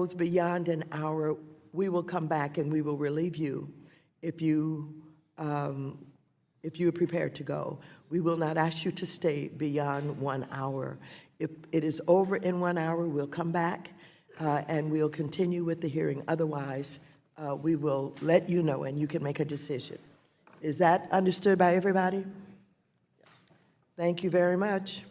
goes beyond an hour, we will come back and we will relieve you if you are prepared to go. We will not ask you to stay beyond 1 hour. If it is over in 1 hour, we'll come back and we'll continue with the hearing. Otherwise, we will let you know and you can make a decision. Is that understood by everybody? Thank you very much.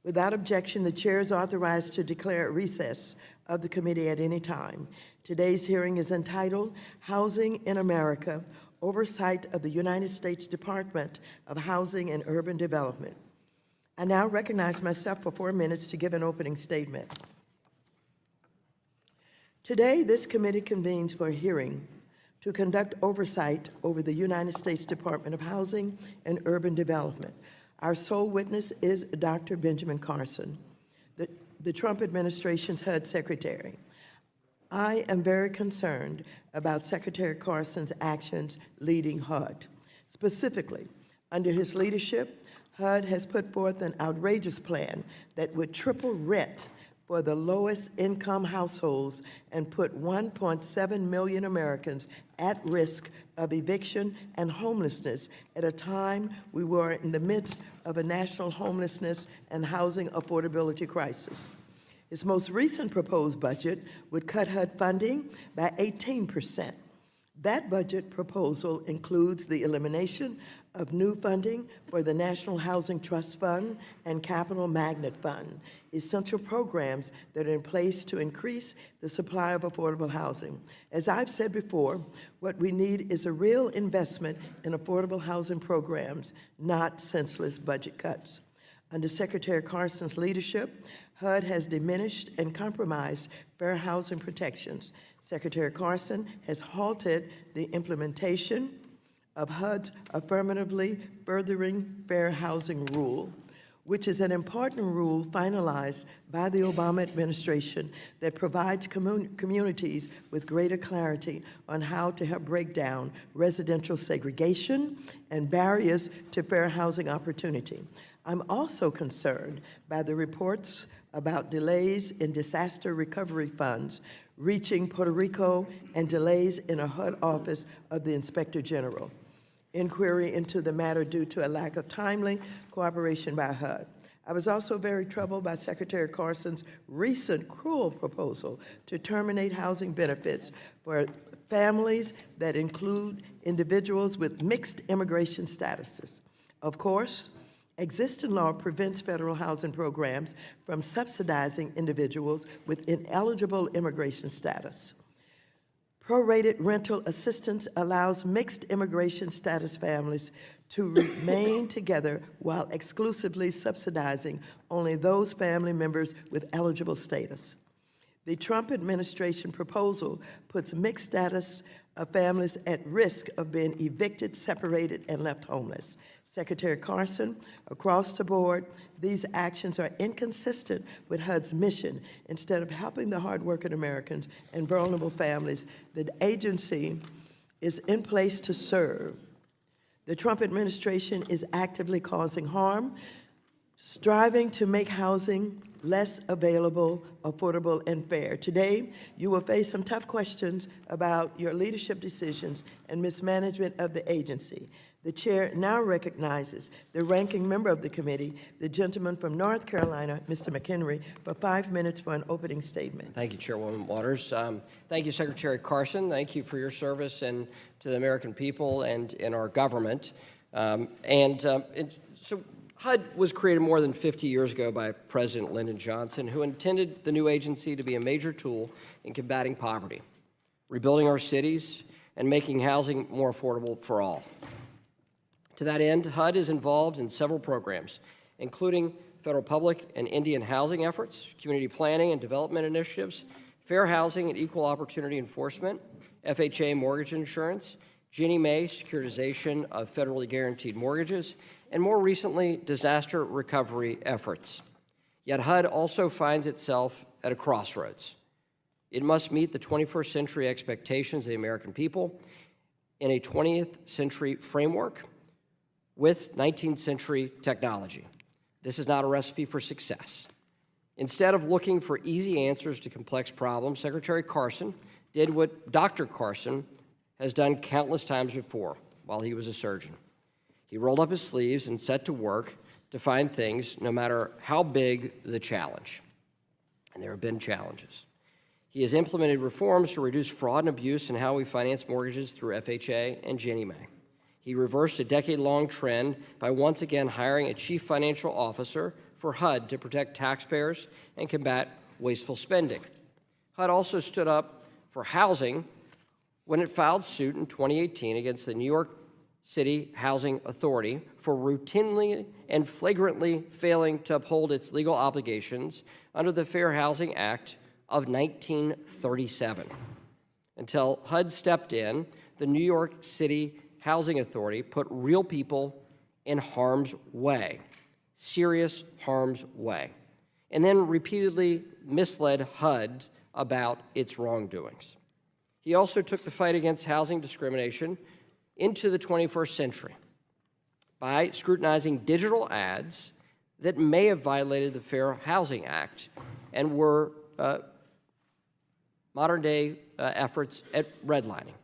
Without objection, the chair is authorized to declare a recess of the committee at any time. Today's hearing is entitled Housing in America, Oversight of the United States Department of Housing and Urban Development. I now recognize myself for 4 minutes to give an opening statement. Today, this committee convenes for a hearing to conduct oversight over the United States Department of Housing and Urban Development. Our sole witness is Dr. Benjamin Carson, the Trump administration's HUD secretary. I am very concerned about Secretary Carson's actions leading HUD. Specifically, under his leadership, HUD has put forth an outrageous plan that would triple rent for the lowest income households and put 1.7 million Americans at risk of eviction and homelessness at a time we were in the midst of a national homelessness and housing affordability crisis. His most recent proposed budget would cut HUD funding by 18%. That budget proposal includes the elimination of new funding for the National Housing Trust Fund and Capital Magnet Fund, essential programs that are in place to increase the supply of affordable housing. As I've said before, what we need is a real investment in affordable housing programs, not senseless budget cuts. Under Secretary Carson's leadership, HUD has diminished and compromised fair housing protections. Secretary Carson has halted the implementation of HUD's affirmatively furthering fair housing rule, which is an important rule finalized by the Obama administration that provides communities with greater clarity on how to help break down residential segregation and barriers to fair housing opportunity. I'm also concerned by the reports about delays in disaster recovery funds reaching Puerto Rico and delays in a HUD office of the Inspector General. Inquiry into the matter due to a lack of timely cooperation by HUD. I was also very troubled by Secretary Carson's recent cruel proposal to terminate housing benefits for families that include individuals with mixed immigration statuses. Of course, existing law prevents federal housing programs from subsidizing individuals with ineligible immigration status. Prorated rental assistance allows mixed immigration status families to remain together while exclusively subsidizing only those family members with eligible status. The Trump administration proposal puts mixed status families at risk of being evicted, separated, and left homeless. Secretary Carson, across the board, these actions are inconsistent with HUD's mission. Instead of helping the hardworking Americans and vulnerable families, the agency is in place to serve. The Trump administration is actively causing harm, striving to make housing less available, affordable, and fair. Today, you will face some tough questions about your leadership decisions and mismanagement of the agency. The chair now recognizes the ranking member of the committee, the gentleman from North Carolina, Mr. McHenry, for 5 minutes for an opening statement. Thank you, Chairwoman Waters. Thank you, Secretary Carson. Thank you for your service and to the American people and in our government. So HUD was created more than 50 years ago by President Lyndon Johnson, who intended the new agency to be a major tool in combating poverty, rebuilding our cities, and making housing more affordable for all. To that end, HUD is involved in several programs, including federal public and Indian housing efforts, community planning and development initiatives, fair housing and equal opportunity enforcement, FHA mortgage insurance, Ginnie Mae securitization of federally guaranteed mortgages, and more recently, disaster recovery efforts. Yet HUD also finds itself at a crossroads. It must meet the 21st century expectations of the American people in a 20th century framework with 19th century technology. This is not a recipe for success. Instead of looking for easy answers to complex problems, Secretary Carson did what Dr. Carson has done countless times before while he was a surgeon. He rolled up his sleeves and set to work to find things, no matter how big the challenge. And there have been challenges. He has implemented reforms to reduce fraud and abuse in how we finance mortgages through FHA and Ginnie Mae. He reversed a decade-long trend by once again hiring a chief financial officer for HUD to protect taxpayers and combat wasteful spending. HUD also stood up for housing when it filed suit in 2018 against the New York City Housing Authority for routinely and flagrantly failing to uphold its legal obligations under the Fair Housing Act of 1937. Until HUD stepped in, the New York City Housing Authority put real people in harm's way, serious harm's way, and then repeatedly misled HUD about its wrongdoings. He also took the fight against housing discrimination into the 21st century by scrutinizing digital ads that may have violated the Fair Housing Act and were modern-day efforts at redlining.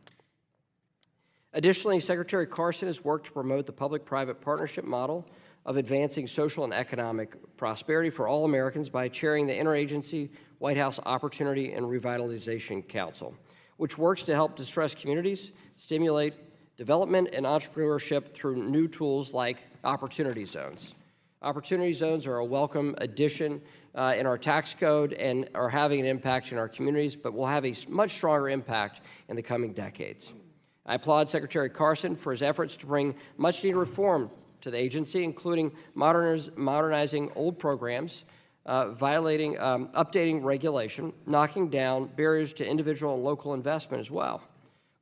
Additionally, Secretary Carson has worked to promote the public-private partnership model of advancing social and economic prosperity for all Americans by chairing the Interagency White House Opportunity and Revitalization Council, which works to help distressed communities, stimulate development and entrepreneurship through new tools like opportunity zones. Opportunity zones are a welcome addition in our tax code and are having an impact in our communities, but will have a much stronger impact in the coming decades. I applaud Secretary Carson for his efforts to bring much-needed reform to the agency, including modernizing old programs, updating regulation, knocking down barriers to individual and local investment as well.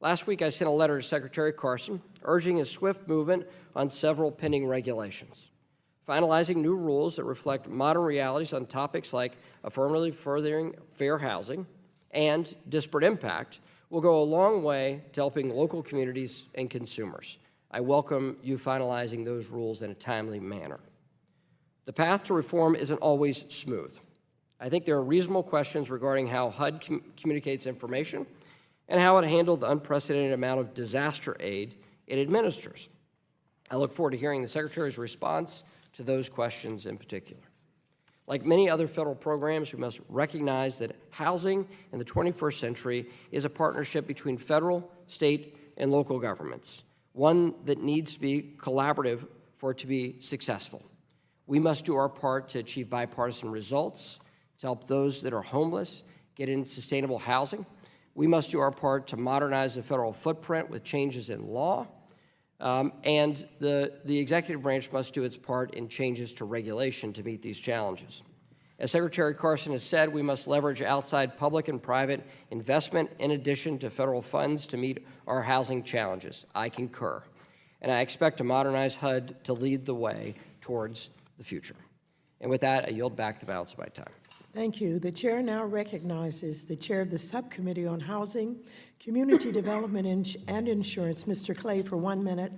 Last week, I sent a letter to Secretary Carson urging a swift movement on several pending regulations. Finalizing new rules that reflect modern realities on topics like affirmatively furthering fair housing and disparate impact will go a long way to helping local communities and consumers. I welcome you finalizing those rules in a timely manner. The path to reform isn't always smooth. I think there are reasonable questions regarding how HUD communicates information and how it handled the unprecedented amount of disaster aid it administers. I look forward to hearing the Secretary's response to those questions in particular. Like many other federal programs, we must recognize that housing in the 21st century is a partnership between federal, state, and local governments, one that needs to be collaborative for it to be successful. We must do our part to achieve bipartisan results, to help those that are homeless get in sustainable housing. We must do our part to modernize the federal footprint with changes in law, and the executive branch must do its part in changes to regulation to meet these challenges. As Secretary Carson has said, we must leverage outside public and private investment in addition to federal funds to meet our housing challenges. I concur. And I expect a modernized HUD to lead the way towards the future. And with that, I yield back the balance of my time. Thank you. The chair now recognizes the chair of the Subcommittee on Housing, Community Development, and Insurance, Mr. Clay, for 1 minute.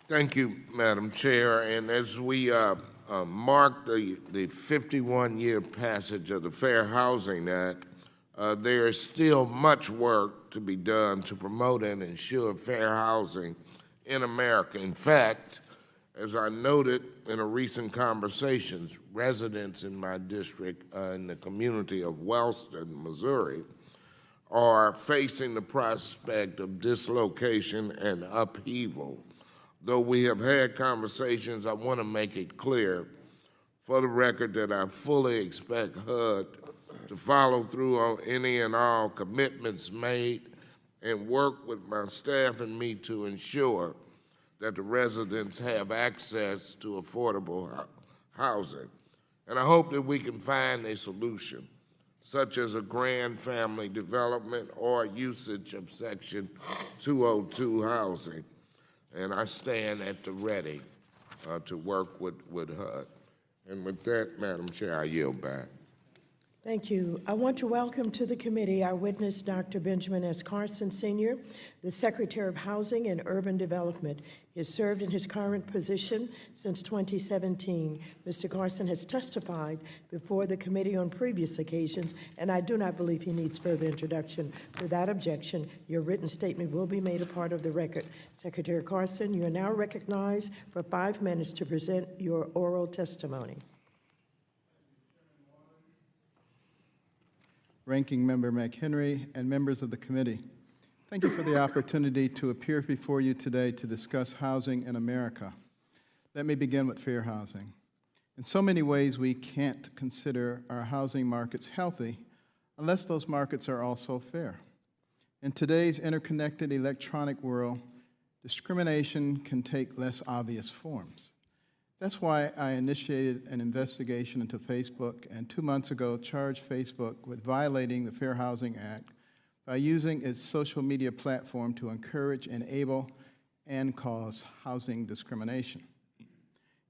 Thank you, Madam Chair. And as we mark the 51-year passage of the Fair Housing Act, there is still much work to be done to promote and ensure fair housing in America. In fact, as I noted in a recent conversation, residents in my district in the community of Wellston, Missouri, are facing the prospect of dislocation and upheaval. Though we have had conversations, I want to make it clear for the record that I fully expect HUD to follow through on any and all commitments made and work with my staff and me to ensure that the residents have access to affordable housing. And I hope that we can find a solution, such as a grand family development or usage of Section 202 housing. And I stand at the ready to work with HUD. And with that, Madam Chair, I yield back. Thank you. I want to welcome to the committee our witness, Dr. Benjamin S. Carson, Sr., the Secretary of Housing and Urban Development. He has served in his current position since 2017. Mr. Carson has testified before the committee on previous occasions, and I do not believe he needs further introduction. Without objection, your written statement will be made a part of the record. Secretary Carson, you are now recognized for 5 minutes to present your oral testimony. Ranking Member McHenry, and members of the committee. Thank you for the opportunity to appear before you today to discuss housing in America. Let me begin with fair housing. In so many ways, we can't consider our housing markets healthy unless those markets are also fair. In today's interconnected electronic world, discrimination can take less obvious forms. That's why I initiated an investigation into Facebook and 2 months ago charged Facebook with violating the Fair Housing Act by using its social media platform to encourage, enable, and cause housing discrimination.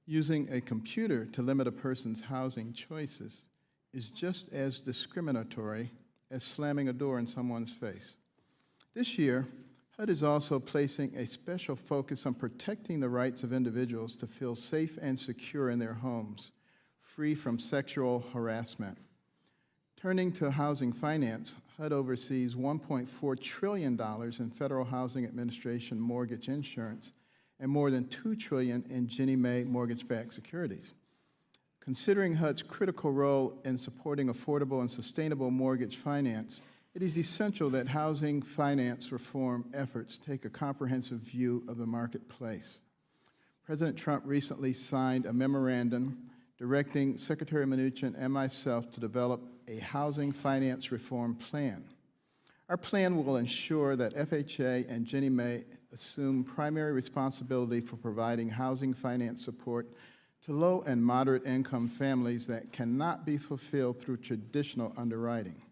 Using a computer to limit a person's housing choices is just as discriminatory as slamming a door in someone's face. This year, HUD is also placing a special focus on protecting the rights of individuals to feel safe and secure in their homes, free from sexual harassment. Turning to housing finance, HUD oversees $1.4 trillion in Federal Housing Administration mortgage insurance and more than $2 trillion in Ginnie Mae mortgage-backed securities. Considering HUD's critical role in supporting affordable and sustainable mortgage finance, it is essential that housing finance reform efforts take a comprehensive view of the marketplace. President Trump recently signed a memorandum directing Secretary Mnuchin and myself to develop a housing finance reform plan. Our plan will ensure that FHA and Ginnie Mae assume primary responsibility for providing housing finance support to low and moderate income families that cannot be fulfilled through traditional underwriting.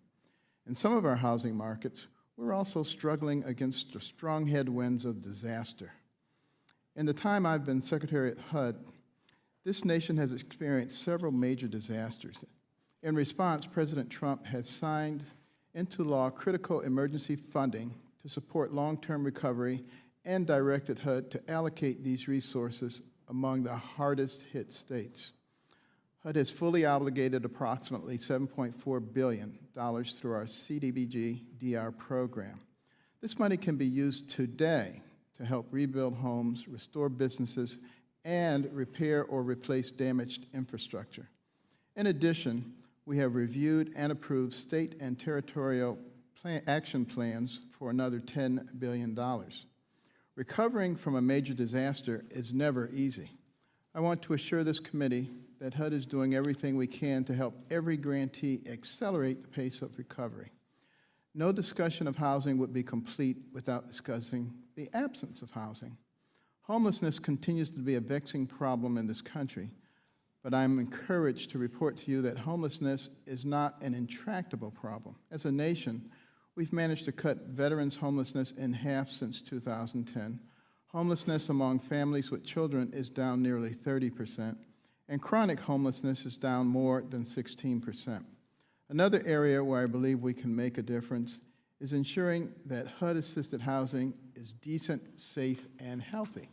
In some of our housing markets, we're also struggling against the strong headwinds of disaster. In the time I've been Secretary at HUD, this nation has experienced several major disasters. In response, President Trump has signed into law critical emergency funding to support long-term recovery and directed HUD to allocate these resources among the hardest hit states. HUD has fully obligated approximately $7.4 billion through our CDBG-DR program. This money can be used today to help rebuild homes, restore businesses, and repair or replace damaged infrastructure. In addition, we have reviewed and approved state and territorial action plans for another $10 billion. Recovering from a major disaster is never easy. I want to assure this committee that HUD is doing everything we can to help every grantee accelerate the pace of recovery. No discussion of housing would be complete without discussing the absence of housing. Homelessness continues to be a vexing problem in this country, but I'm encouraged to report to you that homelessness is not an intractable problem. As a nation, we've managed to cut veterans' homelessness in half since 2010. Homelessness among families with children is down nearly 30%. And chronic homelessness is down more than 16%. Another area where I believe we can make a difference is ensuring that HUD-assisted housing is decent, safe, and healthy.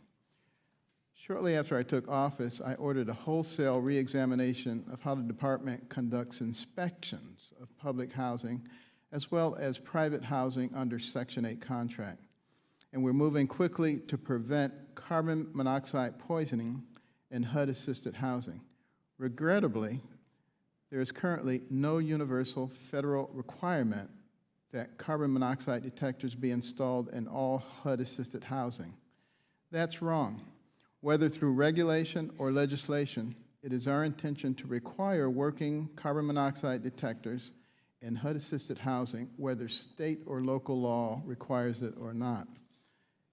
Shortly after I took office, I ordered a wholesale re-examination of how the department conducts inspections of public housing, as well as private housing under Section 8 contract. And we're moving quickly to prevent carbon monoxide poisoning in HUD-assisted housing. Regrettably, there is currently no universal federal requirement that carbon monoxide detectors be installed in all HUD-assisted housing. That's wrong. Whether through regulation or legislation, it is our intention to require working carbon monoxide detectors in HUD-assisted housing, whether state or local law requires it or not.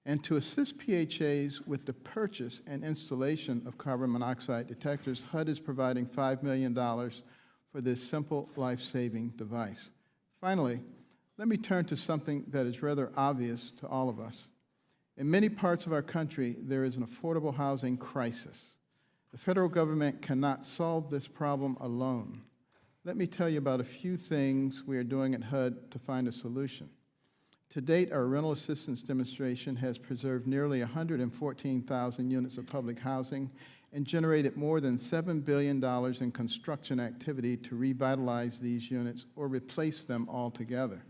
And to assist PHAs with the purchase and installation of carbon monoxide detectors, HUD is providing $5 million for this simple life-saving device. Finally, let me turn to something that is rather obvious to all of us. In many parts of our country, there is an affordable housing crisis. The federal government cannot solve this problem alone. let me tell you about a few things we are doing at HUD to find a solution. To date, our rental assistance demonstration has preserved nearly 114,000 units of public housing and generated more than $7 billion in construction activity to revitalize these units or replace them altogether.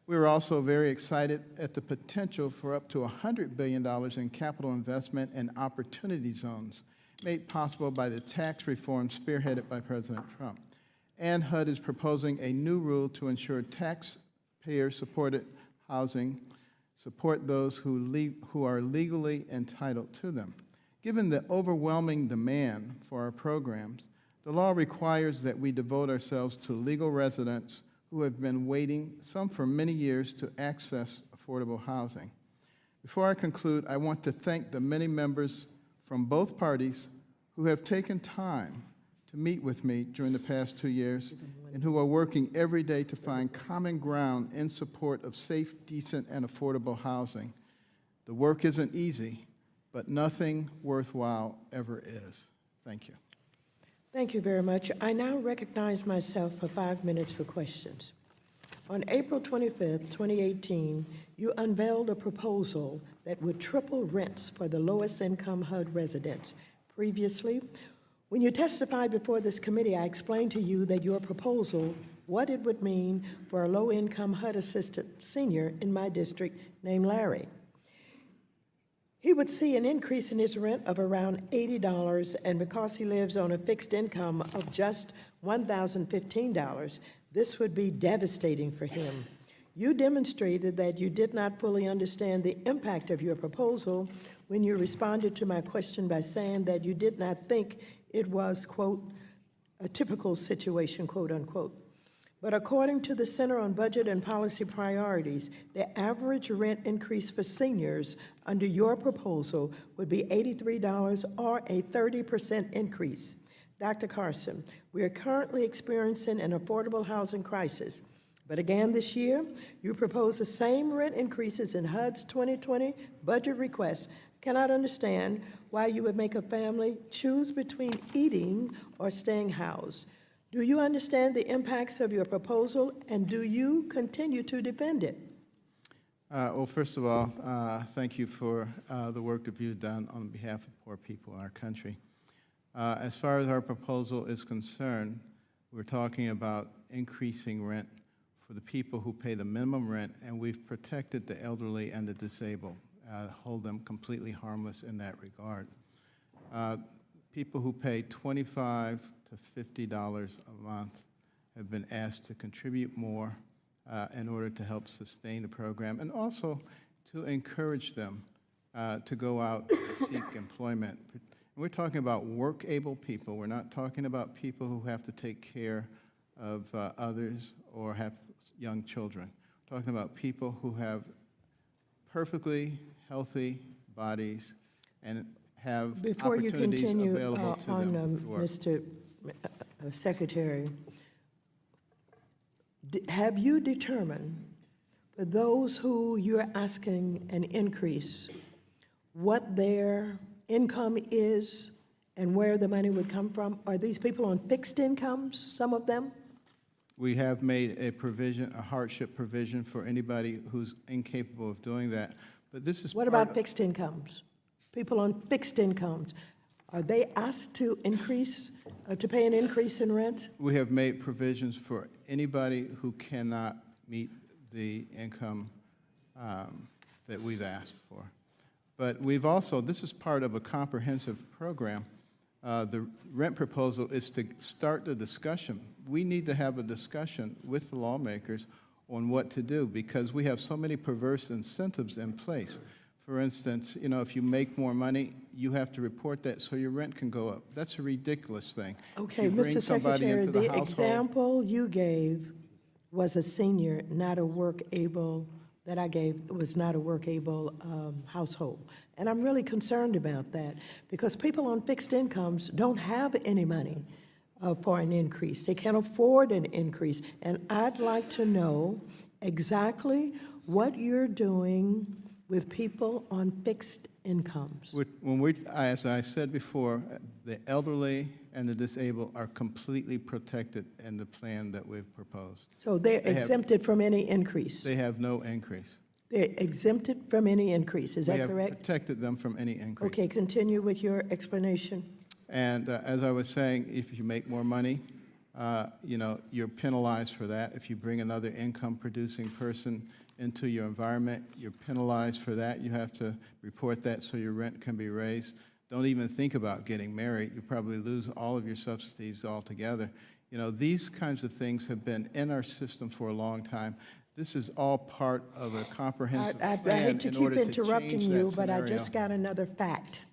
We are also very excited at the potential for up to $100 billion in capital investment and opportunity zones made possible by the tax reform spearheaded by President Trump. And HUD is proposing a new rule to ensure taxpayer-supported housing support those who are legally entitled to them. Given the overwhelming demand for our programs, the law requires that we devote ourselves to legal residents who have been waiting, some for many years, to access affordable housing. Before I conclude, I want to thank the many members from both parties who have taken time to meet with me during the past 2 years and who are working every day to find common ground in support of safe, decent, and affordable housing. The work isn't easy, but nothing worthwhile ever is. Thank you. Thank you very much. I now recognize myself for 5 minutes for questions. On April 25th, 2018, you unveiled a proposal that would triple rents for the lowest income HUD residents. Previously, when you testified before this committee, I explained to you that your proposal, what it would mean for a low-income HUD-assisted senior in my district named Larry. He would see an increase in his rent of around $80, and because he lives on a fixed income of just $1,015, this would be devastating for him. You demonstrated that you did not fully understand the impact of your proposal when you responded to my question by saying that you did not think it was, quote, a typical situation, quote unquote. But according to the Center on Budget and Policy Priorities, the average rent increase for seniors under your proposal would be $83 or a 30% increase. Dr. Carson, we are currently experiencing an affordable housing crisis. But again this year, you propose the same rent increases in HUD's 2020 budget request. I cannot understand why you would make a family choose between eating or staying housed. Do you understand the impacts of your proposal, and do you continue to defend it? Well, first of all, thank you for the work that you've done on behalf of poor people in our country. As far as our proposal is concerned, we're talking about increasing rent for the people who pay the minimum rent, and we've protected the elderly and the disabled, hold them completely harmless in that regard. People who pay $25 to $50 a month have been asked to contribute more in order to help sustain the program, and also to encourage them to go out and seek employment. We're talking about work-able people. We're not talking about people who have to take care of others or have young children. We're talking about people who have perfectly healthy bodies and have Before you opportunities continue available to them to work. Mr. Secretary, have you determined for those who you're asking an increase, what their income is and where the money would come from? Are these people on fixed incomes, some of them? We have made a provision, a hardship provision for anybody who's incapable of doing that. But this is What about fixed incomes? People on fixed incomes, are they asked to increase, to pay an increase in rent? We have made provisions for anybody who cannot meet the income that we've asked for. But we've also, this is part of a comprehensive program. The rent proposal is to start the discussion. We need to have a discussion with the lawmakers on what to do because we have so many perverse incentives in place. For instance, you know, if you make more money, you have to report that so your rent can go up. That's a ridiculous thing. Okay, You bring Mr. somebody Secretary, into the the household- example you gave was a senior, not a work-able, that I gave was not a work-able household. And I'm really concerned about that because people on fixed incomes don't have any money for an increase. They can't afford an increase. And I'd like to know exactly what you're doing with people on fixed incomes? As I said before, the elderly and the disabled are completely protected in the plan that we've proposed. So they're They have- exempted from any increase? They have no increase. They're exempted from any increase, is that We have correct? protected them from any increase. Okay, continue with your explanation. And as I was saying, if you make more money, you're penalized for that. If you bring another income-producing person into your environment, you're penalized for that. You have to report that so your rent can be raised. Don't even think about getting married. You probably lose all of your subsidies altogether. These kinds of things have been in our system for a long time. This is all part of a comprehensive I plan hate to in keep order to interrupting change you, that but I scenario. just got another fact.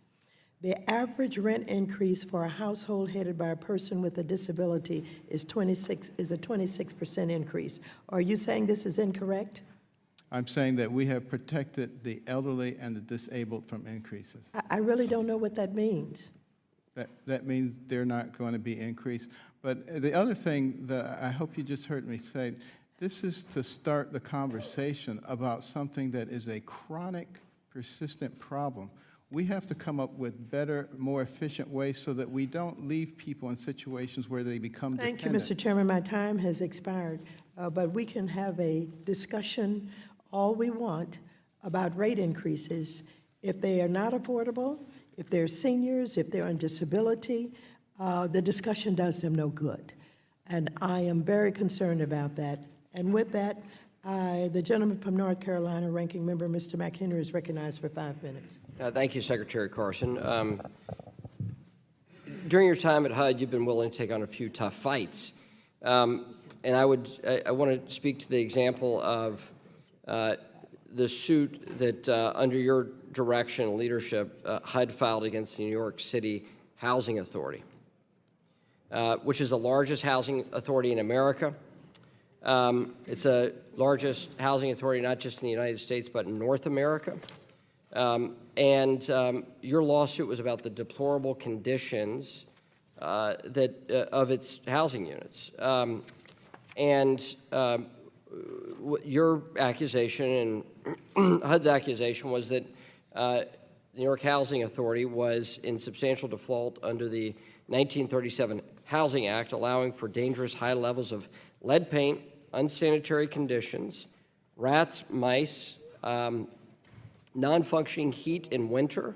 The average rent increase for a household headed by a person with a disability is a 26% increase. Are you saying this is incorrect? I'm saying that we have protected the elderly and the disabled from increases. I really don't know what that means. That means they're not going to be increased. But the other thing that I hope you just heard me say, this is to start the conversation about something that is a chronic, persistent problem. We have to come up with better, more efficient ways so that we don't leave people in situations where they become Thank dependent. you, Mr. Chairman. My time has expired, but we can have a discussion all we want about rate increases. If they are not affordable, if they're seniors, if they're on disability, the discussion does them no good. And I am very concerned about that. And with that, the gentleman from North Carolina, Ranking Member Mr. McHenry, is recognized for 5 minutes. Thank you, Secretary Carson. During your time at HUD, you've been willing to take on a few tough fights. And I want to speak to the example of the suit that, under your direction and leadership, HUD filed against the New York City Housing Authority, which is the largest housing authority in America. It's the largest housing authority not just in the United States, but in North America. Your lawsuit was about the deplorable conditions of its housing units. Your accusation and HUD's accusation was that the New York Housing Authority was in substantial default under the 1937 Housing Act, allowing for dangerous high levels of lead paint, unsanitary conditions, rats, mice, non-functioning heat in winter,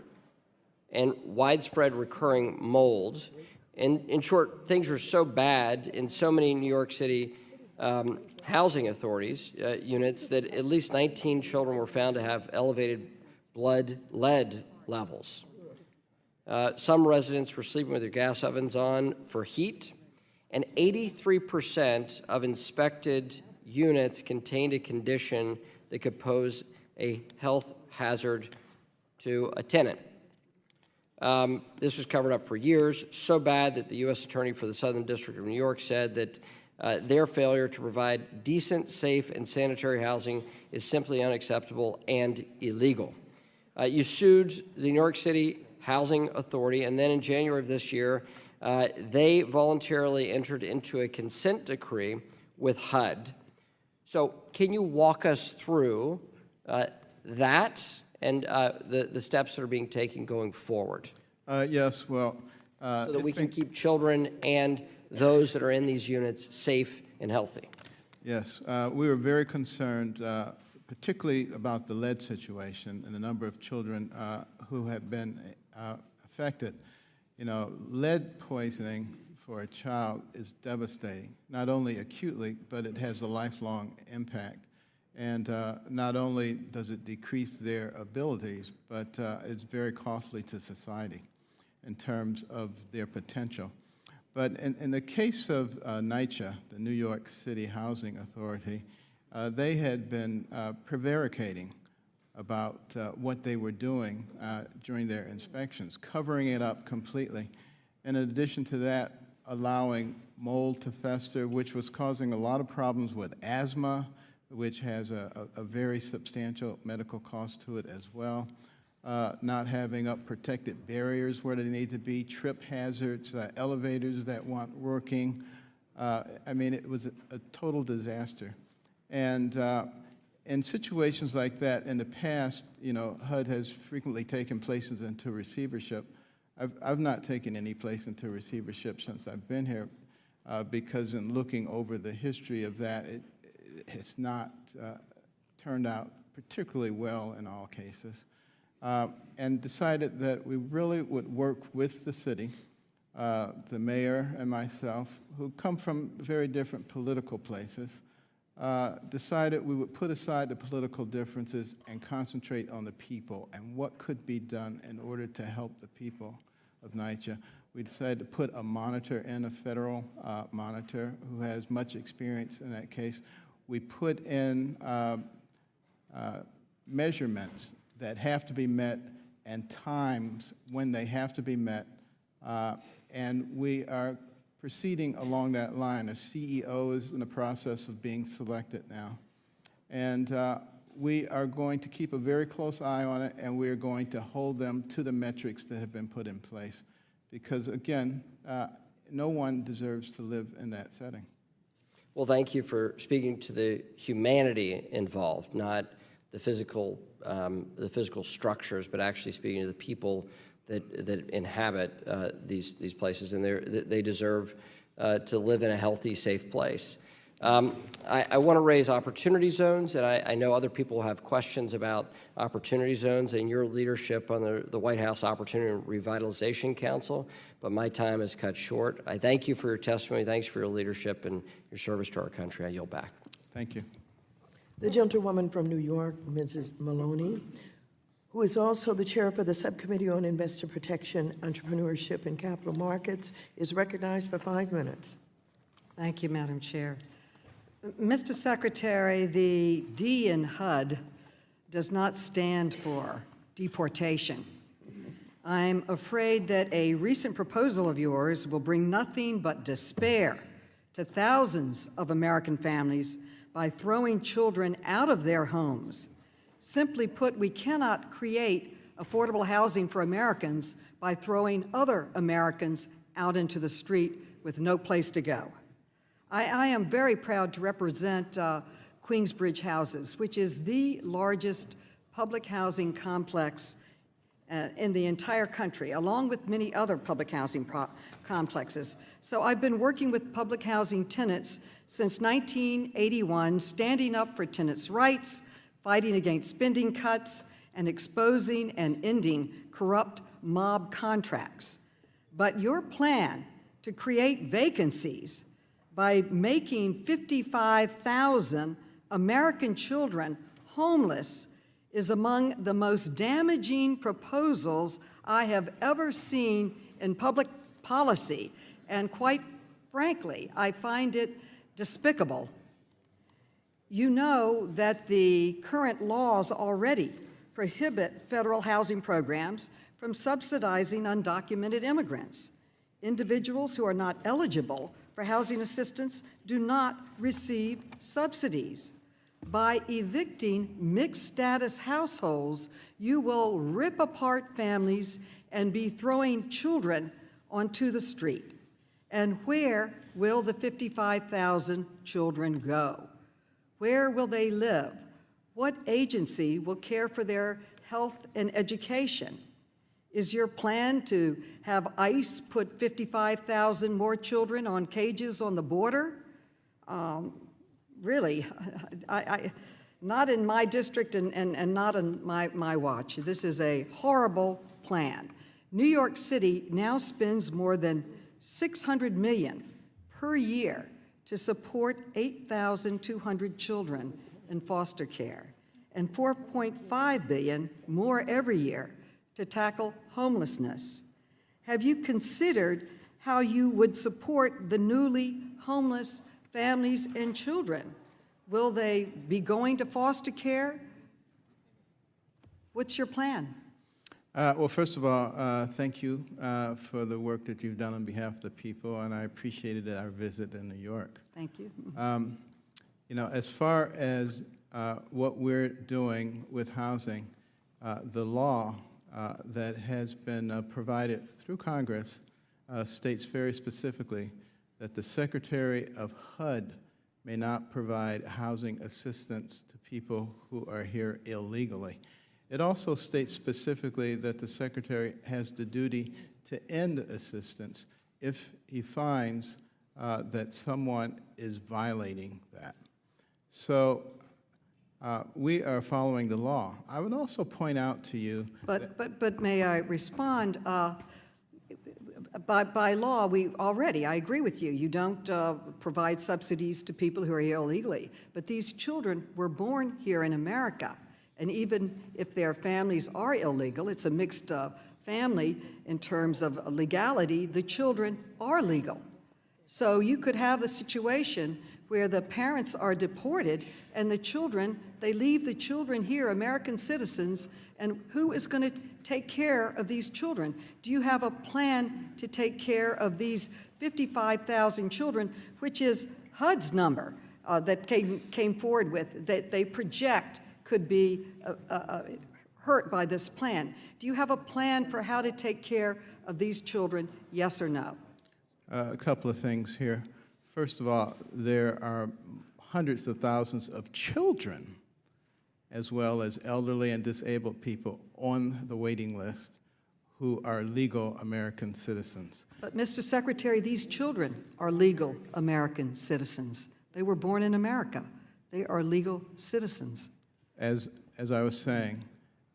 and widespread recurring mold. In short, things were so bad in so many New York City housing authorities units that at least 19 children were found to have elevated blood lead levels. Some residents were sleeping with their gas ovens on for heat, and 83% of inspected units contained a condition that could pose a health hazard to a tenant. This was covered up for years, so bad that the U.S. Attorney for the Southern District of New York said that their failure to provide decent, safe, and sanitary housing is simply unacceptable and illegal. You sued the New York City Housing Authority, and then in January of this year, they voluntarily entered into a consent decree with HUD. So can you walk us through that and the steps that are being taken going forward? Yes, well... so that we can keep children and those that are in these units safe and healthy. Yes, we were very concerned, particularly about the lead situation and the number of children who have been affected. Lead poisoning for a child is devastating, not only acutely, but it has a lifelong impact. And not only does it decrease their abilities, but it's very costly to society in terms of their potential. But in the case of NYCHA, the New York City Housing Authority, they had been prevaricating about what they were doing during their inspections, covering it up completely. And in addition to that, allowing mold to fester, which was causing a lot of problems with asthma, which has a very substantial medical cost to it as well. Not having up protected barriers where they need to be, trip hazards, elevators that weren't working. I mean, it was a total disaster. And In situations like that, in the past, you know, HUD has frequently taken places into receivership. I've not taken any place into receivership since I've been here, because in looking over the history of that, it's not turned out particularly well in all cases, and decided that we really would work with the city, the mayor and myself, who come from very different political places, decided we would put aside the political differences and concentrate on the people and what could be done in order to help the people of NYCHA. We decided to put a monitor in, a federal monitor who has much experience in that case. We put in measurements that have to be met and times when they have to be met, and we are proceeding along that line. A CEO is in the process of being selected now. And we are going to keep a very close eye on it, and we are going to hold them to the metrics that have been put in place. Because, again, no one deserves to live in that setting. Well, thank you for speaking to the humanity involved, not the physical structures, but actually speaking to the people that inhabit these places, and they deserve to live in a healthy, safe place. I want to raise opportunity zones, and I know other people have questions about opportunity zones and your leadership on the White House Opportunity and Revitalization Council, but my time is cut short. I thank you for your testimony. Thanks for your leadership and your service to our country. I yield back. Thank you. The gentlewoman from New York, Mrs. Maloney, who is also the chair for the Subcommittee on Investor Protection, Entrepreneurship, and Capital Markets, is recognized for 5 minutes. Thank you, Madam Chair. Mr. Secretary, the D in HUD does not stand for deportation. I'm afraid that a recent proposal of yours will bring nothing but despair to thousands of American families by throwing children out of their homes. Simply put, we cannot create affordable housing for Americans by throwing other Americans out into the street with no place to go. I am very proud to represent Queensbridge Houses, which is the largest public housing complex in the entire country, along with many other public housing complexes. So I've been working with public housing tenants since 1981, standing up for tenants' rights, fighting against spending cuts, and exposing and ending corrupt mob contracts. But your plan to create vacancies by making 55,000 American children homeless is among the most damaging proposals I have ever seen in public policy, and quite frankly, I find it despicable. You know that the current laws already prohibit federal housing programs from subsidizing undocumented immigrants. Individuals who are not eligible for housing assistance do not receive subsidies. By evicting mixed-status households, you will rip apart families and be throwing children onto the street. And where will the 55,000 children go? Where will they live? What agency will care for their health and education? Is your plan to have ICE put 55,000 more children on cages on the border? Really, not in my district and not on my watch. This is a horrible plan. New York City now spends more than $600 million per year to support 8,200 children in foster care, and $4.5 billion more every year to tackle homelessness. Have you considered how you would support the newly homeless families and children? Will they be going to foster care? What's your plan? Well, first of all, thank you for the work that you've done on behalf of the people, and I appreciated our visit in New York. Thank you. You know, as far as what we're doing with housing, the law that has been provided through Congress states very specifically that the Secretary of HUD may not provide housing assistance to people who are here illegally. It also states specifically that the Secretary has the duty to end assistance if he finds that someone is violating that. So we are following the law. I would also point out to you But may I respond? By law, I agree with you. You don't provide subsidies to people who are here illegally. But these children were born here in America. And even if their families are illegal, it's a mixed family in terms of legality, the children are legal. So you could have a situation where the parents are deported and the children, they leave the children here, American citizens, and who is going to take care of these children? Do you have a plan to take care of these 55,000 children, which is HUD's number that came forward with, that they project could be hurt by this plan? Do you have a plan for how to take care of these children, yes or no? a couple of things here. First of all, there are hundreds of thousands of children, as well as elderly and disabled people on the waiting list who are legal American citizens. But, Mr. Secretary, these children are legal American citizens. They were born in America. They are legal citizens. As I was saying,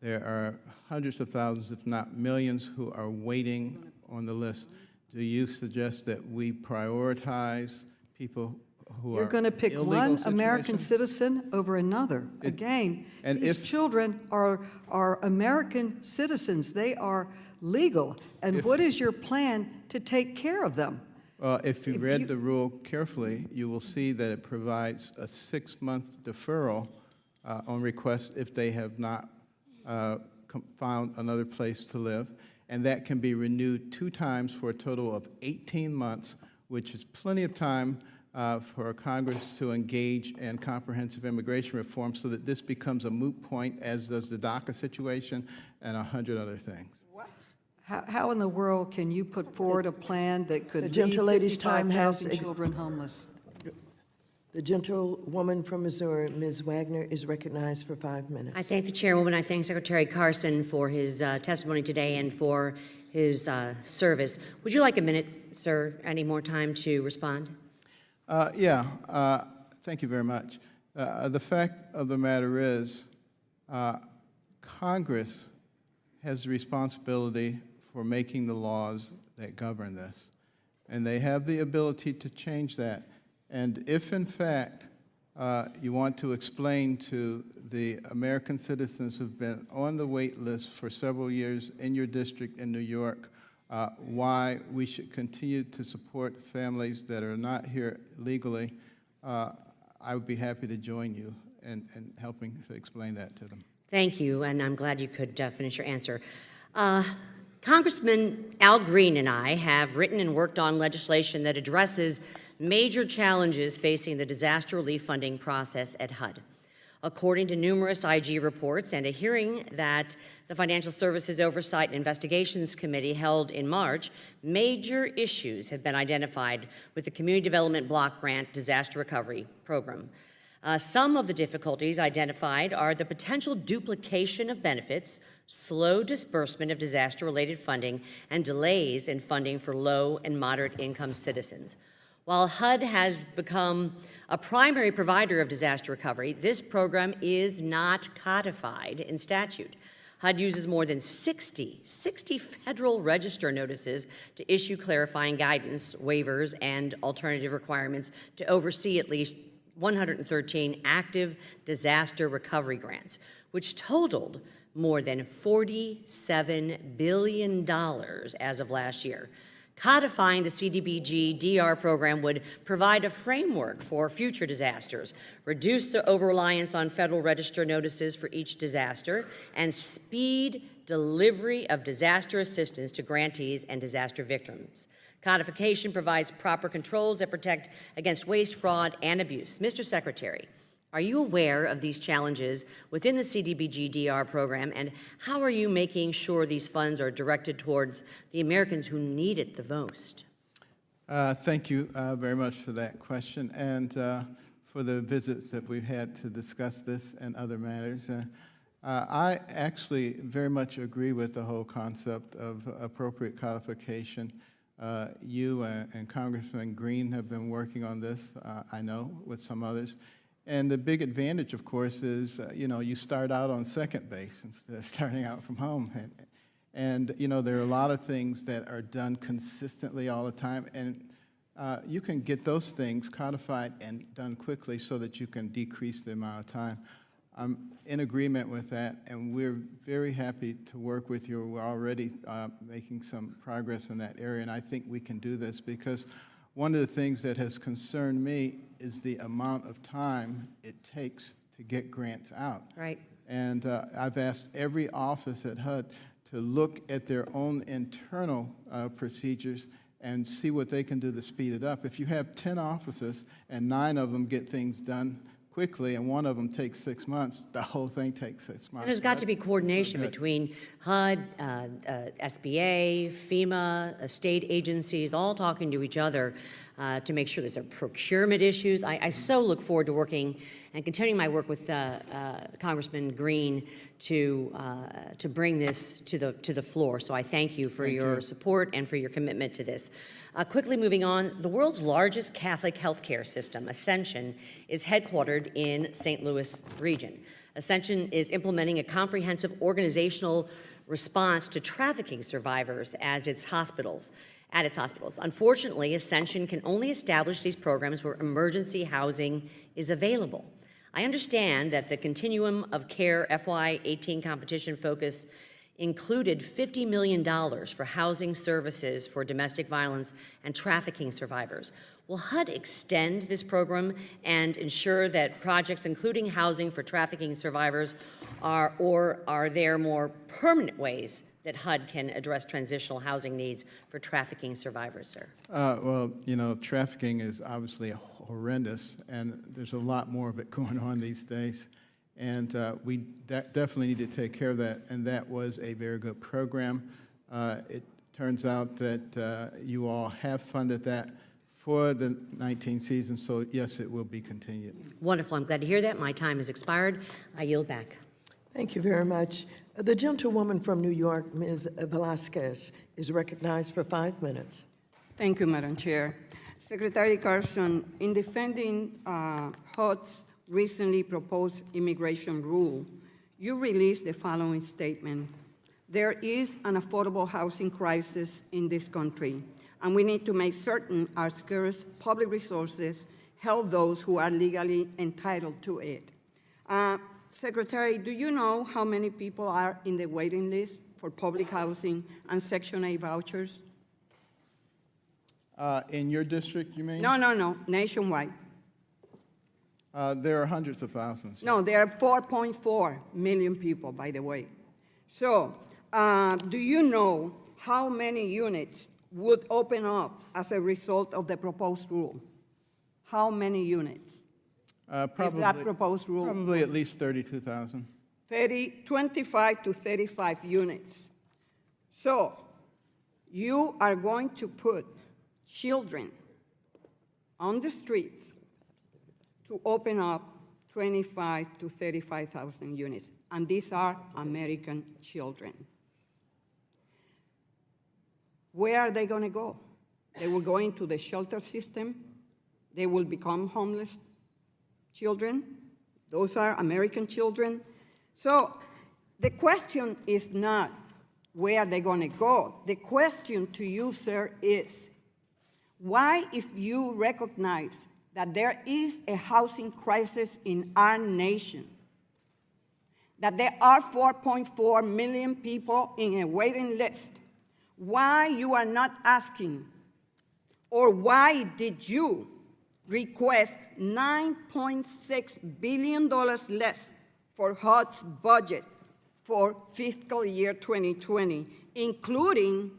there are hundreds of thousands, if not millions, who are waiting on the list. Do you suggest that we prioritize people who are You're going to pick illegal one situation? American citizen over another. Again, and these if- children are American citizens. They are legal. And what is your plan to take care of them? Well, if you If read you- the rule carefully, you will see that it provides a 6-month deferral on request if they have not found another place to live. And that can be renewed 2 times for a total of 18 months, which is plenty of time for Congress to engage in comprehensive immigration reform so that this becomes a moot point, as does the DACA situation and 100 other things. How in the world can you put forward a plan that could The leave gentleman's time has 55,000 children homeless? The gentlewoman from Missouri, Ms. Wagner, is recognized for 5 minutes. I thank the chairwoman. I thank Secretary Carson for his testimony today and for his service. Would you like a minute, sir? Any more time to respond? Thank you very much. The fact of the matter is, Congress has the responsibility for making the laws that govern this, and they have the ability to change that. And if, in fact, you want to explain to the American citizens who've been on the wait list for several years in your district in New York, why we should continue to support families that are not here legally, I would be happy to join you in helping to explain that to them. Thank you, and I'm glad you could finish your answer. Congressman Al Green and I have written and worked on legislation that addresses major challenges facing the disaster relief funding process at HUD. According to numerous IG reports and a hearing that the Financial Services Oversight and Investigations Committee held in March, major issues have been identified with the Community Development Block Grant Disaster Recovery Program. Some of the difficulties identified are the potential duplication of benefits, slow disbursement of disaster-related funding, and delays in funding for low and moderate income citizens. While HUD has become a primary provider of disaster recovery, this program is not codified in statute. HUD uses more than 60 Federal Register notices to issue clarifying guidance, waivers, and alternative requirements to oversee at least 113 active disaster recovery grants, which totaled more than $47 billion as of last year. Codifying the CDBG-DR program would provide a framework for future disasters, reduce the over-reliance on Federal Register notices for each disaster, and speed delivery of disaster assistance to grantees and disaster victims. Codification provides proper controls that protect against waste, fraud, and abuse. Mr. Secretary, are you aware of these challenges within the CDBG-DR program, and how are you making sure these funds are directed towards the Americans who need it the most? Thank you very much for that question. And for the visits that we've had to discuss this and other matters. I actually very much agree with the whole concept of appropriate codification. You and Congressman Green have been working on this, I know, with some others. And the big advantage, of course, is, you start out on second base instead of starting out from home. And there are a lot of things that are done consistently all the time, and you can get those things codified and done quickly so that you can decrease the amount of time. I'm in agreement with that, and we're very happy to work with you. We're already making some progress in that area, and I think we can do this because one of the things that has concerned me is the amount of time it takes to get grants out. Right. And I've asked every office at HUD to look at their own internal procedures and see what they can do to speed it up. If you have 10 offices and 9 of them get things done quickly and one of them takes 6 months, the whole thing takes 6 months. And there's got to be coordination between HUD, SBA, FEMA, state agencies, all talking to each other to make sure there's a procurement issues. I so look forward to working and continuing my work with Congressman Green to bring this to the floor. So I thank you for your support and for your commitment to this. Quickly moving on, the world's largest Catholic healthcare system, Ascension, is headquartered in St. Louis region. Ascension is implementing a comprehensive organizational response to trafficking survivors at its hospitals. Unfortunately, Ascension can only establish these programs where emergency housing is available. I understand that the Continuum of Care FY18 competition focus included $50 million for housing services for domestic violence and trafficking survivors. Will HUD extend this program and ensure that projects including housing for trafficking survivors are there more permanent ways that HUD can address transitional housing needs for trafficking survivors, sir? Well, trafficking is obviously horrendous, and there's a lot more of it going on these days. And we definitely need to take care of that, and that was a very good program. It turns out that you all have funded that for the 19 season, so yes, it will be continued. Wonderful. I'm glad to hear that. My time has expired. I yield back. Thank you very much. The gentlewoman from New York, Ms. Velasquez, is recognized for 5 minutes. Thank you, Madam Chair. Secretary Carson, in defending HUD's recently proposed immigration rule, you released the following statement: there is an affordable housing crisis in this country, and we need to make certain our scarce public resources help those who are legally entitled to it. Secretary, do you know how many people are in the waiting list for public housing and Section 8 vouchers? In your district, you mean? No, nationwide. There are hundreds of thousands. No, there are 4.4 million people, by the way. So, do you know how many units would open up as a result of the proposed rule? How many units? Probably, if that proposed rule probably at least 32,000. 25 to 35 units. So, you are going to put children on the streets to open up 25 to 35,000 units, and these are American children. Where are they going to go? They will go into the shelter system. They will become homeless children. Those are American children. So the question is not where they're going to go. The question to you, sir, is why, if you recognize that there is a housing crisis in our nation, that there are 4.4 million people in a waiting list, why you are not asking, or why did you request $9.6 billion less for HUD's budget for fiscal year 2020, including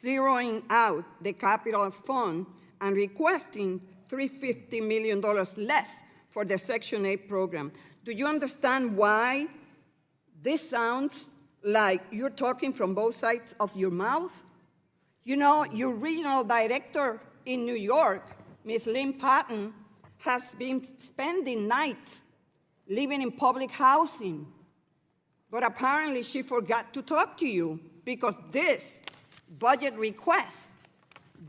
zeroing out the capital fund and requesting $350 million less for the Section 8 program? Do you understand why this sounds like you're talking from both sides of your mouth? You know, your regional director in New York, Ms. Lynn Patton, has been spending nights living in public housing. But apparently she forgot to talk to you because this budget request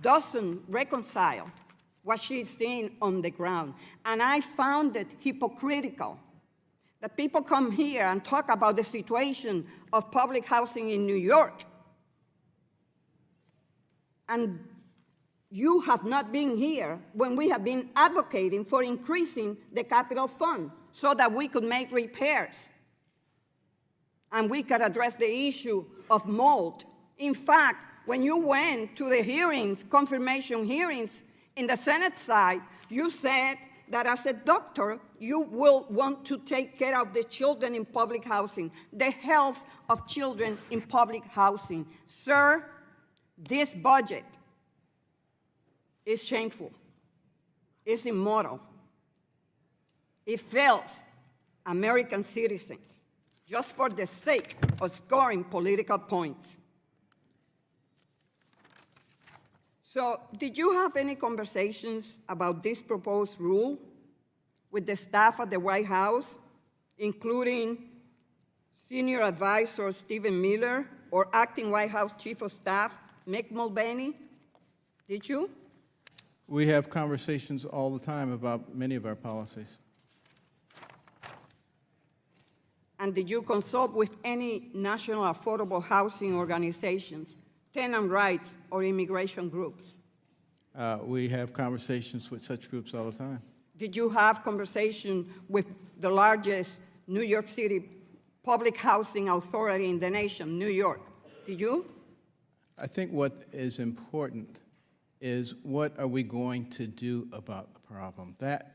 doesn't reconcile what she's seeing on the ground. And I found it hypocritical that people come here and talk about the situation of public housing in New York, and you have not been here when we have been advocating for increasing the capital fund so that we could make repairs and we could address the issue of mold. In fact, when you went to the hearings, confirmation hearings in the Senate side, you said that as a doctor, you will want to take care of the children in public housing, the health of children in public housing. Sir, this budget is shameful. It's immoral. It fails American citizens just for the sake of scoring political points. So, did you have any conversations about this proposed rule with the staff at the White House, including Senior Advisor Stephen Miller or Acting White House Chief of Staff Mick Mulvaney? Did you? We have conversations all the time about many of our policies. And did you consult with any national affordable housing organizations, tenant rights, or immigration groups? We have conversations with such groups all the time. Did you have conversation with the largest New York City public housing authority in the nation, New York? Did you? I think what is important is what are we going to do about the problem? That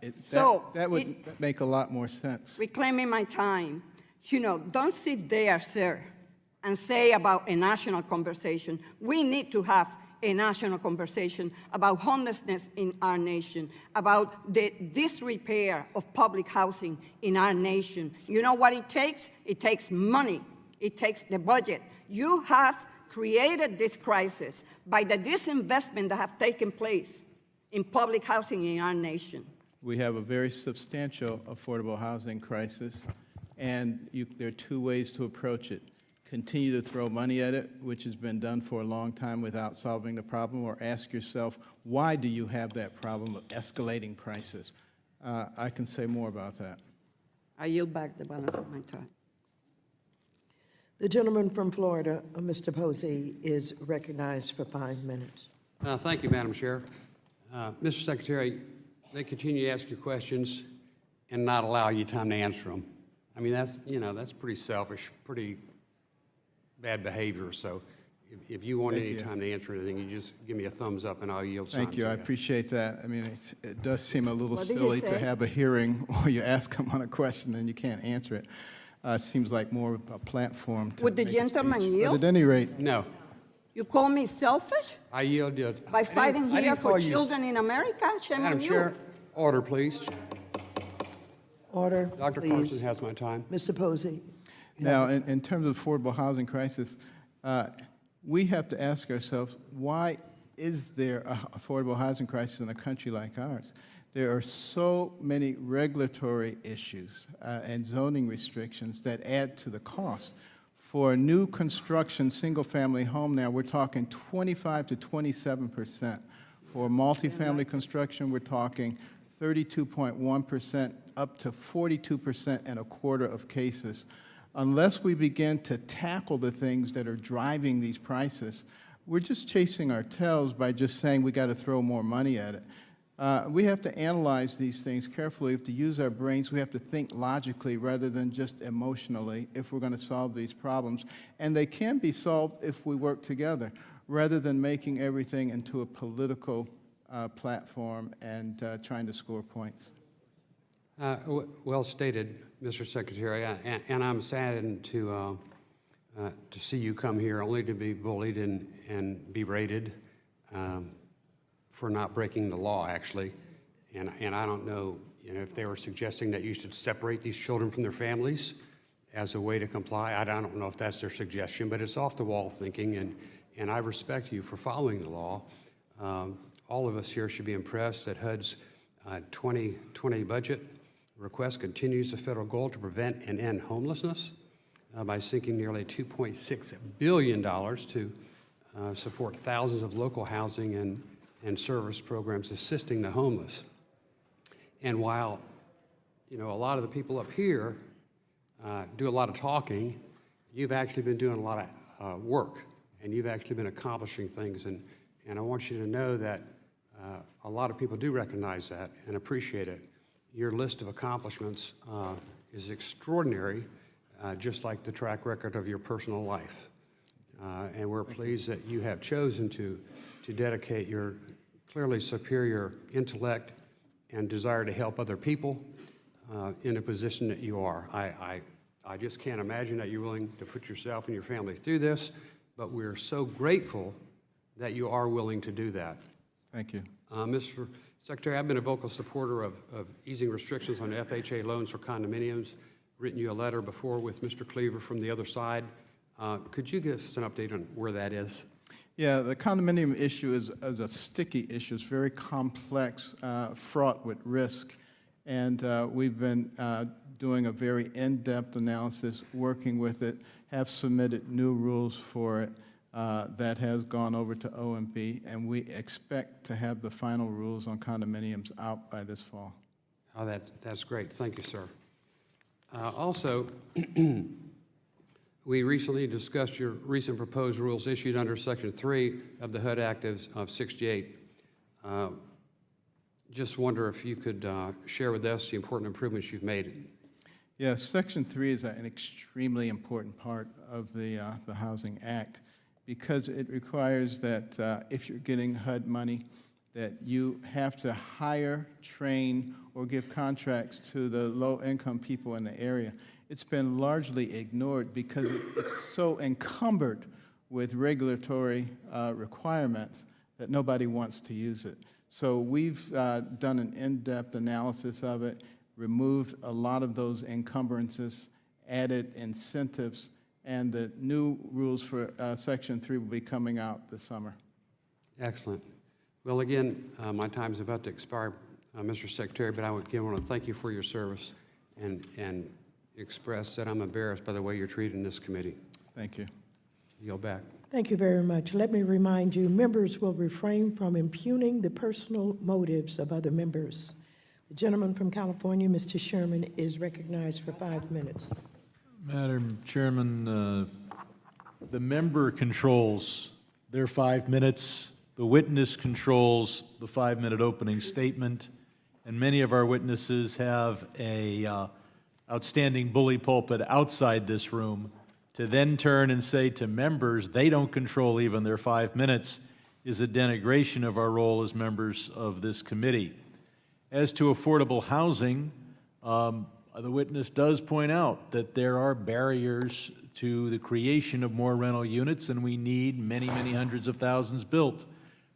would make a lot more sense. Reclaiming my time. You know, don't sit there, sir, and say about a national conversation. We need to have a national conversation about homelessness in our nation, about the disrepair of public housing in our nation. You know what it takes? It takes money. It takes the budget. You have created this crisis by the disinvestment that have taken place in public housing in our nation. We have a very substantial affordable housing crisis, and there are two ways to approach it. Continue to throw money at it, which has been done for a long time without solving the problem, or ask yourself, why do you have that problem of escalating prices? I can say more about that. I yield back the balance of my time. The gentleman from Florida, Mr. Posey, is recognized for 5 minutes. Thank you, Madam Chair. Mr. Secretary, they continue to ask you questions and not allow you time to answer them. I mean, that's pretty selfish, pretty bad behavior. So if you want any time to answer anything, you just give me a thumbs up and I'll yield time. Thank you. I appreciate that. I mean, it does seem a little What did you silly to say? have a hearing where you ask them on a question and you can't answer it. It seems like more of a platform to Would the make a gentleman speech. yield? But at any rate, No, You call me selfish I yield. by fighting I here didn't for call you- children in America? Shame Madam on you. Chair, order, please. Order, Dr. please. Carson has my time. Mr. Posey. now, in terms of affordable housing crisis, we have to ask ourselves, why is there an affordable housing crisis in a country like ours? There are so many regulatory issues and zoning restrictions that add to the cost. For a new construction single-family home now, we're talking 25 to 27%. For multifamily construction, we're talking 32.1% up to 42% in a quarter of cases. Unless we begin to tackle the things that are driving these prices, we're just chasing our tails by just saying we got to throw more money at it. We have to analyze these things carefully. We have to use our brains. We have to think logically rather than just emotionally if we're going to solve these problems. And they can be solved if we work together, rather than making everything into a political platform and trying to score points. Well stated, Mr. Secretary, and I'm saddened to see you come here only to be bullied and berated for not breaking the law, actually. And I don't know, if they were suggesting that you should separate these children from their families as a way to comply. I don't know if that's their suggestion, but it's off-the-wall thinking, and I respect you for following the law. All of us here should be impressed that HUD's 2020 budget request continues the federal goal to prevent and end homelessness by sinking nearly $2.6 billion to support thousands of local housing and service programs assisting the homeless. And while, you know, a lot of the people up here do a lot of talking, you've actually been doing a lot of work, and you've actually been accomplishing things. And I want you to know that a lot of people do recognize that and appreciate it. Your list of accomplishments is extraordinary, just like the track record of your personal life. And we're pleased that you have chosen to dedicate your clearly superior intellect and desire to help other people in a position that you are. I just can't imagine that you're willing to put yourself and your family through this, but we're so grateful that you are willing to do that. Thank you. Mr. Secretary, I've been a vocal supporter of easing restrictions on FHA loans for condominiums. Written you a letter before with Mr. Cleaver from the other side. Could you give us an update on where that is? Yeah, the condominium issue is a sticky issue. It's very complex, fraught with risk. And we've been doing a very in-depth analysis, working with it, have submitted new rules for it that has gone over to OMB, and we expect to have the final rules on condominiums out by this fall. Oh, that's great. Thank you, sir. Also, we recently discussed your recent proposed rules issued under Section 3 of the HUD Act of 68. Just wonder if you could share with us the important improvements you've made. Yes, Section 3 is an extremely important part of the Housing Act because it requires that if you're getting HUD money, that you have to hire, train, or give contracts to the low-income people in the area. It's been largely ignored because it's so encumbered with regulatory requirements that nobody wants to use it. So we've done an in-depth analysis of it, removed a lot of those encumbrances, added incentives, and the new rules for Section 3 will be coming out this summer. Excellent. Well, again, my time is about to expire, Mr. Secretary, but I would again want to thank you for your service and express that I'm embarrassed by the way you're treated in this committee. Thank you. Yield back. Thank you very much. Let me remind you, members will refrain from impugning the personal motives of other members. The gentleman from California, Mr. Sherman, is recognized for 5 minutes. Madam Chairman, the member controls their 5 minutes. The witness controls the 5-minute opening statement, and many of our witnesses have a outstanding bully pulpit outside this room. To then turn and say to members they don't control even their 5 minutes is a denigration of our role as members of this committee. As to affordable housing, the witness does point out that there are barriers to the creation of more rental units, and we need many, many hundreds of thousands built.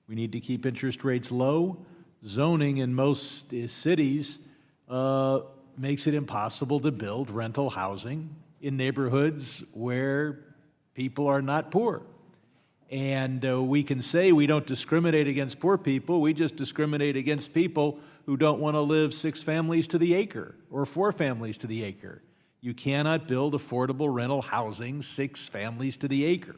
We need to keep interest rates low. Zoning in most cities makes it impossible to build rental housing in neighborhoods where people are not poor. And we can say we don't discriminate against poor people, we just discriminate against people who don't want to live 6 families to the acre or 4 families to the acre. You cannot build affordable rental housing 6 families to the acre.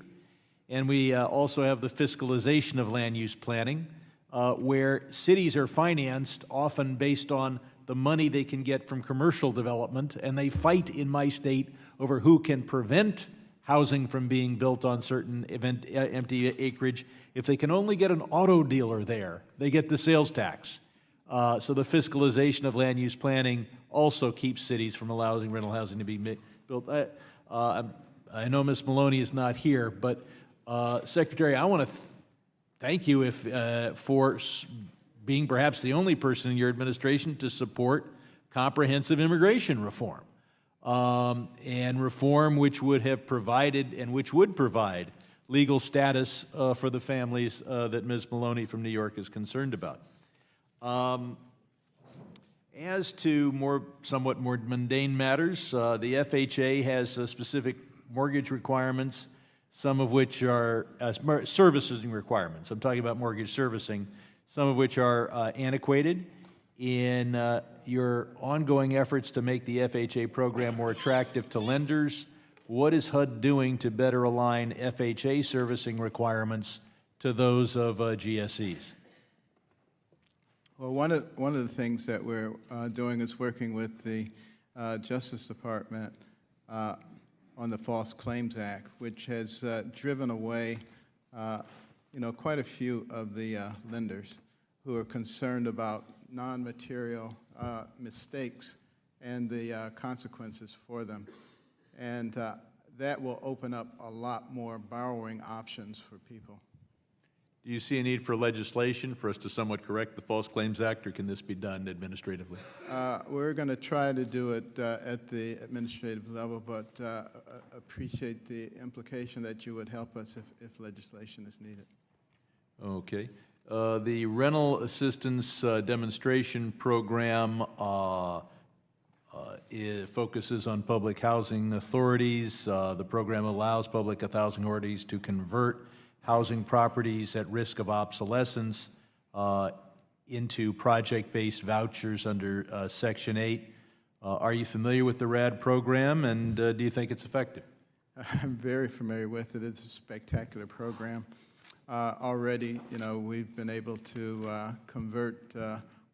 And we also have the fiscalization of land use planning, where cities are financed often based on the money they can get from commercial development, and they fight in my state over who can prevent housing from being built on certain empty acreage. If they can only get an auto dealer there, they get the sales tax. So the fiscalization of land use planning also keeps cities from allowing rental housing to be built. I know Ms. Maloney is not here, but Secretary, I want to thank you for being perhaps the only person in your administration to support comprehensive immigration reform. And reform which would have provided and which would provide legal status for the families that Ms. Maloney from New York is concerned about. As to somewhat more mundane matters, the FHA has specific mortgage requirements, some of which are servicing requirements. I'm talking about mortgage servicing, some of which are antiquated. in your ongoing efforts to make the FHA program more attractive to lenders? What is HUD doing to better align FHA servicing requirements to those of GSEs? Well, one of the things that we're doing is working with the Justice Department on the False Claims Act, which has driven away, quite a few of the lenders who are concerned about non-material mistakes and the consequences for them. And that will open up a lot more borrowing options for people. Do you see a need for legislation for us to somewhat correct the False Claims Act, or can this be done administratively? We're going to try to do it at the administrative level, but appreciate the implication that you would help us if legislation is needed. Okay. The rental assistance demonstration program focuses on public housing authorities. The program allows public housing authorities to convert housing properties at risk of obsolescence into project-based vouchers under Section 8. Are you familiar with the RAD program, and do you think it's effective? I'm very familiar with it. It's a spectacular program. Already, we've been able to convert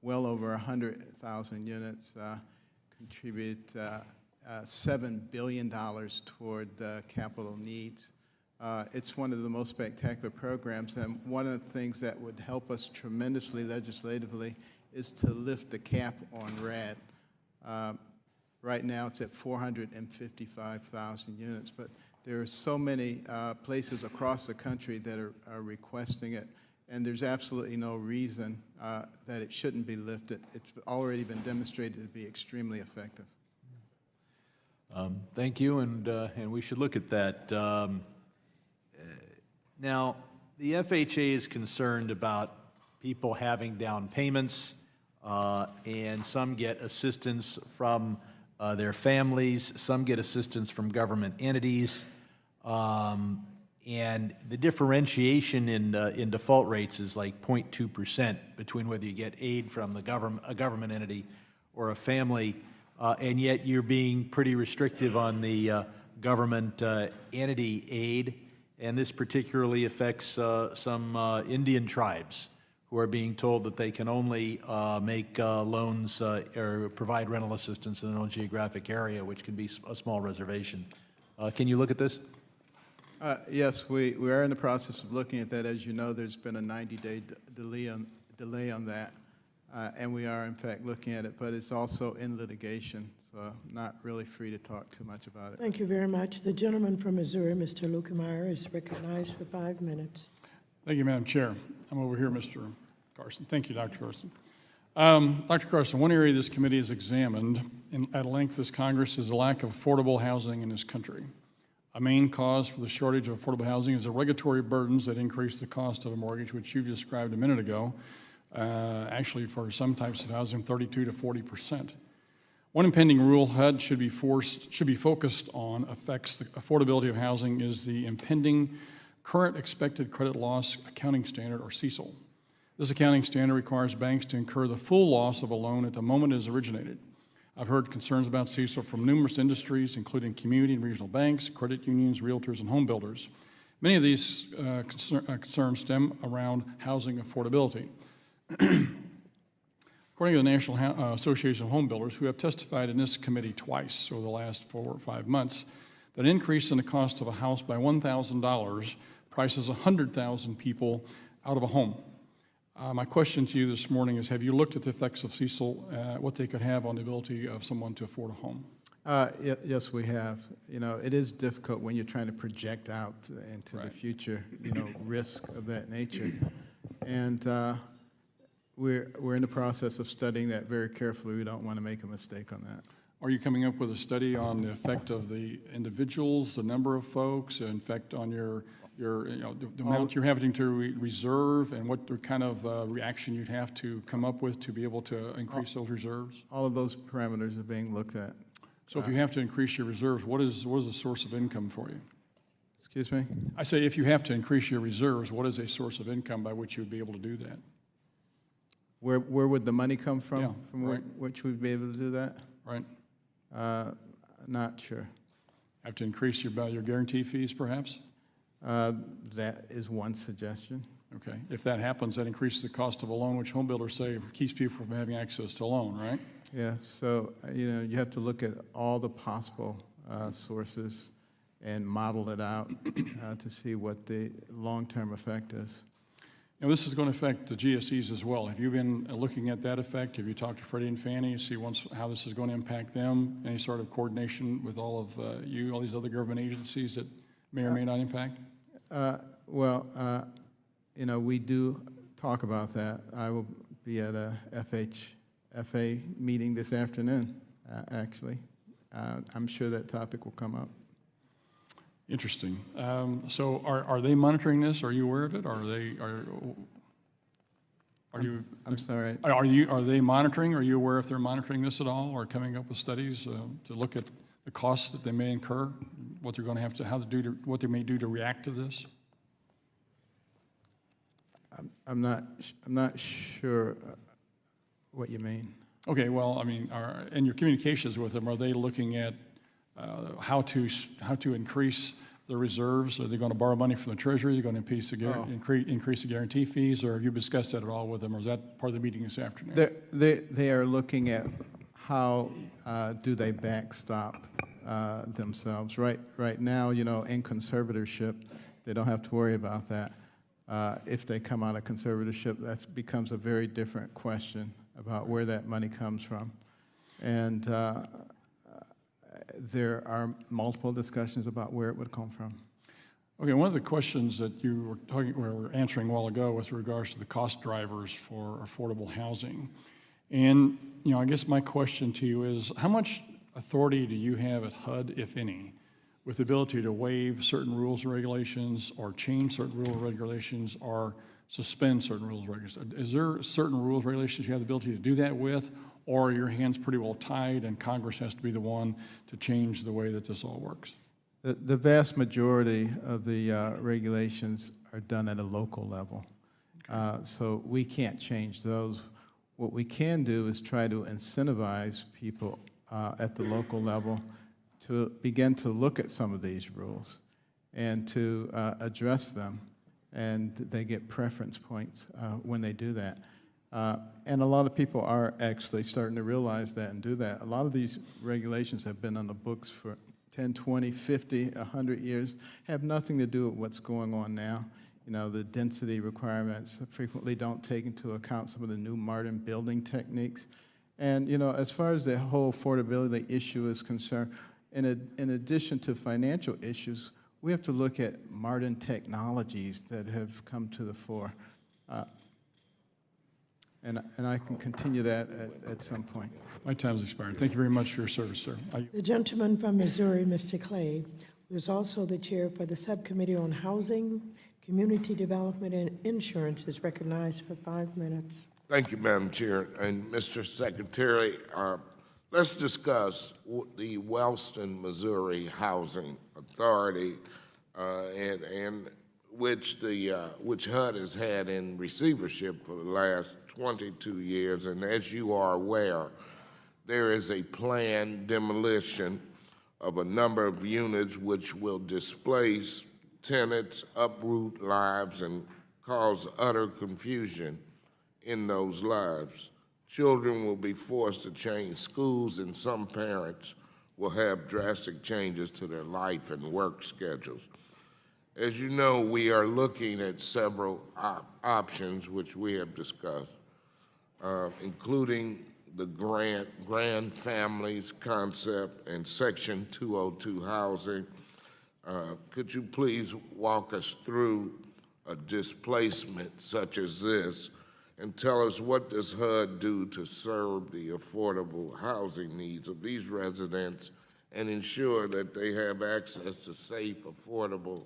well over 100,000 units, contribute $7 billion toward capital needs. It's one of the most spectacular programs, and one of the things that would help us tremendously legislatively is to lift the cap on RAD. Right now, it's at 455,000 units, but there are so many places across the country that are requesting it, and there's absolutely no reason that it shouldn't be lifted. It's already been demonstrated to be extremely effective. Thank you, and we should look at that. Now, the FHA is concerned about people having down payments, and some get assistance from their families, some get assistance from government entities, and the differentiation in default rates is like 0.2% between whether you get aid from a government entity or a family, and yet you're being pretty restrictive on the government entity aid, and this particularly affects some Indian tribes who are being told that they can only make loans or provide rental assistance in their own geographic area, which can be a small reservation. Can you look at this? Yes, we are in the process of looking at that. As you know, there's been a 90-day delay on that, and we are, in fact, looking at it, but it's also in litigation, so not really free to talk too much about it. Thank you very much. The gentleman from Missouri, Mr. Lukemeyer, is recognized for 5 minutes. Thank you, Madam Chair. I'm over here, Mr. Carson. Thank you, Dr. Carson. Dr. Carson, one area this committee has examined at length this Congress is the lack of affordable housing in this country. A main cause for the shortage of affordable housing is the regulatory burdens that increase the cost of a mortgage, which you've described a minute ago, actually for some types of housing, 32 to 40%. One impending rule HUD should be focused on affects the affordability of housing is the impending Current Expected Credit Loss Accounting Standard, or CECL. This accounting standard requires banks to incur the full loss of a loan at the moment it is originated. I've heard concerns about CECL from numerous industries, including community and regional banks, credit unions, realtors, and home builders. Many of these concerns stem around housing affordability. According to the National Association of Home Builders, who have testified in this committee twice over the last 4 or 5 months, that an increase in the cost of a house by $1,000 prices 100,000 people out of a home. My question to you this morning is, have you looked at the effects of CECL, what they could have on the ability of someone to afford a home? Yes, we have. It is difficult when you're trying to project out into the future, risk of that nature. And we're in the process of studying that very carefully. We don't want to make a mistake on that. Are you coming up with a study on the effect of the individuals, the number of folks, the effect on the amount you're having to reserve, and what the kind of reaction you'd have to come up with to be able to increase those reserves? All of those parameters are being looked at. So if you have to increase your reserves, what is the source of income for you? Excuse me? I say if you have to increase your reserves, what is a source of income by which you would be able to do that? Where would the money come from? Yeah, From right. which we'd be able to do that? Right? Not sure. Have to increase your guarantee fees, perhaps? That is one suggestion. Okay. If that happens, that increases the cost of a loan, which home builders say keeps people from having access to a loan, right? Yeah, so, you have to look at all the possible sources and model it out to see what the long-term effect is. Now, this is going to affect the GSEs as well. Have you been looking at that effect? Have you talked to Freddie and Fannie, see how this is going to impact them? Any sort of coordination with all of all these other government agencies that may or may not impact? We do talk about that. I will be at a FHFA meeting this afternoon, actually. I'm sure that topic will come up. Interesting. So are they monitoring this? Are you aware of it? I'm sorry. Are they monitoring? Are you aware if they're monitoring this at all, or coming up with studies to look at the costs that they may incur, what they're going to have to, what they may do to react to this? I'm not sure what you mean. Okay, well, I mean, in your communications with them, are they looking at how to increase the reserves? Are they going to borrow money from the Treasury? Are they going to increase the guarantee fees, or have you discussed that at all with them, or is that part of the meeting this afternoon? They are looking at how do they backstop themselves. Right now, in conservatorship, they don't have to worry about that. If they come out of conservatorship, that becomes a very different question about where that money comes from. And there are multiple discussions about where it would come from. Okay, one of the questions that you were answering a while ago with regards to the cost drivers for affordable housing. And, I guess my question to you is, how much authority do you have at HUD, if any, with the ability to waive certain rules and regulations, or change certain rules and regulations, or suspend certain rules and regulations? Is there certain rules and regulations you have the ability to do that with, or are your hands pretty well tied and Congress has to be the one to change the way that this all works? The vast majority of the regulations are done at a local level. So we can't change those. What we can do is try to incentivize people at the local level to begin to look at some of these rules and to address them, and they get preference points when they do that. And a lot of people are actually starting to realize that and do that. A lot of these regulations have been on the books for 10, 20, 50, 100 years, have nothing to do with what's going on now. The density requirements frequently don't take into account some of the new modern building techniques. And, as far as the whole affordability issue is concerned, in addition to financial issues, we have to look at modern technologies that have come to the fore. And I can continue that at some point. My time's expired. Thank you very much for your service, sir. The gentleman from Missouri, Mr. Clay, who is also the chair for the Subcommittee on Housing, Community Development, and Insurance, is recognized for 5 minutes. Thank you, Madam Chair. And Mr. Secretary, let's discuss the Wellston, Missouri Housing Authority, and which HUD has had in receivership for the last 22 years. And as you are aware, there is a planned demolition of a number of units which will displace tenants, uproot lives, and cause utter confusion in those lives. Children will be forced to change schools, and some parents will have drastic changes to their life and work schedules. As you know, we are looking at several options which we have discussed, including the grand families concept and Section 202 housing. Could you please walk us through a displacement such as this and tell us what does HUD do to serve the affordable housing needs of these residents and ensure that they have access to safe, affordable,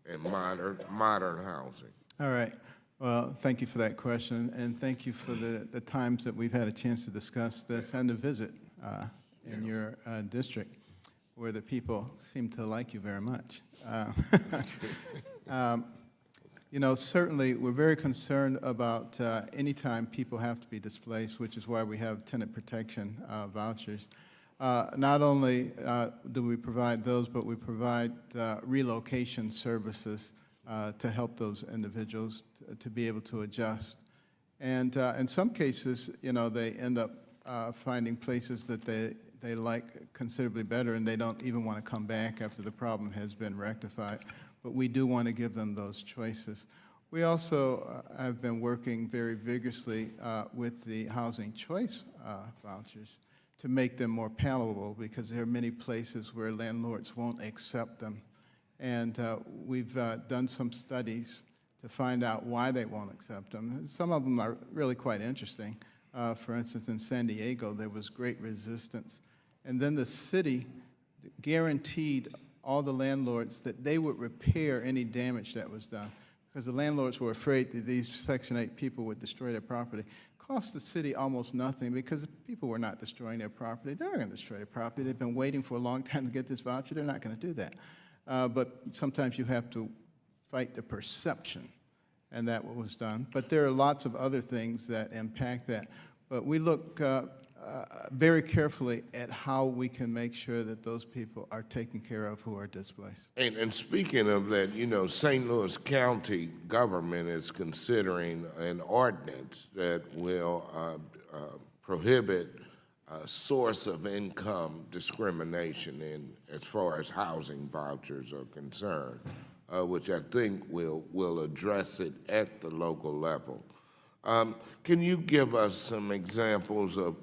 and modern housing? All right. Well, thank you for that question, and thank you for the times that we've had a chance to discuss this and to visit in your district, where the people seem to like you very much. You know, certainly, we're very concerned about anytime people have to be displaced, which is why we have tenant protection vouchers. Not only do we provide those, but we provide relocation services to help those individuals to be able to adjust. And in some cases, you know, they end up finding places that they like considerably better, and they don't even want to come back after the problem has been rectified. But we do want to give them those choices. We also have been working very vigorously with the housing choice vouchers to make them more palatable, because there are many places where landlords won't accept them. And we've done some studies to find out why they won't accept them. Some of them are really quite interesting. For instance, in San Diego, there was great resistance. And then the city guaranteed all the landlords that they would repair any damage that was done, because the landlords were afraid that these Section 8 people would destroy their property. Cost the city almost nothing, because people were not destroying their property. They're going to destroy their property. They've been waiting for a long time to get this voucher. They're not going to do that. But sometimes you have to fight the perception, and that was done. But there are lots of other things that impact that. But we look very carefully at how we can make sure that those people are taken care of who are displaced. And speaking of that, you know, St. Louis County government is considering an ordinance that will prohibit source of income discrimination in as far as housing vouchers are concerned, which I think will address it at the local level. Can you give us some examples of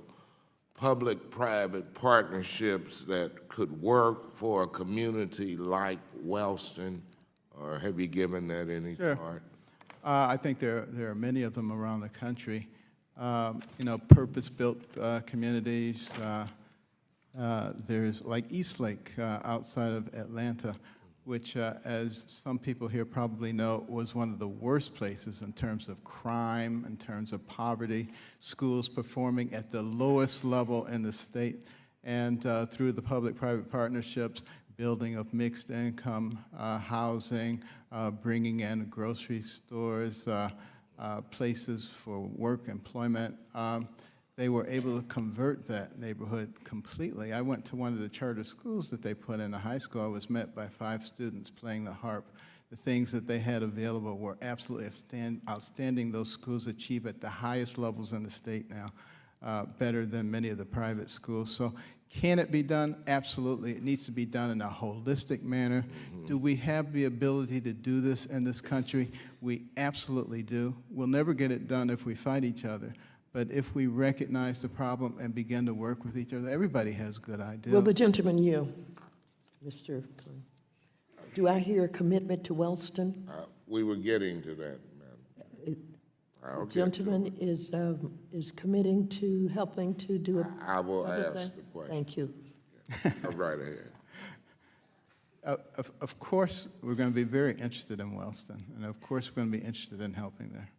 public-private partnerships that could work for a community like Wellston, or have you given that any thought? I think there are many of them around the country. You know, purpose-built communities. There's like Eastlake outside of Atlanta, which, as some people here probably know, was one of the worst places in terms of crime, in terms of poverty, schools performing at the lowest level in the state, and through the public-private partnerships, building of mixed-income housing, bringing in grocery stores, places for work, employment. They were able to convert that neighborhood completely. I went to one of the charter schools that they put in a high school. I was met by 5 students playing the harp. The things that they had available were absolutely outstanding. Those schools achieve at the highest levels in the state now, better than many of the private schools. So can it be done? Absolutely. It needs to be done in a holistic manner. Do we have the ability to do this in this country? We absolutely do. We'll never get it done if we fight each other. But if we recognize the problem and begin to work with each other, everybody has good ideas. Will the gentleman yield? Mr. Klein. Do I hear a commitment to Wellston? We were getting to that, ma'am. The gentleman is committing to helping to do it. I will ask the question. Thank you. Go right ahead. Of course, we're going to be very interested in Wellston, and of course, we're going to be interested in helping there.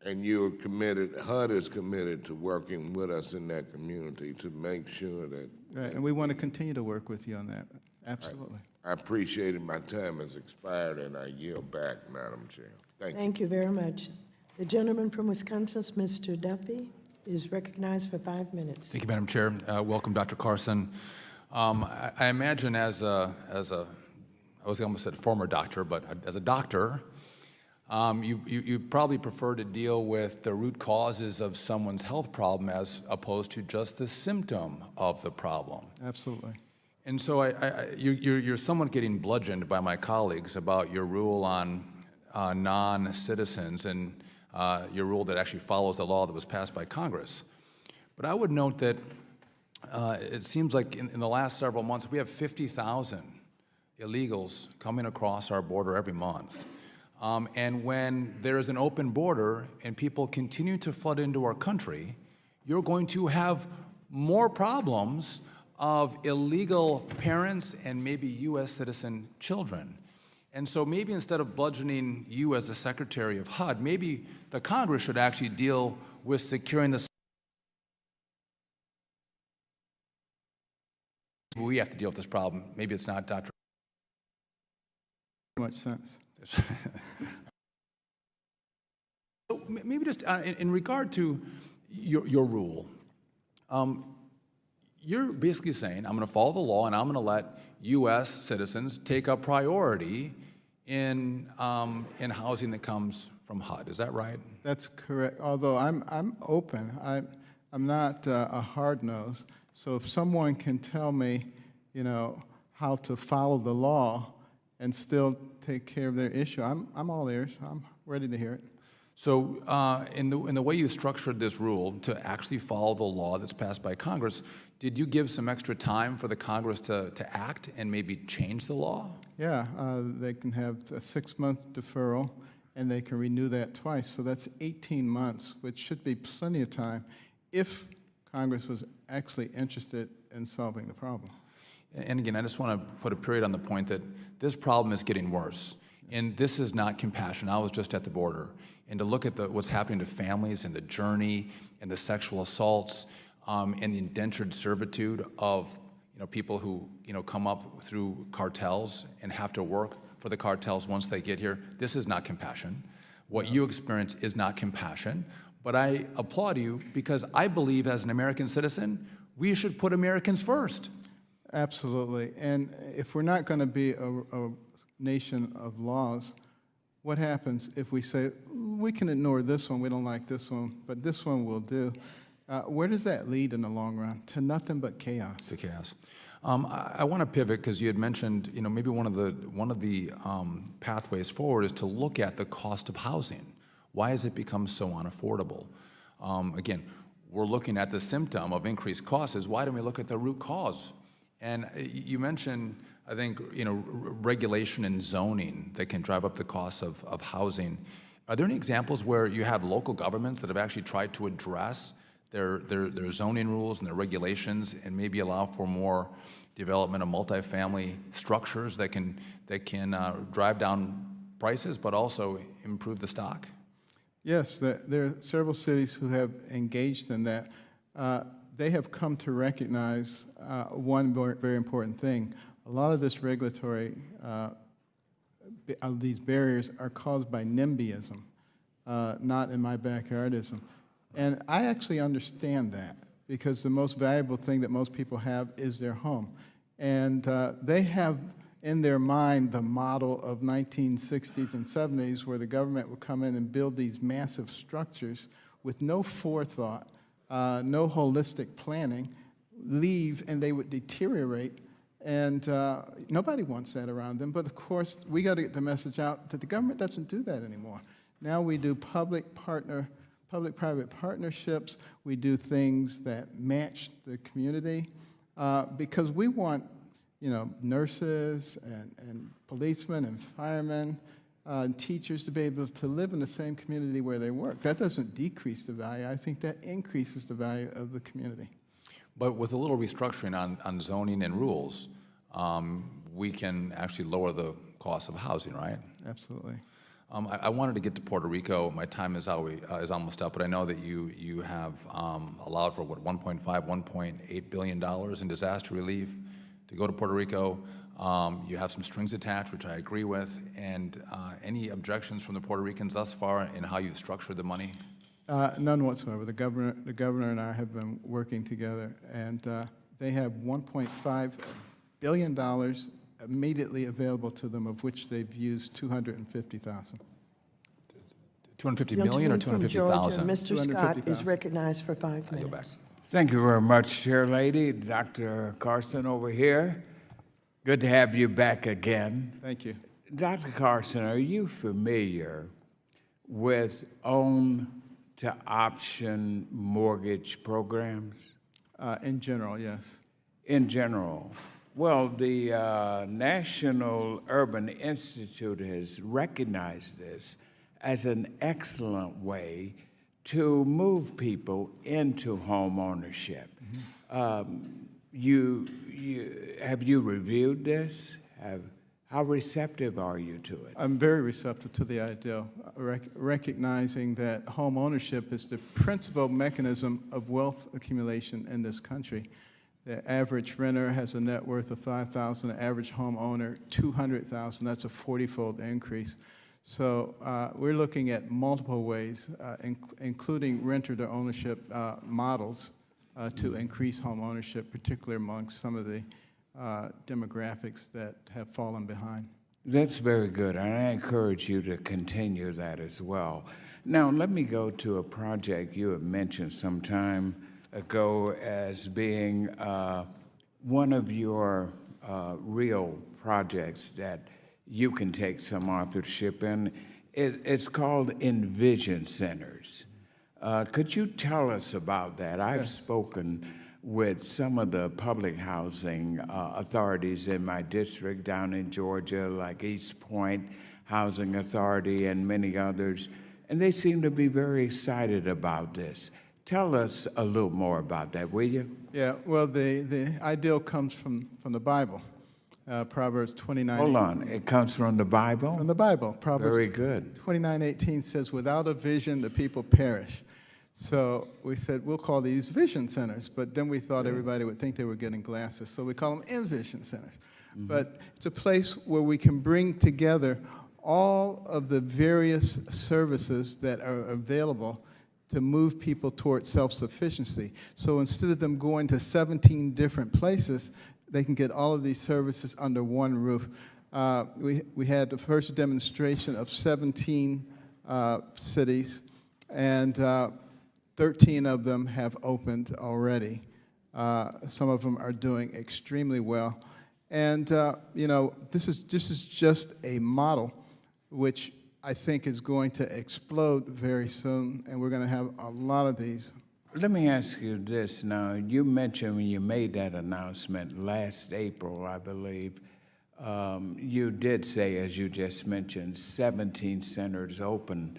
And you're committed, HUD is committed to working with us in that community to make sure that. Right, and we want to continue to work with you on that. Absolutely. I appreciate it. My time has expired, and I yield back, Madam Chair. Thank you. Thank you very much. The gentleman from Wisconsin, Mr. Duffy, is recognized for 5 minutes. Thank you, Madam Chair. Welcome, Dr. Carson. I imagine I was almost said former doctor, but as a doctor, you probably prefer to deal with the root causes of someone's health problem as opposed to just the symptom of the problem. Absolutely. And so you're somewhat getting bludgeoned by my colleagues about your rule on non-citizens and your rule that actually follows the law that was passed by Congress. But I would note that it seems like in the last several months, we have 50,000 illegals coming across our border every month. And when there is an open border and people continue to flood into our country, you're going to have more problems of illegal parents and maybe U.S. citizen children. And so maybe instead of bludgeoning you as the Secretary of HUD, maybe the Congress should actually deal with securing the. We have to deal with this problem. Maybe it's not Dr. Much sense. So maybe just in regard to your rule, you're basically saying, I'm going to follow the law and I'm going to let U.S. citizens take a priority in housing that comes from HUD. Is that right? That's correct, although I'm open. I'm not a hard nose. So if someone can tell me, how to follow the law and still take care of their issue, I'm all ears. I'm ready to hear it. So in the way you structured this rule to actually follow the law that's passed by Congress, did you give some extra time for the Congress to act and maybe change the law? Yeah, they can have a 6-month deferral, and they can renew that twice. So that's 18 months, which should be plenty of time if Congress was actually interested in solving the problem. And again, I just want to put a period on the point that this problem is getting worse. And this is not compassion. I was just at the border. And to look at what's happening to families and the journey and the sexual assaults and the indentured servitude of people who come up through cartels and have to work for the cartels once they get here, this is not compassion. What you experience is not compassion. But I applaud you because I believe as an American citizen, we should put Americans first. Absolutely. And if we're not going to be a nation of laws, what happens if we say, we can ignore this one, we don't like this one, but this one will do? Where does that lead in the long run? To nothing but chaos. To chaos. I want to pivot because you had mentioned, maybe one of the pathways forward is to look at the cost of housing. Why has it become so unaffordable? Again, we're looking at the symptom of increased costs. Is why don't we look at the root cause? And you mentioned, I think, regulation and zoning that can drive up the cost of housing. Are there any examples where you have local governments that have actually tried to address their zoning rules and their regulations and maybe allow for more development of multifamily structures that can drive down prices but also improve the stock? Yes, there are several cities who have engaged in that. They have come to recognize one very important thing. A lot of this regulatory, these barriers are caused by NIMBYism, not in my backyardism. And I actually understand that because the most valuable thing that most people have is their home. And they have in their mind the model of 1960s and 70s where the government would come in and build these massive structures with no forethought, no holistic planning, leave, and they would deteriorate. And nobody wants that around them. But of course, we got to get the message out that the government doesn't do that anymore. Now we do public-private partnerships. We do things that match the community because we want, nurses and policemen and firemen and teachers to be able to live in the same community where they work. That doesn't decrease the value. I think that increases the value of the community. But with a little restructuring on zoning and rules, we can actually lower the cost of housing, right? Absolutely. I wanted to get to Puerto Rico. My time is almost up, but I know that you have allowed for, $1.8 billion in disaster relief to go to Puerto Rico. You have some strings attached, which I agree with. And any objections from the Puerto Ricans thus far in how you've structured the money? None whatsoever. The governor and I have been working together, and they have $1.5 billion immediately available to them, of which they've used $250,000. 250 million or Gentleman from 250,000? Georgia, Mr. Scott is 250,000. recognized for 5 I go back. minutes. Thank you very much, Chair Lady. Dr. Carson over here. Good to have you back again. Thank you. Dr. Carson, are you familiar with own-to-option mortgage programs? In general, yes. In general. Well, the National Urban Institute has recognized this as an excellent way to move people into home ownership. Mm-hmm. Have you reviewed this? How receptive are you to it? I'm very receptive to the idea, recognizing that home ownership is the principal mechanism of wealth accumulation in this country. The average renter has a net worth of $5,000, the average homeowner $200,000. That's a 40-fold increase. So we're looking at multiple ways, including renter-to-ownership models to increase home ownership, particularly amongst some of the demographics that have fallen behind. That's very good, and I encourage you to continue that as well. Now, let me go to a project you have mentioned some time ago as being one of your real projects that you can take some authorship in. It's called Envision Centers. Could you tell us about that? I've spoken with some of the public housing authorities in my district down in Georgia, like East Point Housing Authority and many others, and they seem to be very excited about this. Tell us a little more about that, will you? Yeah, well, the ideal comes from the Bible, Proverbs 29. Hold on, it comes from the Bible? From the Bible. Proverbs Very good. 29:18 says, without a vision, the people perish. So we said, we'll call these vision centers, but then we thought everybody would think they were getting glasses, so we call them Envision Centers. But it's a place where we can bring together all of the various services that are available to move people towards self-sufficiency. So instead of them going to 17 different places, they can get all of these services under one roof. We had the first demonstration of 17 cities, and 13 of them have opened already. Some of them are doing extremely well. And you know, this is just a model which I think is going to explode very soon, and we're going to have a lot of these. Let me ask you this now. You mentioned when you made that announcement last April, I believe, you did say, as you just mentioned, 17 centers open.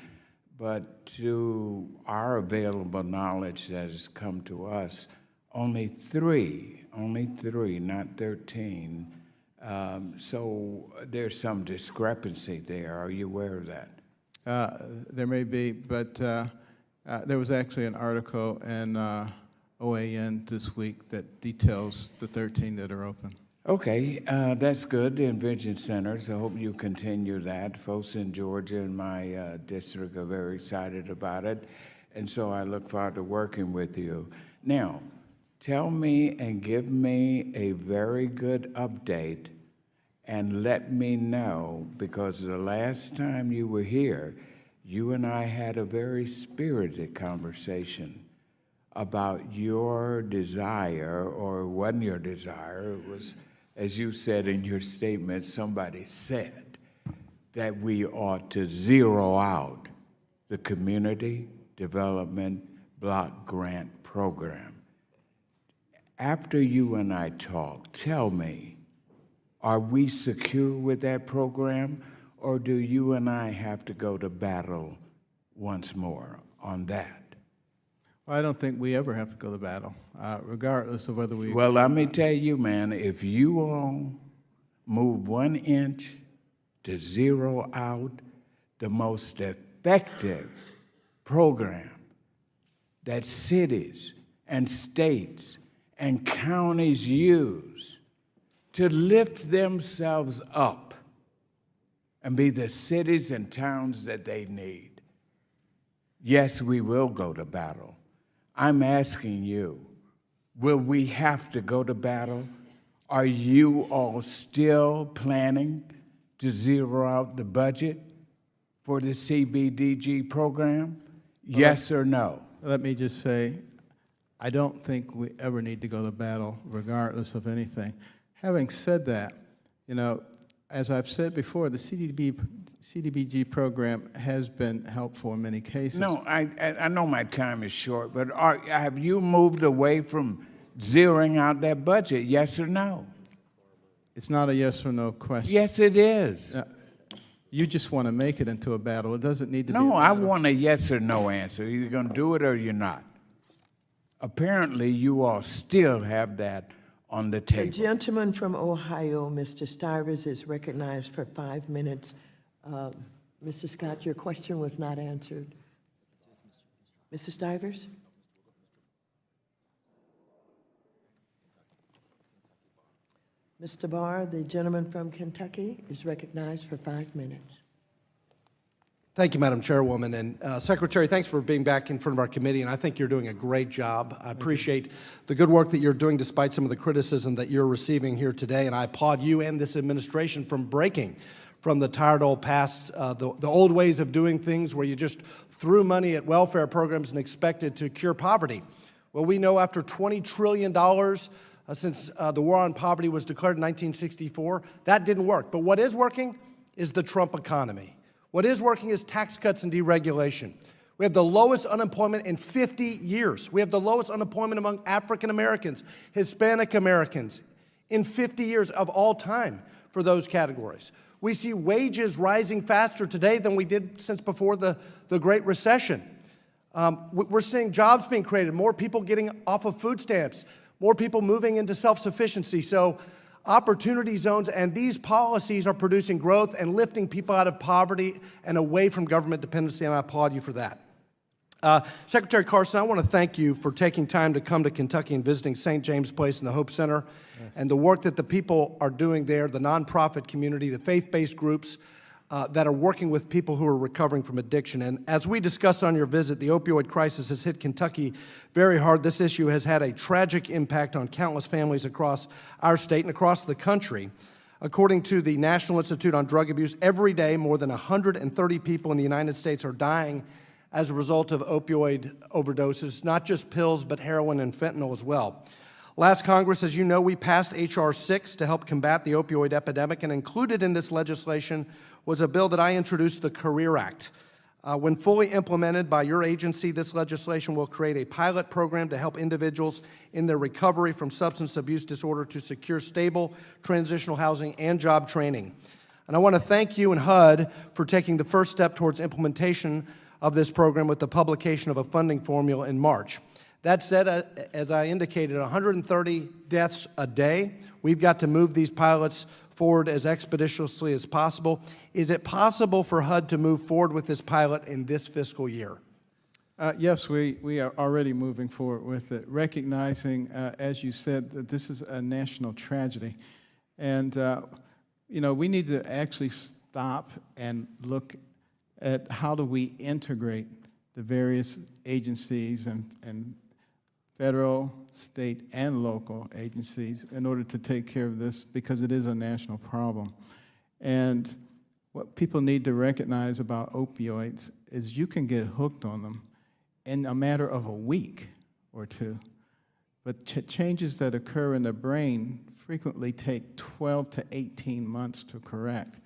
But to our available knowledge that has come to us, only three, not 13. So there's some discrepancy there. Are you aware of that? There may be, but there was actually an article in OAN this week that details the 13 that are open. Okay, that's good, the Invention Centers. I hope you continue that. Folks in Georgia and my district are very excited about it, and so I look forward to working with you. Now, tell me and give me a very good update and let me know, because the last time you were here, you and I had a very spirited conversation about your desire, or it wasn't your desire, it was, as you said in your statement, somebody said that we ought to zero out the Community Development Block Grant Program. After you and I talk, tell me, are we secure with that program, or do you and I have to go to battle once more on that? Well, I don't think we ever have to go to battle, regardless of whether we... Well, let me tell you, man, if you all move 1 inch to zero out the most effective program that cities and states and counties use to lift themselves up and be the cities and towns that they need, yes, we will go to battle. I'm asking you, will we have to go to battle? Are you all still planning to zero out the budget for the CBDG program? Yes or no? Let me just say, I don't think we ever need to go to battle, regardless of anything. Having said that, you know, as I've said before, the CDBG program has been helpful in many cases. No, I know my time is short, but have you moved away from zeroing out that budget, yes or no? It's not a yes or no question. Yes, it is. You just want to make it into a battle. It doesn't need to be a No, I battle. want a yes or no answer. You're either going to do it or you're not. Apparently, you all still have that on the The table. gentleman from Ohio, Mr. Stivers, is recognized for 5 minutes. Mr. Scott, your question was not answered. Mr. Stivers? Mr. Barr, the gentleman from Kentucky, is recognized for 5 minutes. Thank you, Madam Chairwoman. And Secretary, thanks for being back in front of our committee, and I think you're doing a great job. I appreciate the good work that you're doing despite some of the criticism that you're receiving here today, and I applaud you and this administration from breaking from the tired old past, the old ways of doing things where you just threw money at welfare programs and expected to cure poverty. Well, we know after $20 trillion since the war on poverty was declared in 1964, that didn't work. But what is working is the Trump economy. What is working is tax cuts and deregulation. We have the lowest unemployment in 50 years. We have the lowest unemployment among African Americans, Hispanic Americans, in 50 years of all time for those categories. We see wages rising faster today than we did since before the Great Recession. We're seeing jobs being created, more people getting off of food stamps, more people moving into self-sufficiency. So opportunity zones and these policies are producing growth and lifting people out of poverty and away from government dependency, and I applaud you for that. Secretary Carson, I want to thank you for taking time to come to Kentucky and visiting St. James Place and the Hope Center, and the work that the people are doing there, the nonprofit community, the faith-based groups that are working with people who are recovering from addiction. And as we discussed on your visit, the opioid crisis has hit Kentucky very hard. This issue has had a tragic impact on countless families across our state and across the country. According to the National Institute on Drug Abuse, every day more than 130 people in the United States are dying as a result of opioid overdoses, not just pills, but heroin and fentanyl as well. Last Congress, as you know, we passed H.R. 6 to help combat the opioid epidemic, and included in this legislation was a bill that I introduced, the Career Act. When fully implemented by your agency, this legislation will create a pilot program to help individuals in their recovery from substance abuse disorder to secure stable transitional housing and job training. And I want to thank you and HUD for taking the first step towards implementation of this program with the publication of a funding formula in March. That said, as I indicated, 130 deaths a day. We've got to move these pilots forward as expeditiously as possible. Is it possible for HUD to move forward with this pilot in this fiscal year? Yes, we are already moving forward with it, recognizing, as you said, that this is a national tragedy. And, you know, we need to actually stop and look at how do we integrate the various agencies and federal, state, and local agencies in order to take care of this, because it is a national problem. And what people need to recognize about opioids is you can get hooked on them in a matter of a week or two. But changes that occur in the brain frequently take 12 to 18 months to correct.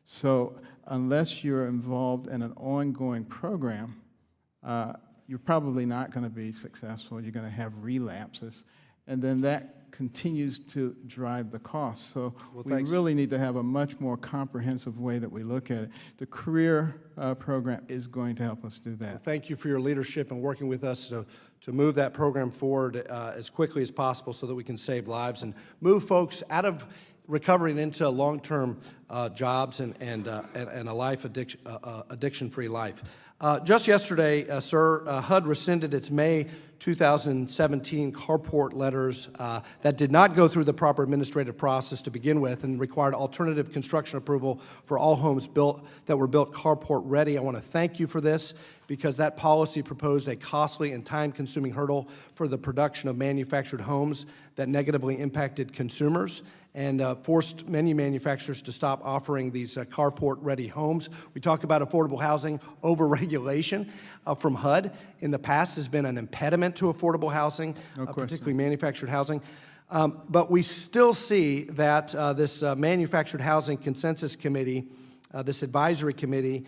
So unless you're involved in an ongoing program, you're probably not going to be successful. You're going to have relapses, and then that continues to drive the cost. So we really need to have a much more comprehensive way that we look at it. The career program is going to help us do that. Well, thank you for your leadership and working with us to move that program forward as quickly as possible so that we can save lives and move folks out of recovery and into long-term jobs and a life addiction-free life. Just yesterday, sir, HUD rescinded its May 2017 carport letters that did not go through the proper administrative process to begin with and required alternative construction approval for all homes built that were built carport ready. I want to thank you for this, because that policy proposed a costly and time-consuming hurdle for the production of manufactured homes that negatively impacted consumers and forced many manufacturers to stop offering these carport-ready homes. We talk about affordable housing. Over-regulation from HUD in the past has been an impediment to affordable housing, particularly manufactured housing. But we still see that this Manufactured Housing Consensus Committee, this advisory committee,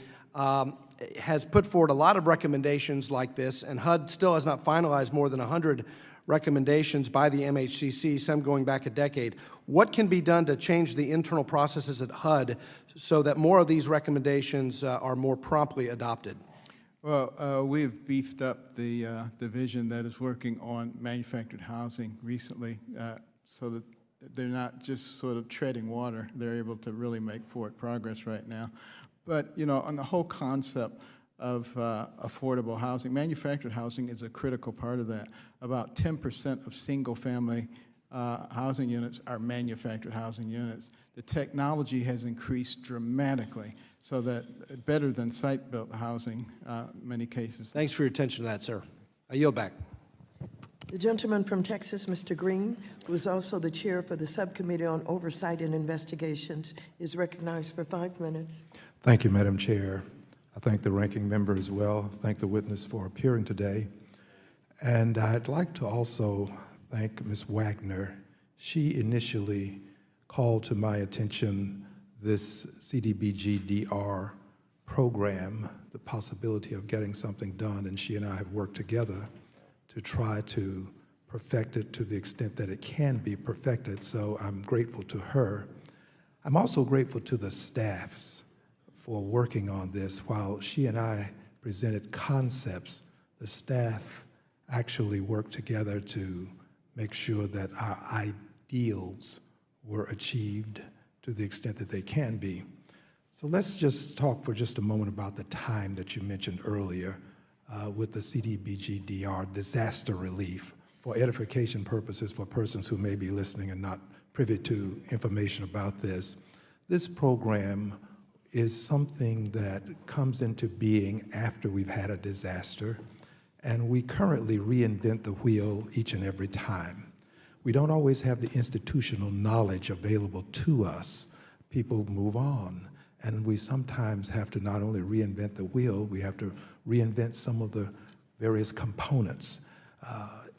has put forward a lot of recommendations like this, and HUD still has not finalized more than 100 recommendations by the MHCC, some going back a decade. What can be done to change the internal processes at HUD so that more of these recommendations are more promptly adopted? Well, we've beefed up the division that is working on manufactured housing recently so that they're not just sort of treading water. They're able to really make forward progress right now. But, you know, on the whole concept of affordable housing, manufactured housing is a critical part of that. About 10% of single-family housing units are manufactured housing units. The technology has increased dramatically, so that better than site-built housing in many cases. Thanks for your attention to that, sir. I yield back. The gentleman from Texas, Mr. Green, who is also the chair for the Subcommittee on Oversight and Investigations, is recognized for 5 minutes. Thank you, Madam Chair. I thank the ranking member as well. Thank the witness for appearing today. And I'd like to also thank Ms. Wagner. She initially called to my attention this CDBG-DR program, the possibility of getting something done, and she and I have worked together to try to perfect it to the extent that it can be perfected, so I'm grateful to her. I'm also grateful to the staffs for working on this. While she and I presented concepts, the staff actually worked together to make sure that our ideals were achieved to the extent that they can be. So let's just talk for just a moment about the time that you mentioned earlier with the CDBG-DR, disaster relief, for edification purposes for persons who may be listening and not privy to information about this. This program is something that comes into being after we've had a disaster, and we currently reinvent the wheel each and every time. We don't always have the institutional knowledge available to us. People move on, and we sometimes have to not only reinvent the wheel, we have to reinvent some of the various components.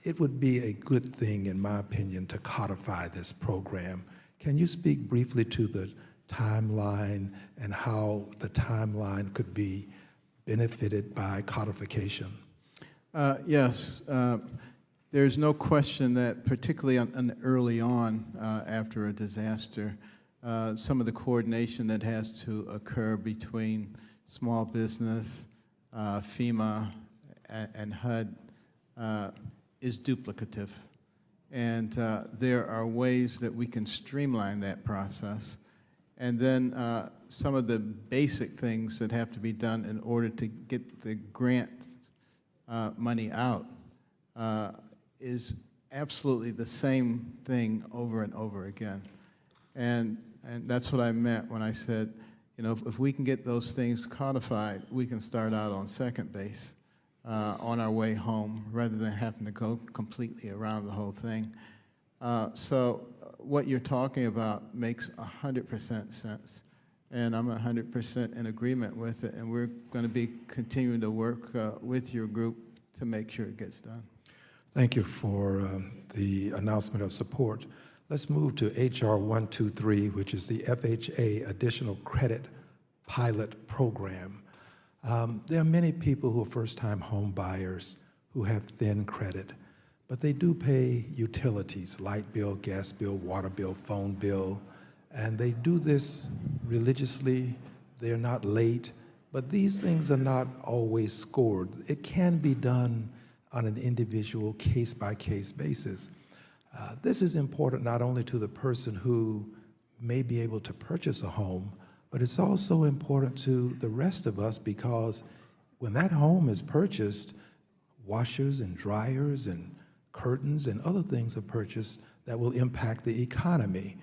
It would be a good thing, in my opinion, to codify this program. Can you speak briefly to the timeline and how the timeline could be benefited by codification? Yes. There's no question that particularly early on after a disaster, some of the coordination that has to occur between small business, FEMA, and HUD is duplicative. And there are ways that we can streamline that process. And then some of the basic things that have to be done in order to get the grant money out is absolutely the same thing over and over again. And that's what I meant when I said, you know, if we can get those things codified, we can start out on second base on our way home rather than having to go completely around the whole thing. So what you're talking about makes 100% sense, and I'm 100% in agreement with it, and we're going to be continuing to work with your group to make sure it gets done. Thank you for the announcement of support. Let's move to HR 123, which is the FHA Additional Credit Pilot Program. There are many people who are first-time home buyers who have thin credit, but they do pay utilities, light bill, gas bill, water bill, phone bill, and they do this religiously. They're not late, but these things are not always scored. It can be done on an individual case-by-case basis. This is important not only to the person who may be able to purchase a home, but it's also important to the rest of us, because when that home is purchased, washers and dryers and curtains and other things are purchased that will impact the economy.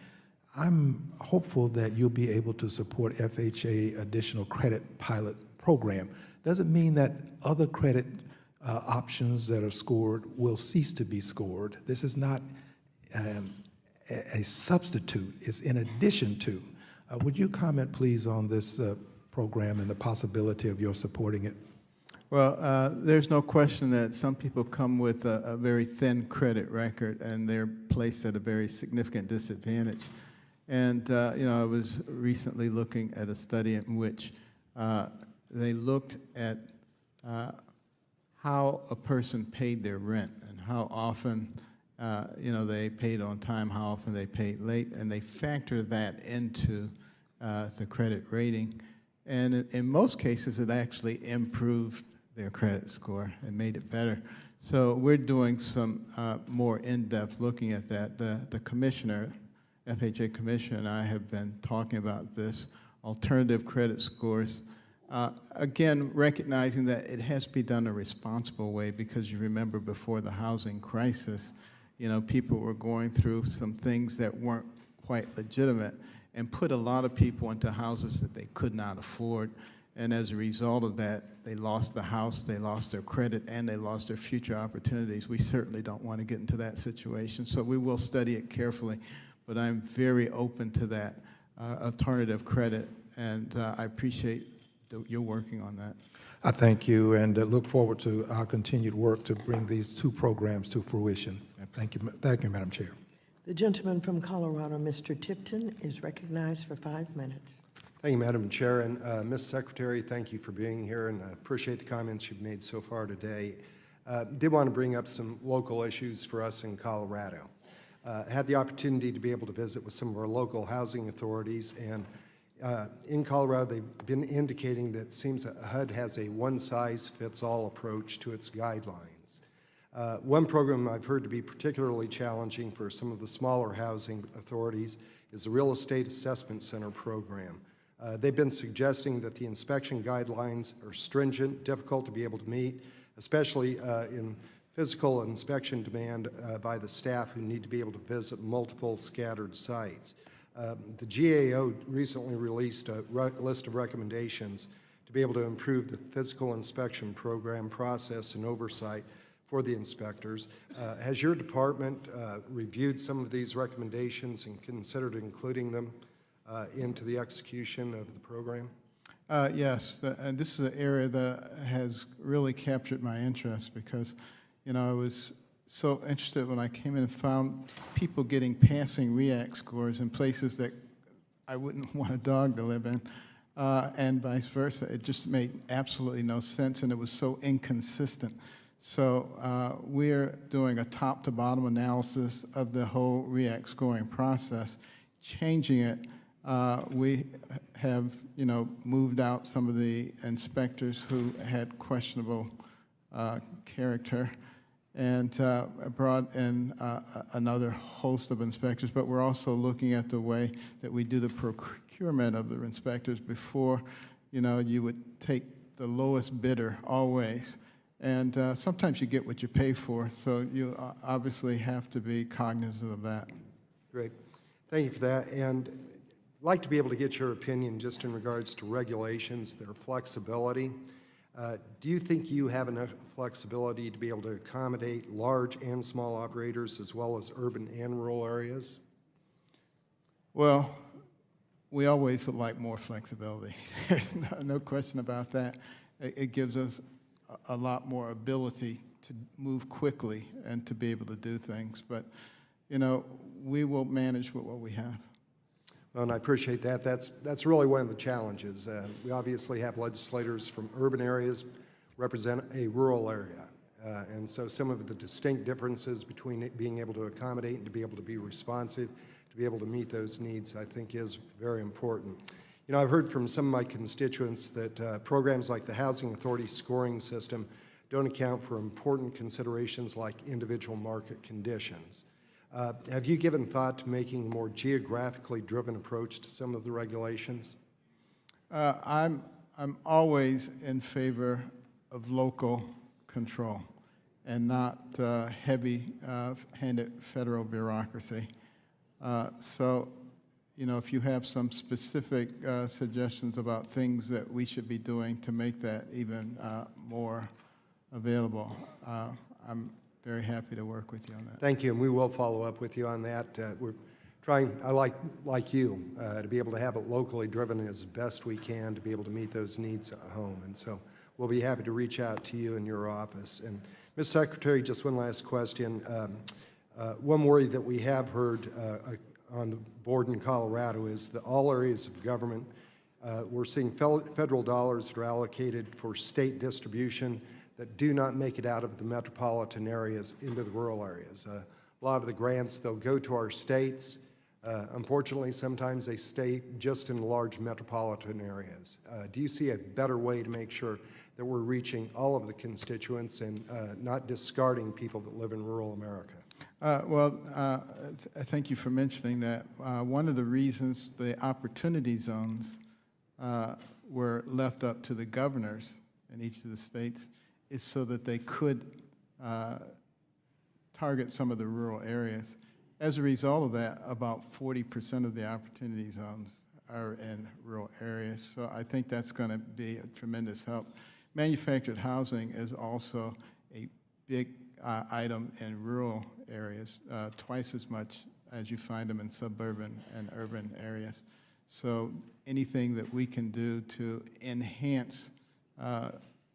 I'm hopeful that you'll be able to support FHA Additional Credit Pilot Program. Doesn't mean that other credit options that are scored will cease to be scored. This is not a substitute, it's in addition to. Would you comment, please, on this program and the possibility of your supporting it? Well, there's no question that some people come with a very thin credit record, and they're placed at a very significant disadvantage. And, you know, I was recently looking at a study in which they looked at how a person paid their rent and how often, you know, they paid on time, how often they paid late, and they factored that into the credit rating. And in most cases, it actually improved their credit score and made it better. So we're doing some more in-depth looking at that. The commissioner, FHA commissioner, and I have been talking about this, alternative credit scores. Again, recognizing that it has to be done a responsible way, because you remember before the housing crisis, people were going through some things that weren't quite legitimate and put a lot of people into houses that they could not afford. And as a result of that, they lost the house, they lost their credit, and they lost their future opportunities. We certainly don't want to get into that situation, so we will study it carefully. But I'm very open to that alternative credit, and I appreciate you're working on that. I thank you and look forward to our continued work to bring these two programs to fruition. Thank you, Madam Chair. The gentleman from Colorado, Mr. Tipton, is recognized for 5 minutes. Thank you, Madam Chair, and Ms. Secretary, thank you for being here, and I appreciate the comments you've made so far today. Did want to bring up some local issues for us in Colorado. Had the opportunity to be able to visit with some of our local housing authorities, and in Colorado, they've been indicating that it seems that HUD has a one-size-fits-all approach to its guidelines. One program I've heard to be particularly challenging for some of the smaller housing authorities is the Real Estate Assessment Center program. They've been suggesting that the inspection guidelines are stringent, difficult to be able to meet, especially in physical inspection demand by the staff who need to be able to visit multiple scattered sites. The GAO recently released a list of recommendations to be able to improve the physical inspection program process and oversight for the inspectors. Has your department reviewed some of these recommendations and considered including them into the execution of the program? Yes, and this is an area that has really captured my interest because, I was so interested when I came in and found people getting passing REACT scores in places that I wouldn't want a dog to live in, and vice versa. It just made absolutely no sense, and it was so inconsistent. So we're doing a top-to-bottom analysis of the whole REACT scoring process, changing it. We have, moved out some of the inspectors who had questionable character and brought in another host of inspectors, but we're also looking at the way that we do the procurement of the inspectors before, you would take the lowest bidder always. And sometimes you get what you pay for, so you obviously have to be cognizant of that. Great. Thank you for that. And I'd like to be able to get your opinion just in regards to regulations, their flexibility. Do you think you have enough flexibility to be able to accommodate large and small operators as well as urban and rural areas? Well, we always would like more flexibility. There's no question about that. It gives us a lot more ability to move quickly and to be able to do things. But, we will manage with what we have. Well, and I appreciate that. That's really one of the challenges. We obviously have legislators from urban areas represent a rural area. And so some of the distinct differences between it being able to accommodate and to be able to be responsive, to be able to meet those needs, I think is very important. I've heard from some of my constituents that programs like the Housing Authority scoring system don't account for important considerations like individual market conditions. Have you given thought to making a more geographically driven approach to some of the regulations? I'm always in favor of local control and not heavy-handed federal bureaucracy. So, if you have some specific suggestions about things that we should be doing to make that even more available, I'm very happy to work with you on that. Thank you, and we will follow up with you on that. We're trying, like you, to be able to have it locally driven as best we can to be able to meet those needs at home. And so we'll be happy to reach out to you in your office. And Ms. Secretary, just one last question. One worry that we have heard on the board in Colorado is that all areas of government, we're seeing federal dollars that are allocated for state distribution that do not make it out of the metropolitan areas into the rural areas. A lot of the grants, they'll go to our states. Unfortunately, sometimes they stay just in the large metropolitan areas. Do you see a better way to make sure that we're reaching all of the constituents and not discarding people that live in rural America? Thank you for mentioning that. One of the reasons the opportunity zones were left up to the governors in each of the states is so that they could target some of the rural areas. As a result of that, about 40% of the opportunity zones are in rural areas. So I think that's going to be a tremendous help. Manufactured housing is also a big item in rural areas, twice as much as you find them in suburban and urban areas. So anything that we can do to enhance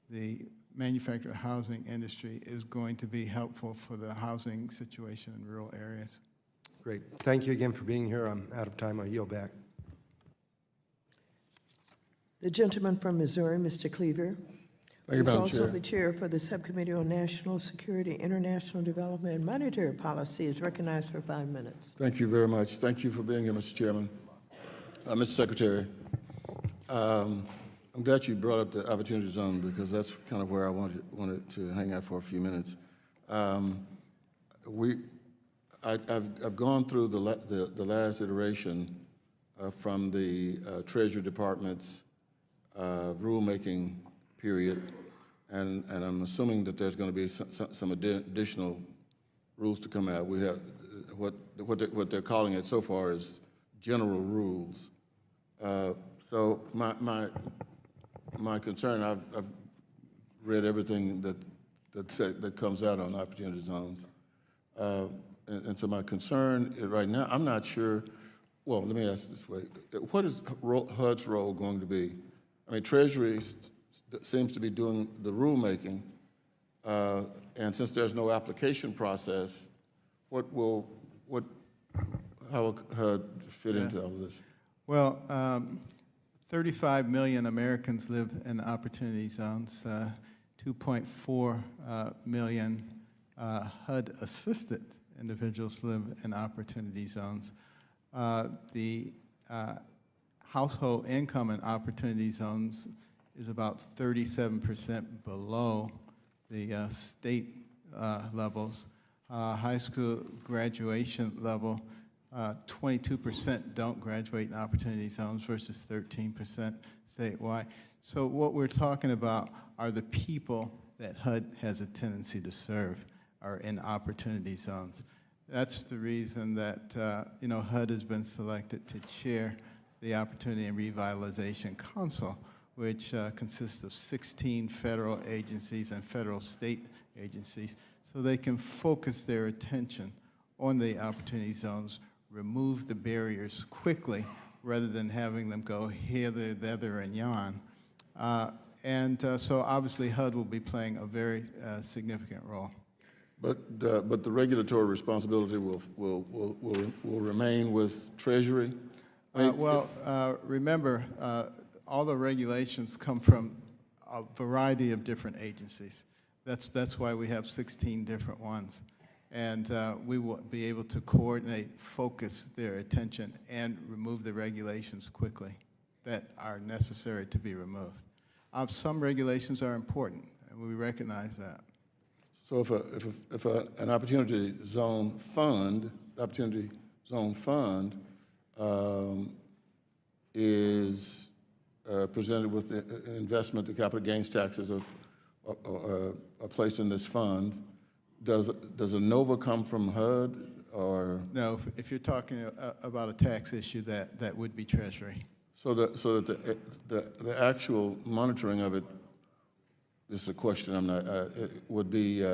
the manufactured housing industry is going to be helpful for the housing situation in rural areas. Great. Thank you again for being here. I'm out of time. I'll yield back. The gentleman from Missouri, Mr. Cleaver, Thank you, is Madam also Chair. the chair for the Subcommittee on National Security, International Development, and Monetary Policy, is recognized for 5 minutes. Thank you very much. Thank you for being here, Mr. Chairman. Mr. Secretary, I'm glad you brought up the Opportunity Zone because that's kind of where I wanted to hang out for a few minutes. I've gone through the last iteration from the Treasury Department's rulemaking period, and I'm assuming that there's going to be some additional rules to come out. We have what they're calling it so far is general rules. So my concern, I've read everything that comes out on opportunity zones, and so my concern right now, I'm not sure. Well, let me ask it this way: what is HUD's role going to be? I mean, Treasury seems to be doing the rulemaking, and since there's no application process, how will HUD fit into all of this? Well, 35 million Americans live in opportunity zones. 2.4 million HUD-assisted individuals live in opportunity zones. The household income in opportunity zones is about 37% below the state levels. High school graduation level, 22% don't graduate in opportunity zones versus 13% statewide. So what we're talking about are the people that HUD has a tendency to serve are in opportunity zones. That's the reason that HUD has been selected to chair the Opportunity and Revitalization Council, which consists of 16 federal agencies and federal state agencies, so they can focus their attention on the opportunity zones, remove the barriers quickly rather than having them go hither, thither, and yon. So obviously HUD will be playing a very significant role. But the regulatory responsibility will remain with Treasury? Remember, all the regulations come from a variety of different agencies. That's why we have 16 different ones. And we will be able to coordinate, focus their attention, and remove the regulations quickly that are necessary to be removed. Some regulations are important, and we recognize that. So if an Opportunity Zone Fund is presented with the investment, the capital gains taxes are placed in this fund, does a NOVA come from HUD or? No, if you're talking about a tax issue, that would be Treasury. So that the actual monitoring of it, this is a question it would be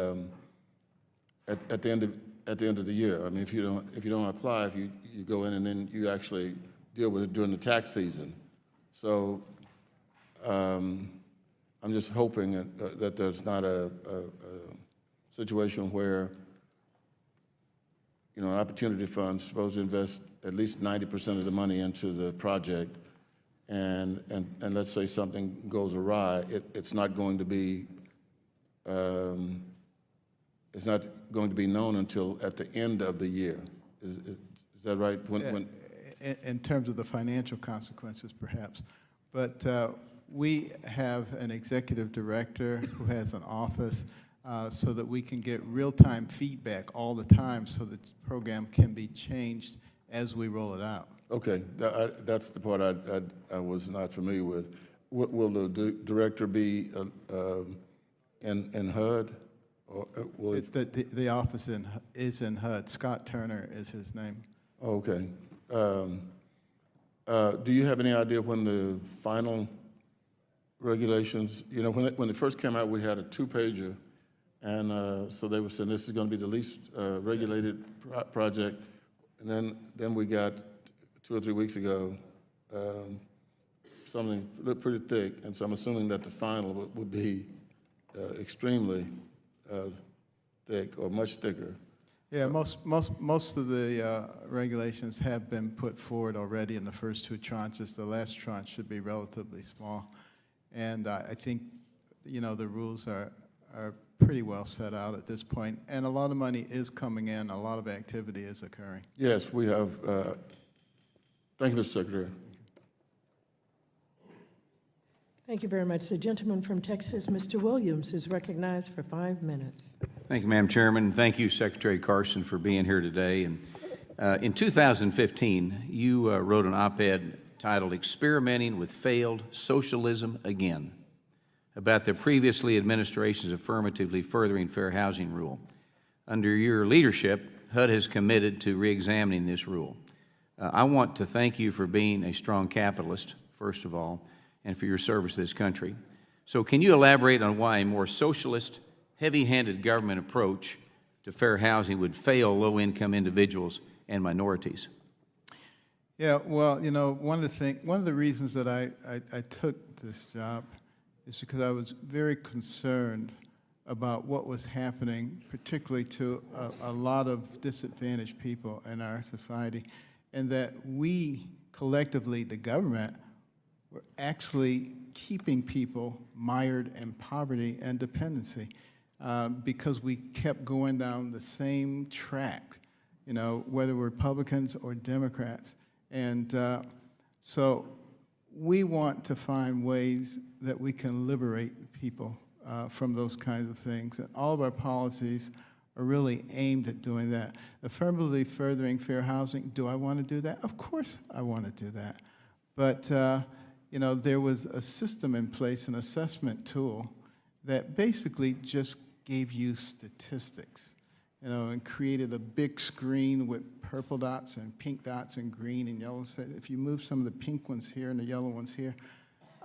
at the end of the year. I mean, if you don't apply, if you go in and then you actually deal with it during the tax season. So I'm just hoping that there's not a situation where an opportunity fund is supposed to invest at least 90% of the money into the project, and let's say something goes awry, it's not going to be known until at the end of the year. Is that right? In terms of the financial consequences, perhaps. But we have an executive director who has an office so that we can get real-time feedback all the time so that the program can be changed as we roll it out. Okay, that's the part I was not familiar with. Will the director be in HUD? Or, will it- The office is in HUD. Scott Turner is his name. Okay. Do you have any idea when the final regulations, when they first came out, we had a two-pager, and so they were saying this is going to be the least regulated project, and then we got 2 or 3 weeks ago something pretty thick, and so I'm assuming that the final would be extremely thick or much thicker. Yeah, most of the regulations have been put forward already in the first 2 tranches. The last tranche should be relatively small. And I think, the rules are pretty well set out at this point. And a lot of money is coming in. A lot of activity is occurring. Yes, we have. Thank you, Mr. Secretary. Thank you very much. The gentleman from Texas, Mr. Williams, is recognized for 5 minutes. Thank you, Madam Chairman. Thank you, Secretary Carson, for being here today. And in 2015, you wrote an op-ed titled "Experimenting with Failed Socialism Again" about the previously administration's affirmatively furthering fair housing rule. Under your leadership, HUD has committed to re-examining this rule. I want to thank you for being a strong capitalist, first of all, and for your service to this country. So can you elaborate on why a more socialist, heavy-handed government approach to fair housing would fail low-income individuals and minorities? Yeah, well, one of the reasons that I took this job is because I was very concerned about what was happening, particularly to a lot of disadvantaged people in our society, and that we collectively, the government, were actually keeping people mired in poverty and dependency because we kept going down the same track, whether we're Republicans or Democrats. And so we want to find ways that we can liberate people from those kinds of things. And all of our policies are really aimed at doing that. Affirmatively furthering fair housing, do I want to do that? Of course I want to do that. But there was a system in place, an assessment tool, that basically just gave you statistics, and created a big screen with purple dots and pink dots and green and yellow. So if you move some of the pink ones here and the yellow ones here,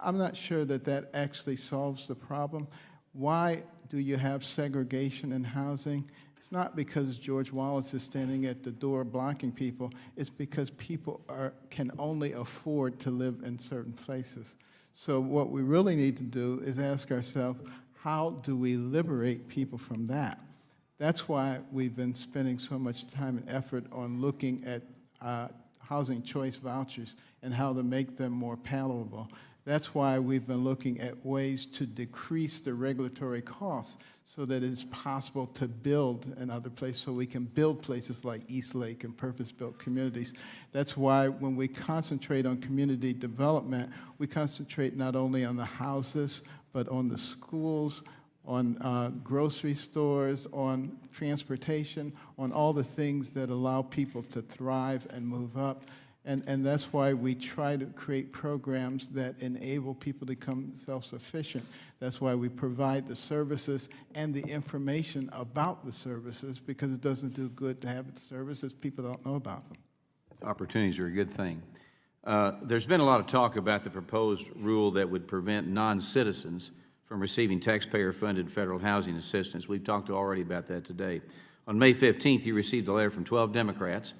I'm not sure that actually solves the problem. Why do you have segregation in housing? It's not because George Wallace is standing at the door blocking people. It's because people can only afford to live in certain places. So what we really need to do is ask ourselves, how do we liberate people from that? That's why we've been spending so much time and effort on looking at housing choice vouchers and how to make them more palatable. That's why we've been looking at ways to decrease the regulatory costs so that it's possible to build in other places, so we can build places like East Lake and purpose-built communities. That's why when we concentrate on community development, we concentrate not only on the houses, but on the schools, on grocery stores, on transportation, on all the things that allow people to thrive and move up. And that's why we try to create programs that enable people to become self-sufficient. That's why we provide the services and the information about the services, because it doesn't do good to have the services people don't know about them. Opportunities are a good thing. There's been a lot of talk about the proposed rule that would prevent non-citizens from receiving taxpayer-funded federal housing assistance. We've talked already about that today. On May 15th, you received a letter from 12 Democrats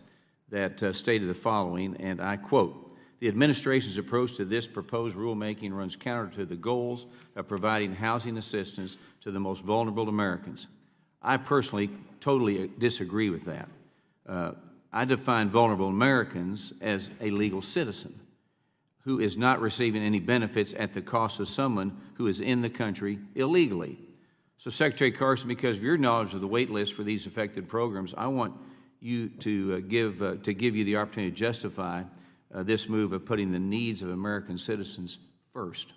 that stated the following, and I quote, "The administration's approach to this proposed rulemaking runs counter to the goals of providing housing assistance to the most vulnerable Americans." I personally totally disagree with that. I define vulnerable Americans as a legal citizen who is not receiving any benefits at the cost of someone who is in the country illegally. So, Secretary Carson, because of your knowledge of the wait list for these affected programs, I want you to give you the opportunity to justify this move of putting the needs of American citizens first.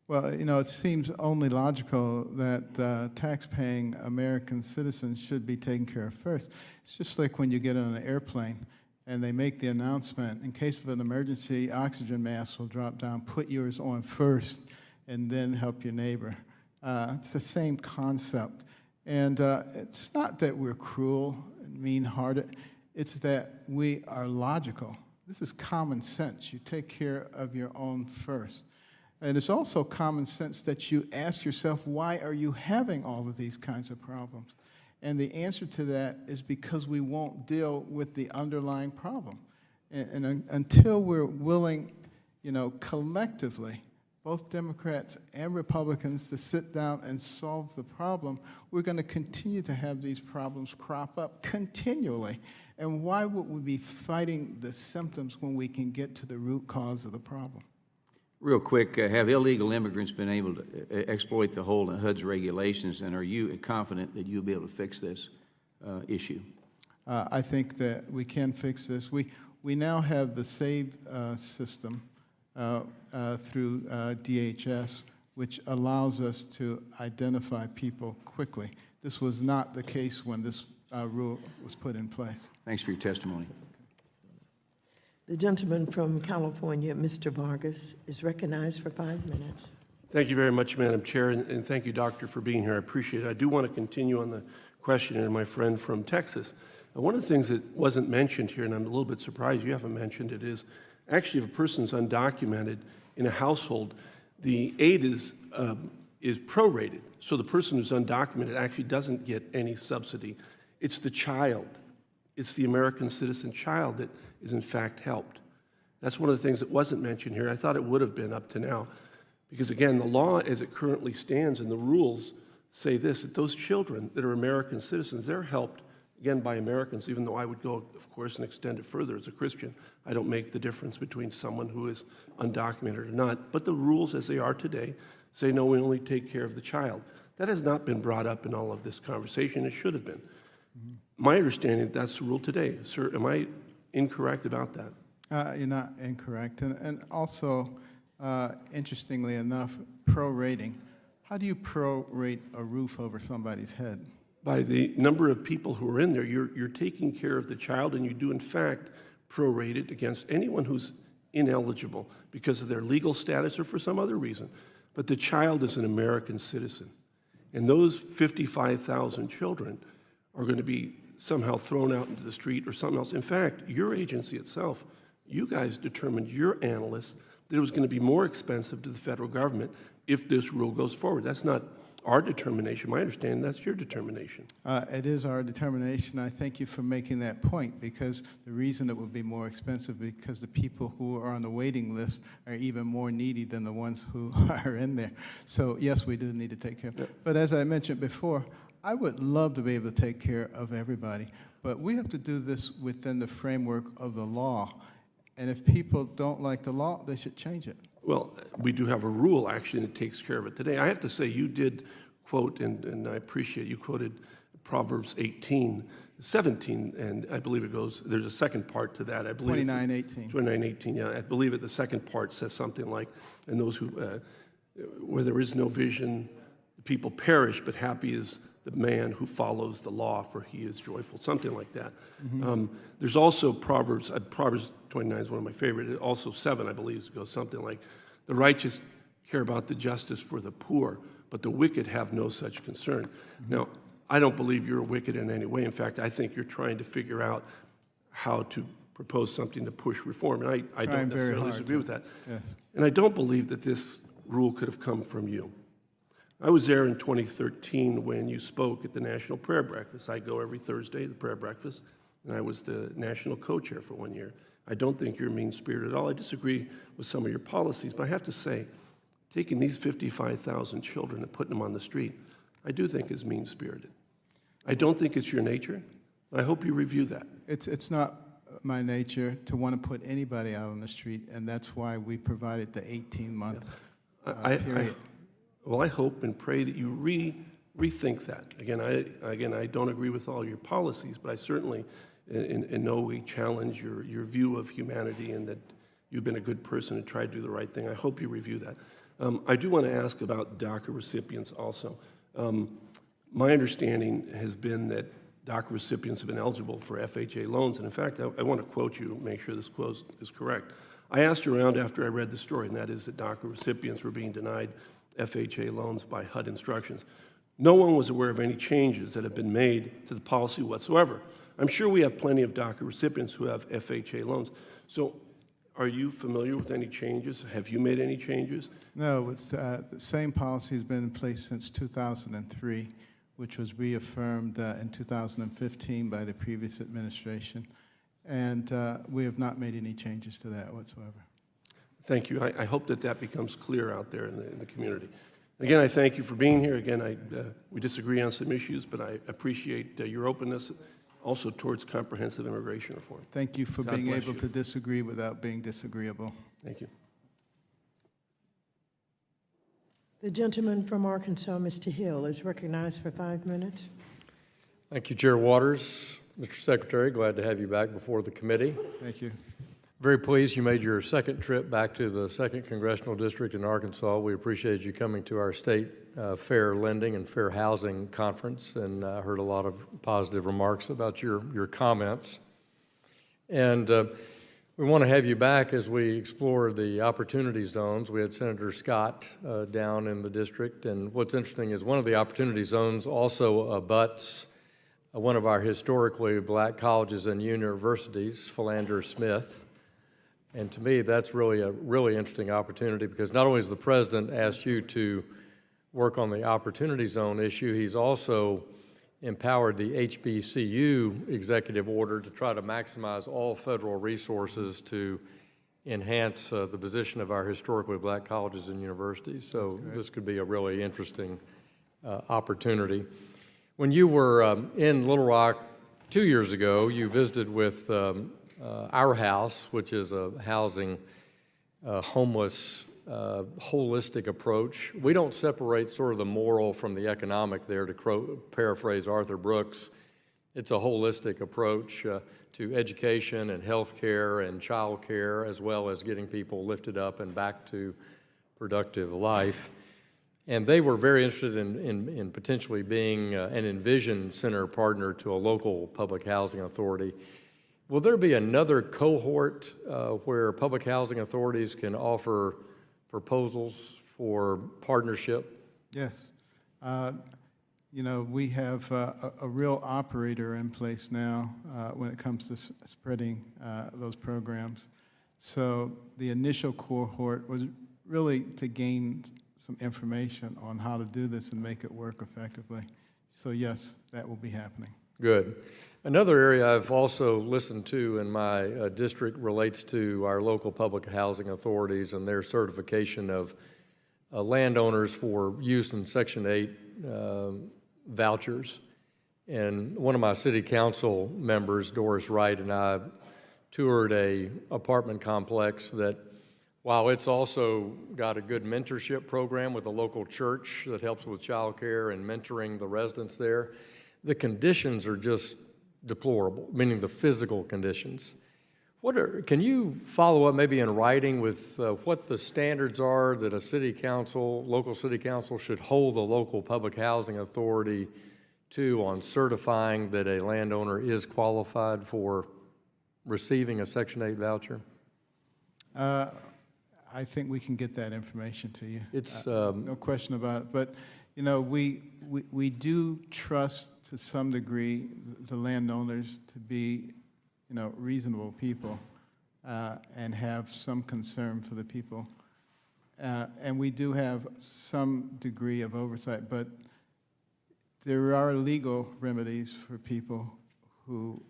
Well, it seems only logical that tax-paying American citizens should be taken care of first. It's just like when you get on an airplane and they make the announcement, in case of an emergency, oxygen masks will drop down, put yours on first, and then help your neighbor. It's the same concept. And it's not that we're cruel and mean-hearted. It's that we are logical. This is common sense. You take care of your own first. And it's also common sense that you ask yourself, why are you having all of these kinds of problems? And the answer to that is because we won't deal with the underlying problem. And until we're willing, collectively, both Democrats and Republicans, to sit down and solve the problem, we're going to continue to have these problems crop up continually. And why would we be fighting the symptoms when we can get to the root cause of the problem? Real quick, have illegal immigrants been able to exploit the hole in HUD's regulations, and are you confident that you'll be able to fix this issue? I think that we can fix this. We now have the SAVE system through DHS, which allows us to identify people quickly. This was not the case when this rule was put in place. Thanks for your testimony. The gentleman from California, Mr. Vargas, is recognized for 5 minutes. Thank you very much, Madam Chair, and thank you, Doctor, for being here. I appreciate it. I do want to continue on the question of my friend from Texas. One of the things that wasn't mentioned here, and I'm a little bit surprised you haven't mentioned it, is actually if a person's undocumented in a household, the aid is prorated. So the person who's undocumented actually doesn't get any subsidy. It's the child. It's the American citizen child that is in fact helped. That's one of the things that wasn't mentioned here. I thought it would have been up to now. Because again, the law as it currently stands and the rules say this, that those children that are American citizens, they're helped, again, by Americans, even though I would go, of course, and extend it further. As a Christian, I don't make the difference between someone who is undocumented or not. But the rules as they are today say, no, we only take care of the child. That has not been brought up in all of this conversation. It should have been. My understanding, that's the rule today. Sir, am I incorrect about that? You're not incorrect. And also, interestingly enough, prorating. How do you prorate a roof over somebody's head? By the number of people who are in there, you're taking care of the child, and you do, in fact, prorate it against anyone who's ineligible because of their legal status or for some other reason. But the child is an American citizen. And those 55,000 children are going to be somehow thrown out into the street or something else. In fact, your agency itself, you guys determined, your analysts, that it was going to be more expensive to the federal government if this rule goes forward. That's not our determination. My understanding, that's your determination. It is our determination. I thank you for making that point, because the reason it would be more expensive is because the people who are on the waiting list are even more needy than the ones who are in there. So yes, we do need to take care of it. But as I mentioned before, I would love to be able to take care of everybody, but we have to do this within the framework of the law. And if people don't like the law, they should change it. Well, we do have a rule, actually, that takes care of it today. I have to say, you did quote, and I appreciate you quoted Proverbs 18:17, and I believe it goes, there's a second part to that. I believe 29:18. 29:18, yeah. I believe it, the second part says something like, and those who, where there is no vision, the people perish, but happy is the man who follows the law, for he is joyful, something like that. There's also Proverbs 29 is one of my favorite, also 7, I believe, it goes something like, the righteous care about the justice for the poor, but the wicked have no such concern. Now, I don't believe you're wicked in any way. In fact, I think you're trying to figure out how to propose something to push reform, and I don't necessarily agree with that. Yes. And I don't believe that this rule could have come from you. I was there in 2013 when you spoke at the National Prayer Breakfast. I go every Thursday to the prayer breakfast, and I was the national co-chair for 1 year. I don't think you're mean-spirited at all. I disagree with some of your policies, but I have to say, taking these 55,000 children and putting them on the street, I do think is mean-spirited. I don't think it's your nature. I hope you review that. It's not my nature to want to put anybody out on the street, and that's why we provided the 18-month period. Well, I hope and pray that you rethink that. Again, I don't agree with all your policies, but I certainly in no way challenge your view of humanity and that you've been a good person and tried to do the right thing. I hope you review that. I do want to ask about DACA recipients also. My understanding has been that DACA recipients have been eligible for FHA loans, and in fact, I want to quote you to make sure this quote is correct. I asked around after I read the story, and that is that DACA recipients were being denied FHA loans by HUD instructions. No one was aware of any changes that have been made to the policy whatsoever. I'm sure we have plenty of DACA recipients who have FHA loans. So are you familiar with any changes? Have you made any changes? No, it's, the same policy has been in place since 2003, which was reaffirmed in 2015 by the previous administration. And we have not made any changes to that whatsoever. Thank you. I hope that that becomes clear out there in the community. Again, I thank you for being here. Again, we disagree on some issues, but I appreciate your openness also towards comprehensive immigration reform. Thank you for God being bless able you. to disagree without being disagreeable. Thank you. The gentleman from Arkansas, Mr. Hill, is recognized for 5 minutes. Thank you, Chair Waters. Mr. Secretary, glad to have you back before the committee. Thank you. Very pleased you made your second trip back to the 2nd Congressional District in Arkansas. We appreciate you coming to our state fair lending and fair housing conference, and I heard a lot of positive remarks about your comments. And we want to have you back as we explore the opportunity zones. We had Senator Scott down in the district, and what's interesting is one of the opportunity zones also abuts one of our historically black colleges and universities, Philander Smith. And to me, that's really a really interesting opportunity because not only has the president asked you to work on the opportunity zone issue, he's also empowered the HBCU executive order to try to maximize all federal resources to enhance the position of our historically black colleges and universities. So this could be a really interesting opportunity. When you were in Little Rock 2 years ago, you visited with Our House, which is a housing homeless holistic approach. We don't separate sort of the moral from the economic there, to paraphrase Arthur Brooks. It's a holistic approach to education and health care and child care, as well as getting people lifted up and back to productive life. And they were very interested in potentially being an Envision Center partner to a local public housing authority. Will there be another cohort where public housing authorities can offer proposals for partnership? Yes. You know, we have a real operator in place now when it comes to spreading those programs. So the initial cohort was really to gain some information on how to do this and make it work effectively. So yes, that will be happening. Good. Another area I've also listened to in my district relates to our local public housing authorities and their certification of landowners for use in Section 8 vouchers. And one of my city council members, Doris Wright, and I toured a apartment complex that, while it's also got a good mentorship program with a local church that helps with child care and mentoring the residents there, the conditions are just deplorable, meaning the physical conditions. Can you follow up maybe in writing with what the standards are that a city council, local city council, should hold the local public housing authority to on certifying that a landowner is qualified for receiving a Section 8 voucher? I think we can get that information to you. It's no question about it. But you know, we do trust to some degree the landowners to be, you know, reasonable people and have some concern for the people. And we do have some degree of oversight, but there are legal remedies for people who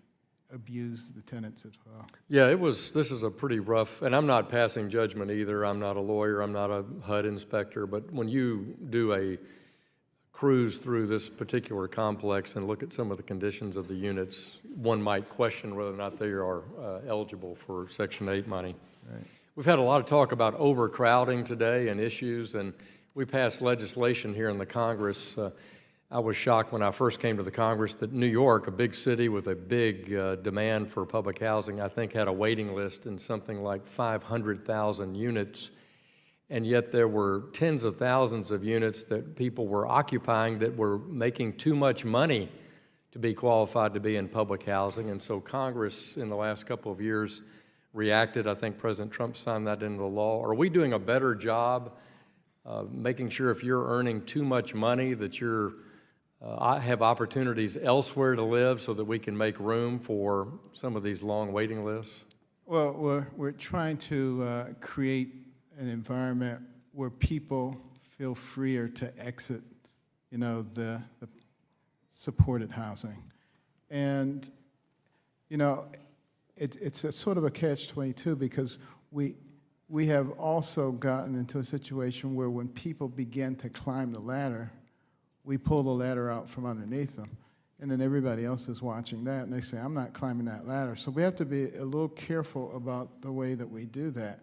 abuse the tenants as well. Yeah, this is a pretty rough, and I'm not passing judgment either. I'm not a lawyer, I'm not a HUD inspector, but when you do a cruise through this particular complex and look at some of the conditions of the units, one might question whether or not they are eligible for Section 8 money. Right. We've had a lot of talk about overcrowding today and issues, and we passed legislation here in the Congress. I was shocked when I first came to the Congress that New York, a big city with a big demand for public housing, I think had a waiting list in something like 500,000 units. And yet there were tens of thousands of units that people were occupying that were making too much money to be qualified to be in public housing. And so Congress, in the last couple of years, reacted. I think President Trump signed that into the law. Are we doing a better job making sure if you're earning too much money that you're have opportunities elsewhere to live so that we can make room for some of these long waiting lists? Well, we're trying to create an environment where people feel freer to exit, the supported housing. And, it's a sort of a catch-22 because we have also gotten into a situation where when people begin to climb the ladder, we pull the ladder out from underneath them. And then everybody else is watching that, and they say, I'm not climbing that ladder. So we have to be a little careful about the way that we do that,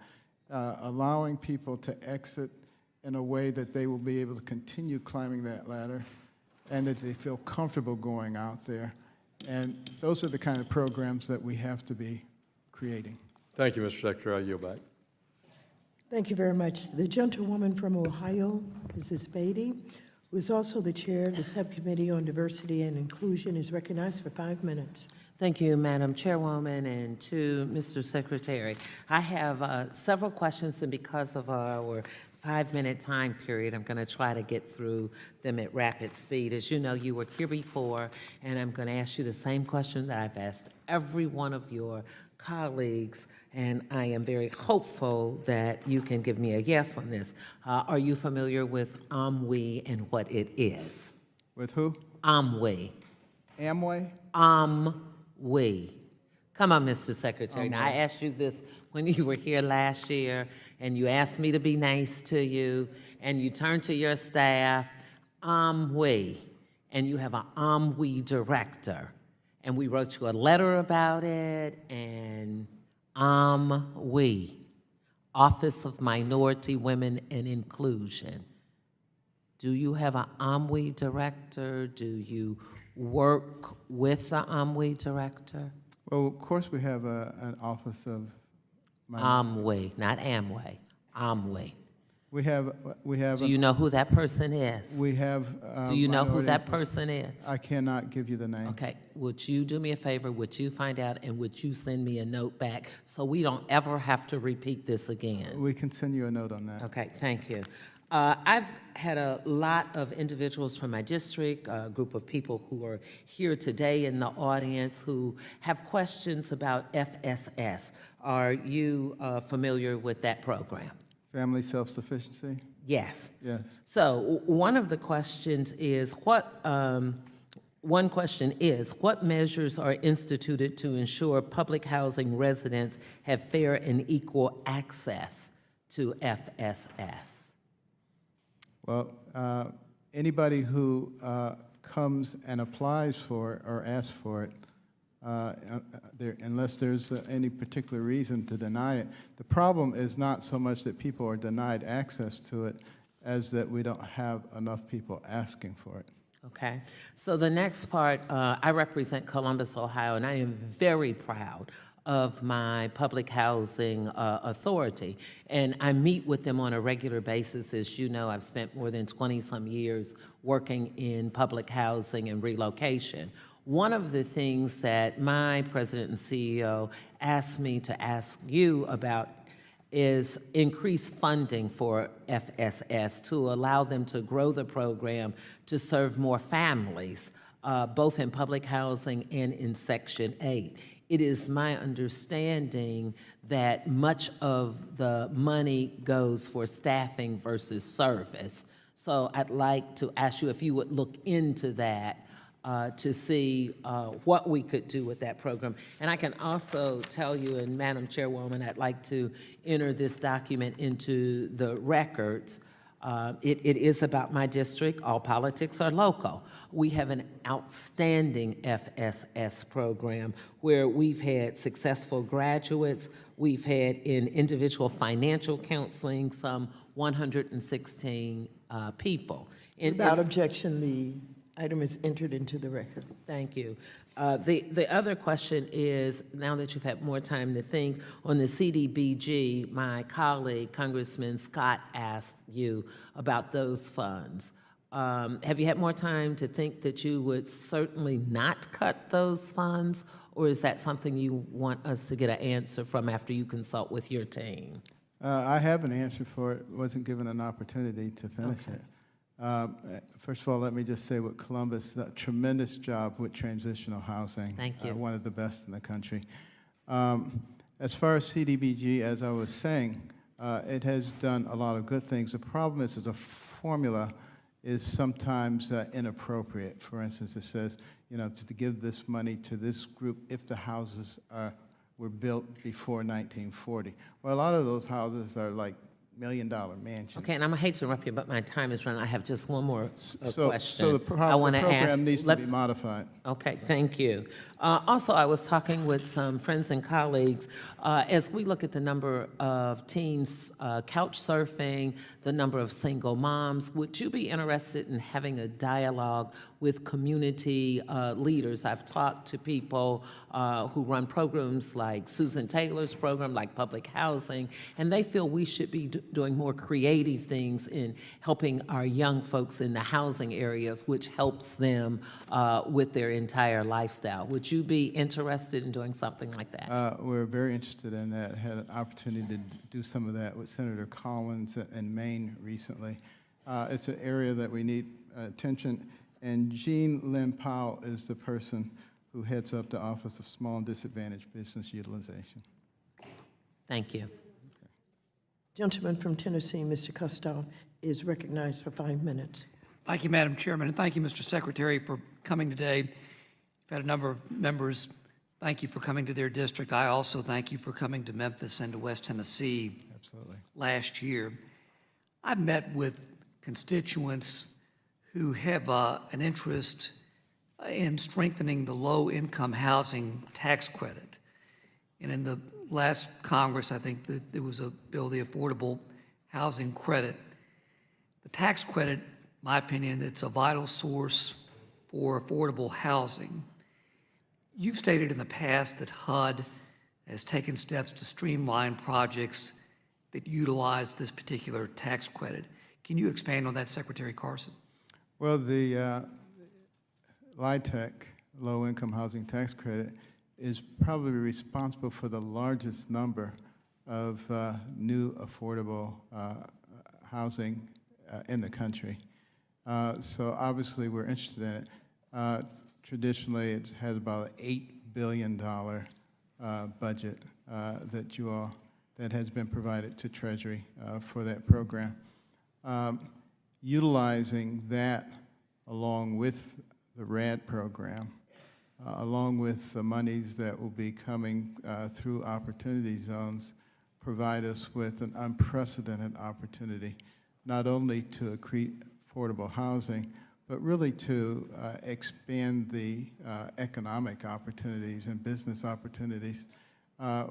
allowing people to exit in a way that they will be able to continue climbing that ladder and that they feel comfortable going out there. And those are the kind of programs that we have to be creating. Thank you, Mr. Secretary. I yield back. Thank you very much. The gentlewoman from Ohio, Mrs. Beatty, who is also the chair of the Subcommittee on Diversity and Inclusion, is recognized for 5 minutes. Thank you, Madam Chairwoman, and to Mr. Secretary. I have several questions, and because of our 5-minute time period, I'm going to try to get through them at rapid speed. As you know, you were here before, and I'm going to ask you the same question that I've asked every one of your colleagues, and I am very hopeful that you can give me a yes on this. Are you familiar with AMWE and what it is? With who? AMWE. Amway? AMWE. Come on, Mr. Secretary. Now, I asked you this when you were here last year, and you asked me to be nice to you, and you turned to your staff, AMWE, and you have an AMWE director. And we wrote you a letter about it, and AMWE, Office of Minority Women and Inclusion. Do you have an AMWE director? Do you work with the AMWE director? Well, of course we have an Office of AMWE, not Amway, AMWE. We have. Do you know who that person is? We have. Do you know who that person is? I cannot give you the name. Okay, would you do me a favor? Would you find out, and would you send me a note back so we don't ever have to repeat this again? We can send you a note on that. Okay, thank you. I've had a lot of individuals from my district, a group of people who are here today in the audience who have questions about FSS. Are you familiar with that program? Family self-sufficiency? Yes. Yes. So one of the questions is what measures are instituted to ensure public housing residents have fair and equal access to FSS? Well, anybody who comes and applies for it or asks for it, unless there's any particular reason to deny it. The problem is not so much that people are denied access to it as that we don't have enough people asking for it. Okay. So the next part, I represent Columbus, Ohio, and I am very proud of my public housing authority. And I meet with them on a regular basis. As you know, I've spent more than 20-some years working in public housing and relocation. One of the things that my president and CEO asked me to ask you about is increased funding for FSS to allow them to grow the program to serve more families, both in public housing and in Section 8. It is my understanding that much of the money goes for staffing versus service. So I'd like to ask you if you would look into that to see what we could do with that program. And I can also tell you, and Madam Chairwoman, I'd like to enter this document into the records. It is about my district. All politics are local. We have an outstanding FSS program where we've had successful graduates. We've had in individual financial counseling some 116 people. Without objection, the item is entered into the record. Thank you. The other question is, now that you've had more time to think, on the CDBG, my colleague, Congressman Scott, asked you about those funds. Have you had more time to think that you would certainly not cut those funds, or is that something you want us to get an answer from after you consult with your team? I have an answer for it. Wasn't given an opportunity to finish it. First of all, let me just say with Columbus, a tremendous job with transitional housing. Thank you. One of the best in the country. As far as CDBG, as I was saying, it has done a lot of good things. The problem is the formula is sometimes inappropriate. For instance, it says, to give this money to this group if the houses were built before 1940. Well, a lot of those houses are like $1-million mansions. Okay, and I'm gonna hate to interrupt you, but my time is running. I have just one more question. So the I wanna program ask- needs to be modified. Okay, thank you. Also, I was talking with some friends and colleagues, as we look at the number of teens couch surfing, the number of single moms, would you be interested in having a dialogue with community leaders? I've talked to people who run programs like Susan Taylor's program, like public housing, and they feel we should be doing more creative things in helping our young folks in the housing areas, which helps them with their entire lifestyle. Would you be interested in doing something like that? We're very interested in that. Had an opportunity to do some of that with Senator Collins in Maine recently. It's an area that we need attention, and Jean Lynn Powell is the person who heads up the Office of Small and Disadvantaged Business Utilization. Thank you. Gentleman from Tennessee, Mr. Costello, is recognized for 5 minutes. Thank you, Madam Chairman, and thank you, Mr. Secretary, for coming today. You've had a number of members. Thank you for coming to their district. I also thank you for coming to Memphis and to West Tennessee last year. I've met with constituents who have an interest in strengthening the low-income housing tax credit. And in the last Congress, I think that there was a bill, the Affordable Housing Credit. The tax credit, in my opinion, it's a vital source for affordable housing. You've stated in the past that HUD has taken steps to streamline projects that utilize this particular tax credit. Can you expand on that, Secretary Carson? Well, the LIHTC, Low-Income Housing Tax Credit, is probably responsible for the largest number of new affordable housing in the country. So obviously we're interested in it. Traditionally, it has about an $8 billion budget that has been provided to Treasury for that program. Utilizing that along with the RAD program, along with the monies that will be coming through opportunity zones, provide us with an unprecedented opportunity, not only to create affordable housing, but really to expand the economic opportunities and business opportunities,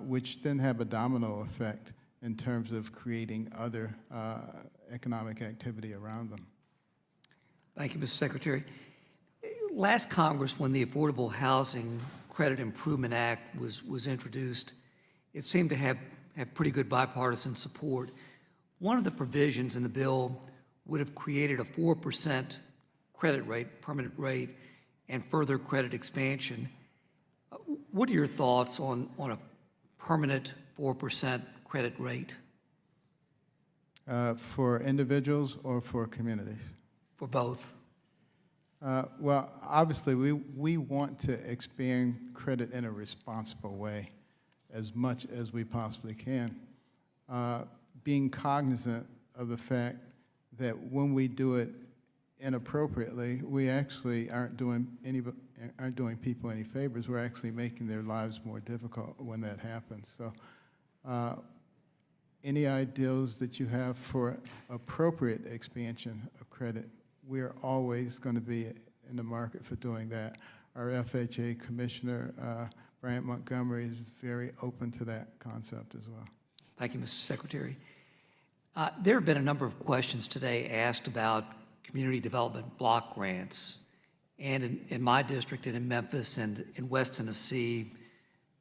which then have a domino effect in terms of creating other economic activity around them. Thank you, Mr. Secretary. Last Congress, when the Affordable Housing Credit Improvement Act was introduced, it seemed to have pretty good bipartisan support. One of the provisions in the bill would have created a 4% credit rate, permanent rate, and further credit expansion. What are your thoughts on a permanent 4% credit rate? For individuals or for communities? For both. Well, obviously, we want to expand credit in a responsible way as much as we possibly can, being cognizant of the fact that when we do it inappropriately, we actually aren't doing people any favors. We're actually making their lives more difficult when that happens. So any ideals that you have for appropriate expansion of credit, we're always going to be in the market for doing that. Our FHA Commissioner, Bryant Montgomery, is very open to that concept as well. Thank you, Mr. Secretary. There have been a number of questions today asked about community development block grants. And in my district and in Memphis and in West Tennessee,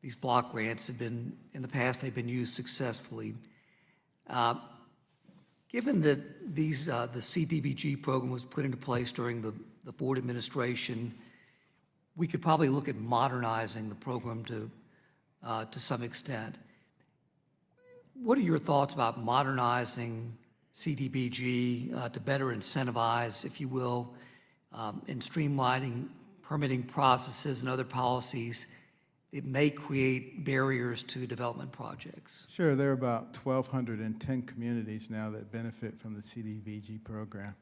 these block grants have been, in the past, they've been used successfully. Given that the CDBG program was put into place during the Ford administration, we could probably look at modernizing the program to some extent. What are your thoughts about modernizing CDBG to better incentivize, if you will, and streamlining permitting processes and other policies that may create barriers to development projects? Sure, there are about 1,210 communities now that benefit from the CDBG program,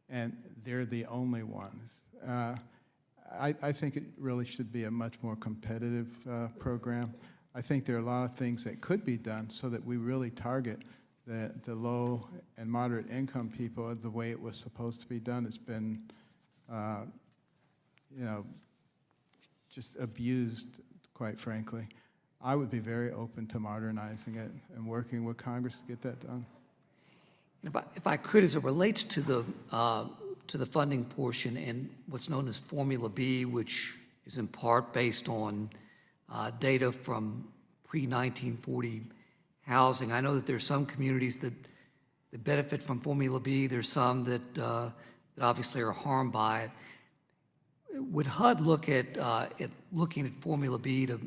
and they're the only ones. I think it really should be a much more competitive program. I think there are a lot of things that could be done so that we really target the low and moderate income people the way it was supposed to be done. It's been, just abused, quite frankly. I would be very open to modernizing it and working with Congress to get that done. If I could, as it relates to the funding portion and what's known as Formula B, which is in part based on data from pre-1940 housing. I know that there's some communities that benefit from Formula B. There's some that obviously are harmed by it. Would HUD look at looking at Formula B to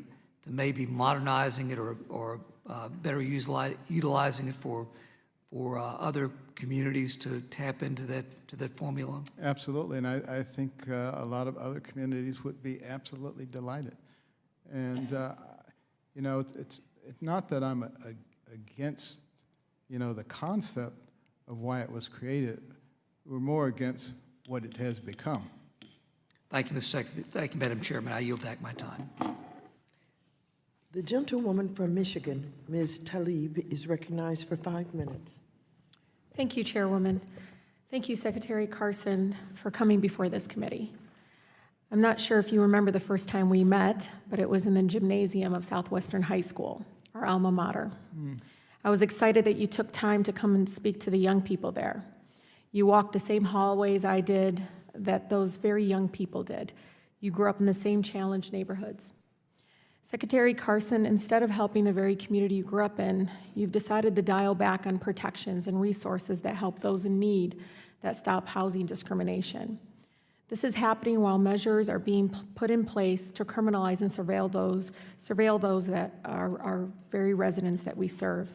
maybe modernizing it or better utilizing it for other communities to tap into that formula? Absolutely, and I think a lot of other communities would be absolutely delighted. And it's not that I'm against the concept of why it was created. We're more against what it has become. Thank you, Mr. Secretary. Thank you, Madam Chairman. I yield back my time. The gentlewoman from Michigan, Ms. Tlaib, is recognized for 5 minutes. Thank you, Chairwoman. Thank you, Secretary Carson, for coming before this committee. I'm not sure if you remember the first time we met, but it was in the gymnasium of Southwestern High School, our alma mater. I was excited that you took time to come and speak to the young people there. You walked the same hallways I did, that those very young people did. You grew up in the same challenged neighborhoods. Secretary Carson, instead of helping the very community you grew up in, you've decided to dial back on protections and resources that help those in need, that stop housing discrimination. This is happening while measures are being put in place to criminalize and surveil those that are very residents that we serve.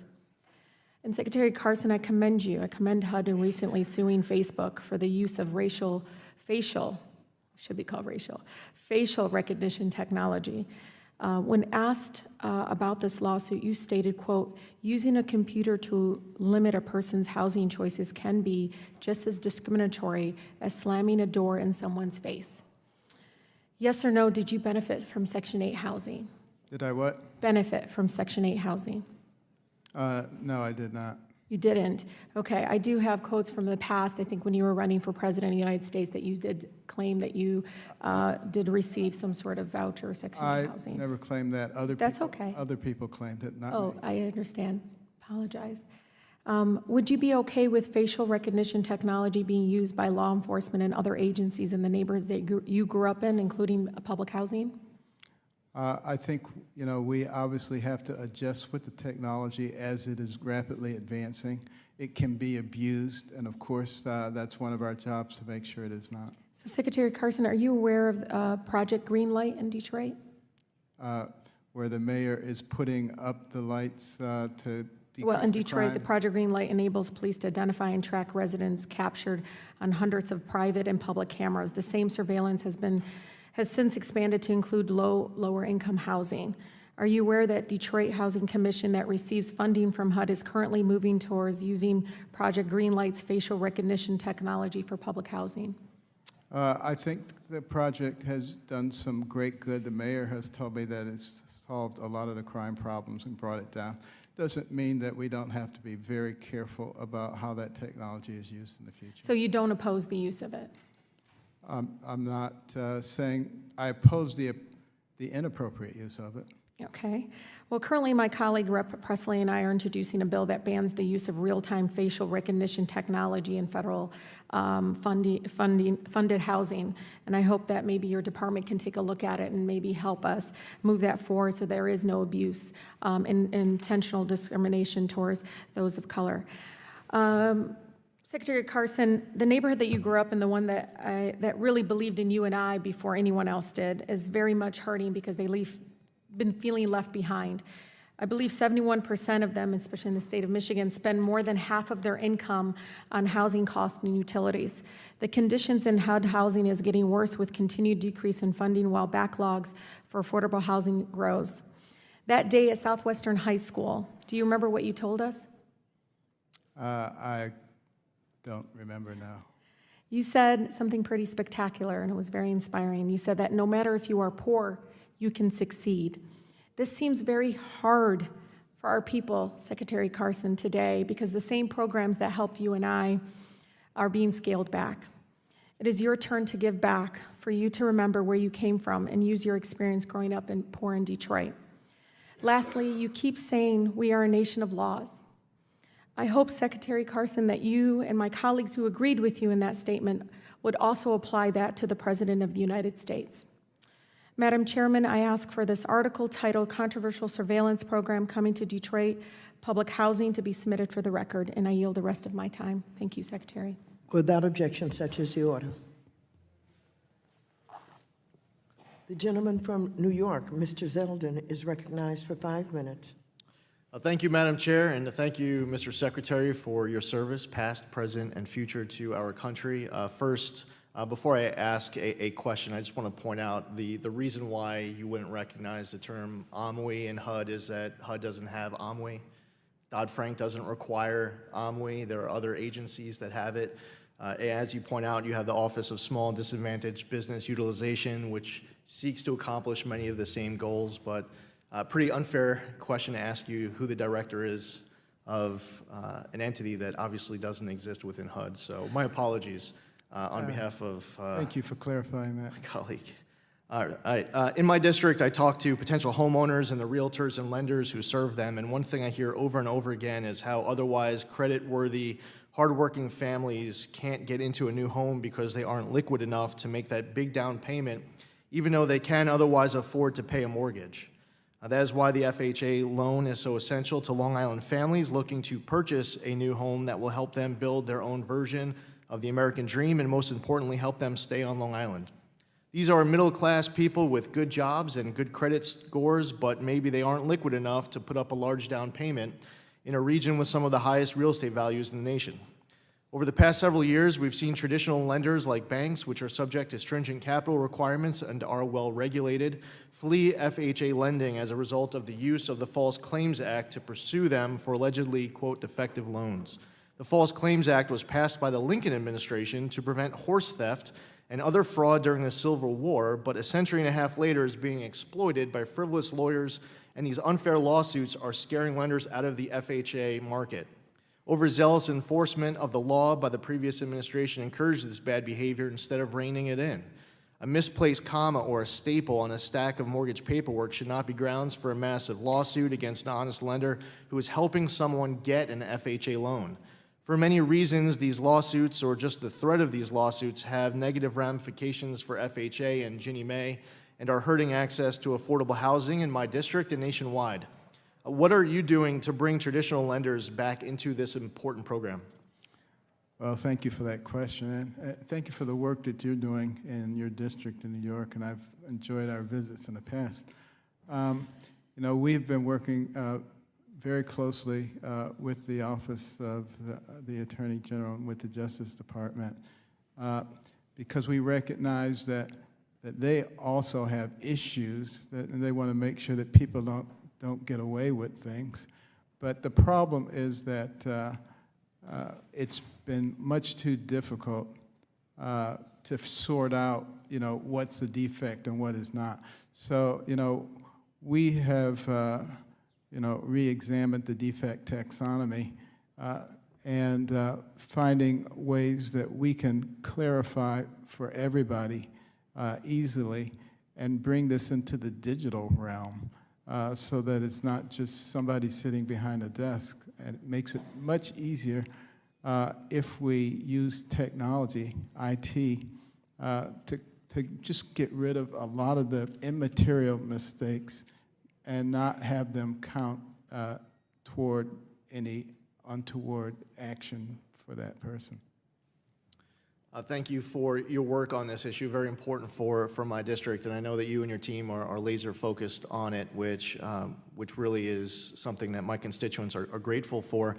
And Secretary Carson, I commend you. I commend HUD in recently suing Facebook for the use of facial recognition technology. When asked about this lawsuit, you stated, quote, using a computer to limit a person's housing choices can be just as discriminatory as slamming a door in someone's face. Yes or no, did you benefit from Section 8 housing? Did I what? Benefit from Section 8 housing? No, I did not. You didn't? Okay, I do have quotes from the past, I think when you were running for President of the United States, that you did claim that you did receive some sort of voucher or Section 8 housing. I never claimed that. That's okay. Other people claimed it, not me. Oh, I understand. Apologize. Would you be okay with facial recognition technology being used by law enforcement and other agencies in the neighborhoods that you grew up in, including public housing? I think, we obviously have to adjust with the technology as it is rapidly advancing. It can be abused, and of course, that's one of our jobs to make sure it is not. So Secretary Carson, are you aware of Project Greenlight in Detroit? Where the mayor is putting up the lights to decrease Well, in the Detroit, the crime? Project Greenlight enables police to identify and track residents captured on hundreds of private and public cameras. The same surveillance has since expanded to include lower income housing. Are you aware that Detroit Housing Commission that receives funding from HUD is currently moving towards using Project Greenlight's facial recognition technology for public housing? I think the project has done some great good. The mayor has told me that it's solved a lot of the crime problems and brought it down. Doesn't mean that we don't have to be very careful about how that technology is used in the future. So you don't oppose the use of it? I'm not saying I oppose the inappropriate use of it. Okay. Well, currently my colleague Rep. Presley and I are introducing a bill that bans the use of real-time facial recognition technology in federal funded housing. And I hope that maybe your department can take a look at it and maybe help us move that forward so there is no abuse and intentional discrimination towards those of color. Secretary Carson, the neighborhood that you grew up in, the one that really believed in you and I before anyone else did, is very much hurting because they've been feeling left behind. I believe 71% of them, especially in the state of Michigan, spend more than half of their income on housing costs and utilities. The conditions in HUD housing is getting worse with continued decrease in funding while backlogs for affordable housing grows. That day at Southwestern High School, do you remember what you told us? I don't remember now. You said something pretty spectacular, and it was very inspiring. You said that no matter if you are poor, you can succeed. This seems very hard for our people, Secretary Carson, today, because the same programs that helped you and I are being scaled back. It is your turn to give back, for you to remember where you came from and use your experience growing up poor in Detroit. Lastly, you keep saying we are a nation of laws. I hope, Secretary Carson, that you and my colleagues who agreed with you in that statement would also apply that to the President of the United States. Madam Chairman, I ask for this article titled Controversial Surveillance Program Coming to Detroit Public Housing to be submitted for the record, and I yield the rest of my time. Thank you, Secretary. Without objection, such is the order. The gentleman from New York, Mr. Zeldin, is recognized for 5 minutes. Thank you, Madam Chair, and thank you, Mr. Secretary, for your service, past, present, and future to our country. First, before I ask a question, I just want to point out the reason why you wouldn't recognize the term OMWI in HUD is that HUD doesn't have OMWI. Dodd-Frank doesn't require OMWI. There are other agencies that have it. As you point out, you have the Office of Small and Disadvantaged Business Utilization, which seeks to accomplish many of the same goals, but pretty unfair question to ask you who the director is of an entity that obviously doesn't exist within HUD. So my apologies on behalf of thank you for clarifying that. my colleague. All right. In my district, I talk to potential homeowners and the realtors and lenders who serve them, and one thing I hear over and over again is how otherwise credit-worthy, hardworking families can't get into a new home because they aren't liquid enough to make that big down payment, even though they can otherwise afford to pay a mortgage. That is why the FHA loan is so essential to Long Island families looking to purchase a new home that will help them build their own version of the American dream and, most importantly, help them stay on Long Island. These are middle-class people with good jobs and good credit scores, but maybe they aren't liquid enough to put up a large down payment in a region with some of the highest real estate values in the nation. Over the past several years, we've seen traditional lenders like banks, which are subject to stringent capital requirements and are well regulated, flee FHA lending as a result of the use of the False Claims Act to pursue them for allegedly, quote, defective loans. The False Claims Act was passed by the Lincoln administration to prevent horse theft and other fraud during the Civil War, but a century and a half later is being exploited by frivolous lawyers, and these unfair lawsuits are scaring lenders out of the FHA market. Overzealous enforcement of the law by the previous administration encouraged this bad behavior instead of reining it in. A misplaced comma or a staple on a stack of mortgage paperwork should not be grounds for a massive lawsuit against an honest lender who is helping someone get an FHA loan. For many reasons, these lawsuits, or just the threat of these lawsuits, have negative ramifications for FHA and Ginnie Mae and are hurting access to affordable housing in my district and nationwide. What are you doing to bring traditional lenders back into this important program? Well, thank you for that question, and thank you for the work that you're doing in your district in New York, and I've enjoyed our visits in the past. We've been working very closely with the Office of the Attorney General and with the Justice Department because we recognize that they also have issues and they want to make sure that people don't get away with things. But the problem is that it's been much too difficult to sort out, what's the defect and what is not. So, we have, re-examined the defect taxonomy and finding ways that we can clarify for everybody easily and bring this into the digital realm. So that it's not just somebody sitting behind a desk. And it makes it much easier if we use technology, IT, to just get rid of a lot of the immaterial mistakes and not have them count toward any untoward action for that person. Thank you for your work on this issue, very important for my district, and I know that you and your team are laser focused on it, which really is something that my constituents are grateful for.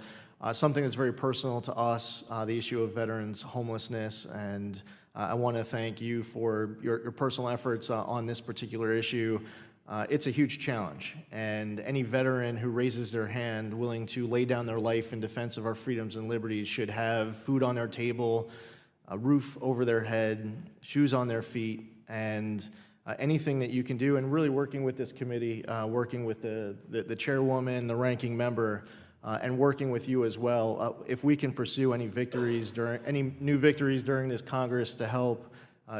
Something that's very personal to us, the issue of veterans homelessness, and I want to thank you for your personal efforts on this particular issue. It's a huge challenge, and any veteran who raises their hand willing to lay down their life in defense of our freedoms and liberties should have food on their table, a roof over their head, shoes on their feet, and anything that you can do. And really working with this committee, working with the chairwoman, the ranking member, and working with you as well, if we can pursue any new victories during this Congress to help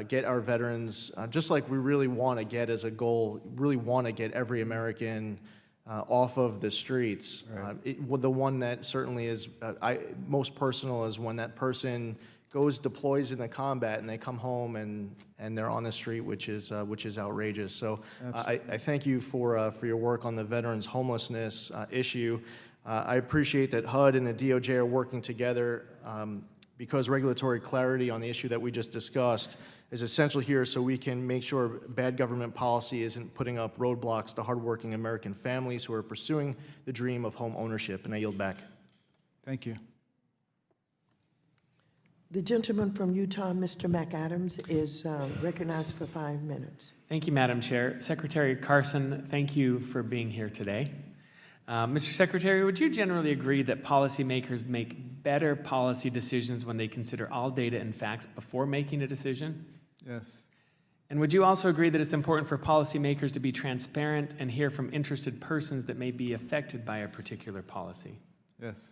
get our veterans, just like we really want to get as a goal, really want to get every American off of the streets. Right. The one that certainly is most personal is when that person deploys in the combat and they come home and they're on the street, which is outrageous. So I thank you for your work on the veterans homelessness issue. I appreciate that HUD and the DOJ are working together because regulatory clarity on the issue that we just discussed is essential here, so we can make sure bad government policy isn't putting up roadblocks to hardworking American families who are pursuing the dream of home ownership. And I yield back. Thank you. The gentleman from Utah, Mr. McAdams, is recognized for 5 minutes. Thank you, Madam Chair. Secretary Carson, thank you for being here today. Mr. Secretary, would you generally agree that policymakers make better policy decisions when they consider all data and facts before making a decision? Yes. And would you also agree that it's important for policymakers to be transparent and hear from interested persons that may be affected by a particular policy? Yes.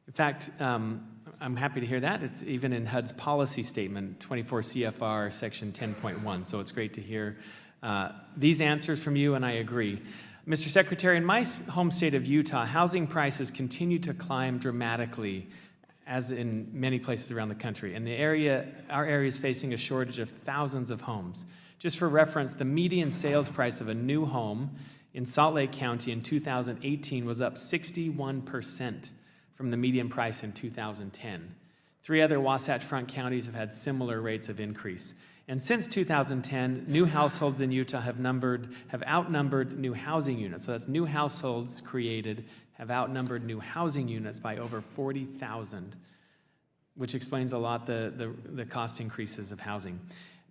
In fact, I'm happy to hear that. It's even in HUD's policy statement, 24 CFR section 10.1, so it's great to hear these answers from you, and I agree. Mr. Secretary, in my home state of Utah, housing prices continue to climb dramatically, as in many places around the country. And our area is facing a shortage of thousands of homes. Just for reference, the median sales price of a new home in Salt Lake County in 2018 was up 61% from the median price in 2010. 3 other Wasatch Front counties have had similar rates of increase. And since 2010, new households in Utah have outnumbered new housing units. So that's new households created have outnumbered new housing units by over 40,000, which explains a lot the cost increases of housing.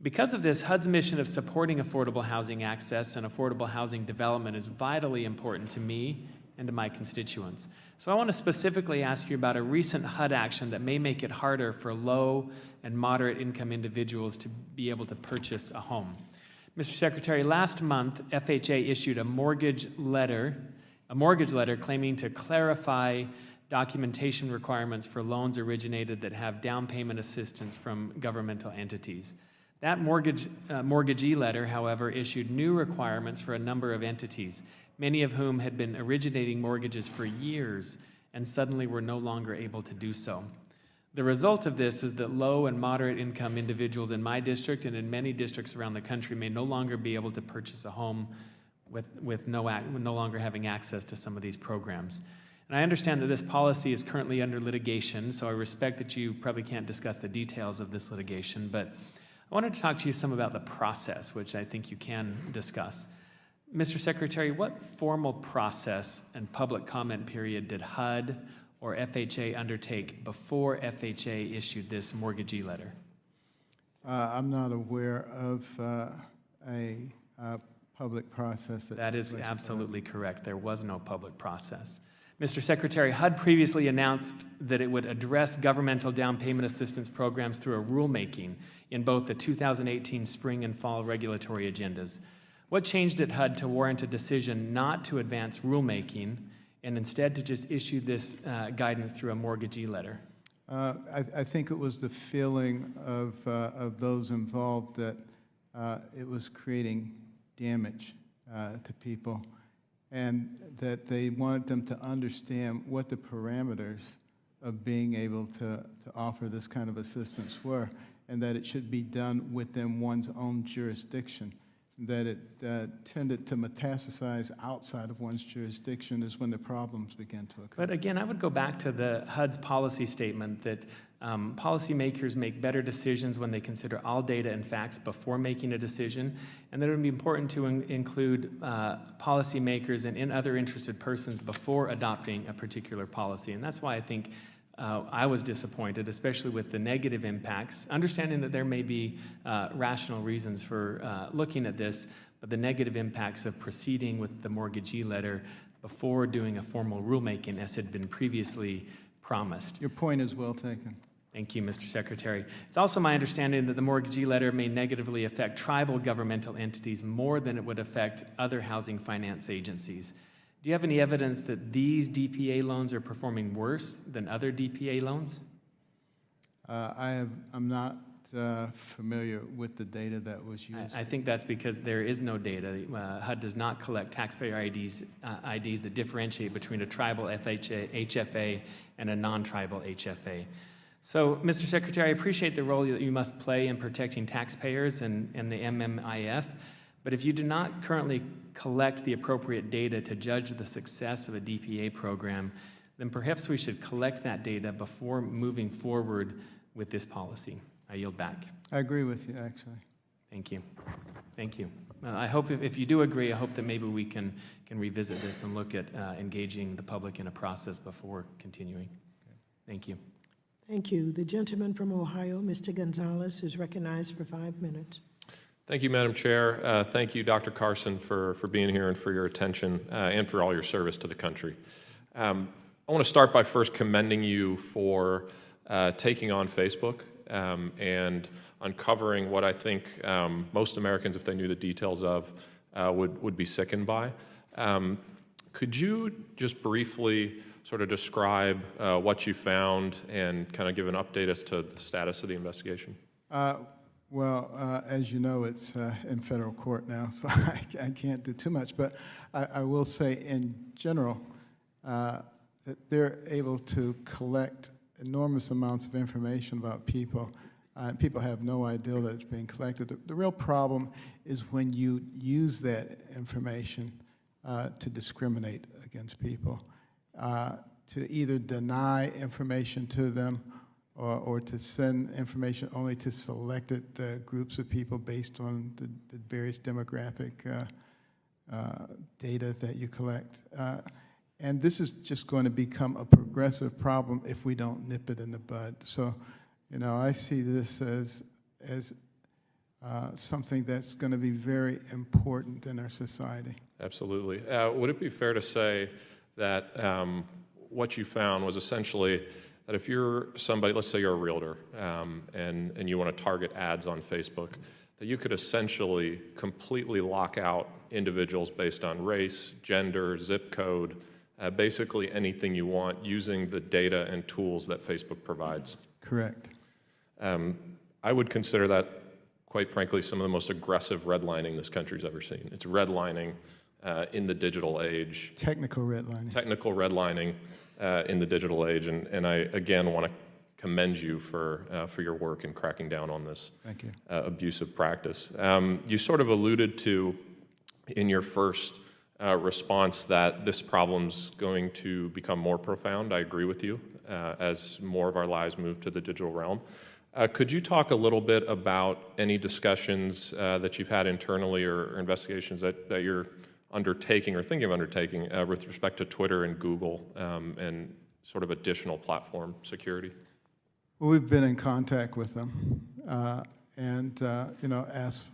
Because of this, HUD's mission of supporting affordable housing access and affordable housing development is vitally important to me and to my constituents. So I want to specifically ask you about a recent HUD action that may make it harder for low and moderate income individuals to be able to purchase a home. Mr. Secretary, last month, FHA issued a mortgage letter claiming to clarify documentation requirements for loans originated that have down payment assistance from governmental entities. That mortgagee letter, however, issued new requirements for a number of entities, many of whom had been originating mortgages for years and suddenly were no longer able to do so. The result of this is that low and moderate income individuals in my district and in many districts around the country may no longer be able to purchase a home with no longer having access to some of these programs. And I understand that this policy is currently under litigation, so I respect that you probably can't discuss the details of this litigation, but I wanted to talk to you some about the process, which I think you can discuss. Mr. Secretary, what formal process and public comment period did HUD or FHA undertake before FHA issued this mortgagee letter? I'm not aware of a public process. That is absolutely correct. There was no public process. Mr. Secretary, HUD previously announced that it would address governmental down payment assistance programs through a rulemaking in both the 2018 spring and fall regulatory agendas. What changed at HUD to warrant a decision not to advance rulemaking and instead to just issue this guidance through a mortgagee letter? I think it was the feeling of those involved that it was creating damage to people, and that they wanted them to understand what the parameters of being able to offer this kind of assistance were, and that it should be done within one's own jurisdiction. That it tended to metastasize outside of one's jurisdiction is when the problems began to occur. But again, I would go back to the HUD's policy statement that Policymakers make better decisions when they consider all data and facts before making a decision, and that it would be important to include policymakers and other interested persons before adopting a particular policy. And that's why I think I was disappointed, especially with the negative impacts, understanding that there may be rational reasons for looking at this, but the negative impacts of proceeding with the mortgagee letter before doing a formal rulemaking as had been previously promised. Your point is well taken. Thank you, Mr. Secretary. It's also my understanding that the mortgagee letter may negatively affect tribal governmental entities more than it would affect other housing finance agencies. Do you have any evidence that these DPA loans are performing worse than other DPA loans? I'm not familiar with the data that was used. I think that's because there is no data. HUD does not collect taxpayer IDs that differentiate between a tribal HFA and a non-tribal HFA. So, Mr. Secretary, I appreciate the role that you must play in protecting taxpayers and the MMIF, but if you do not currently collect the appropriate data to judge the success of a DPA program, then perhaps we should collect that data before moving forward with this policy. I yield back. I agree with you, actually. Thank you. Thank you. I hope if you do agree, I hope that maybe we can revisit this and look at engaging the public in a process before continuing. Thank you. Thank you. The gentleman from Ohio, Mr. Gonzalez, is recognized for 5 minutes. Thank you, Madam Chair. Thank you, Dr. Carson, for being here and for your attention and for all your service to the country. I want to start by first commending you for taking on Facebook and uncovering what I think most Americans, if they knew the details of, would be sickened by. Could you just briefly sort of describe what you found and kind of give an update as to the status of the investigation? Well, as you know, it's in federal court now, so I can't do too much. But I will say, in general, that they're able to collect enormous amounts of information about people. People have no idea that it's being collected. The real problem is when you use that information to discriminate against people, to either deny information to them or to send information only to selected groups of people based on the various demographic data that you collect. And this is just going to become a progressive problem if we don't nip it in the bud. So, you know, I see this as something that's going to be very important in our society. Absolutely. Would it be fair to say that what you found was essentially that if you're somebody, let's say you're a realtor, and you want to target ads on Facebook, that you could essentially completely lock out individuals based on race, gender, zip code, basically anything you want using the data and tools that Facebook provides? Correct. I would consider that, quite frankly, some of the most aggressive redlining this country's ever seen. It's redlining in the digital age. Technical redlining. Technical redlining in the digital age, and I, again, want to commend you for your work in cracking down on this Thank you. Abusive practice. You sort of alluded to, in your first response, that this problem's going to become more profound. I agree with you, as more of our lives move to the digital realm. Could you talk a little bit about any discussions that you've had internally or investigations that you're undertaking or thinking of undertaking with respect to Twitter and Google and sort of additional platform security? Well, we've been in contact with them and you know, asked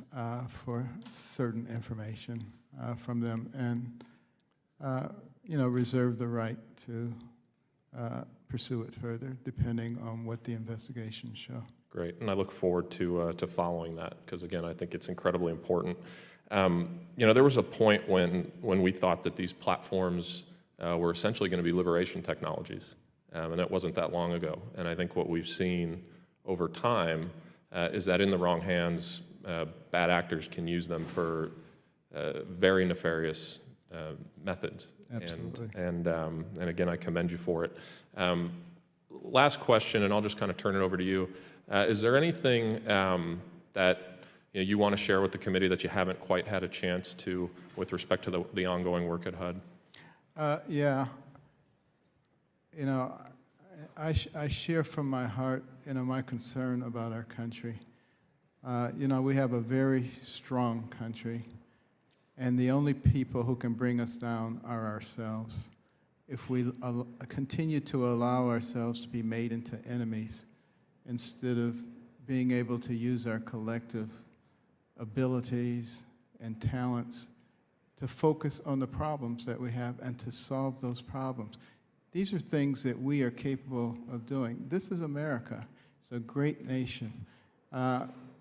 for certain information from them and you know, reserve the right to pursue it further depending on what the investigations show. Great, and I look forward to following that because, again, I think it's incredibly important. You know, there was a point when we thought that these platforms were essentially going to be liberation technologies, and it wasn't that long ago. And I think what we've seen over time is that in the wrong hands, bad actors can use them for very nefarious methods. Absolutely. And again, I commend you for it. Last question, and I'll just kind of turn it over to you. Is there anything that you want to share with the committee that you haven't quite had a chance to with respect to the ongoing work at HUD? Yeah. You know, I share from my heart my concern about our country. We have a very strong country, and the only people who can bring us down are ourselves. If we continue to allow ourselves to be made into enemies instead of being able to use our collective abilities and talents to focus on the problems that we have and to solve those problems. These are things that we are capable of doing. This is America. It's a great nation.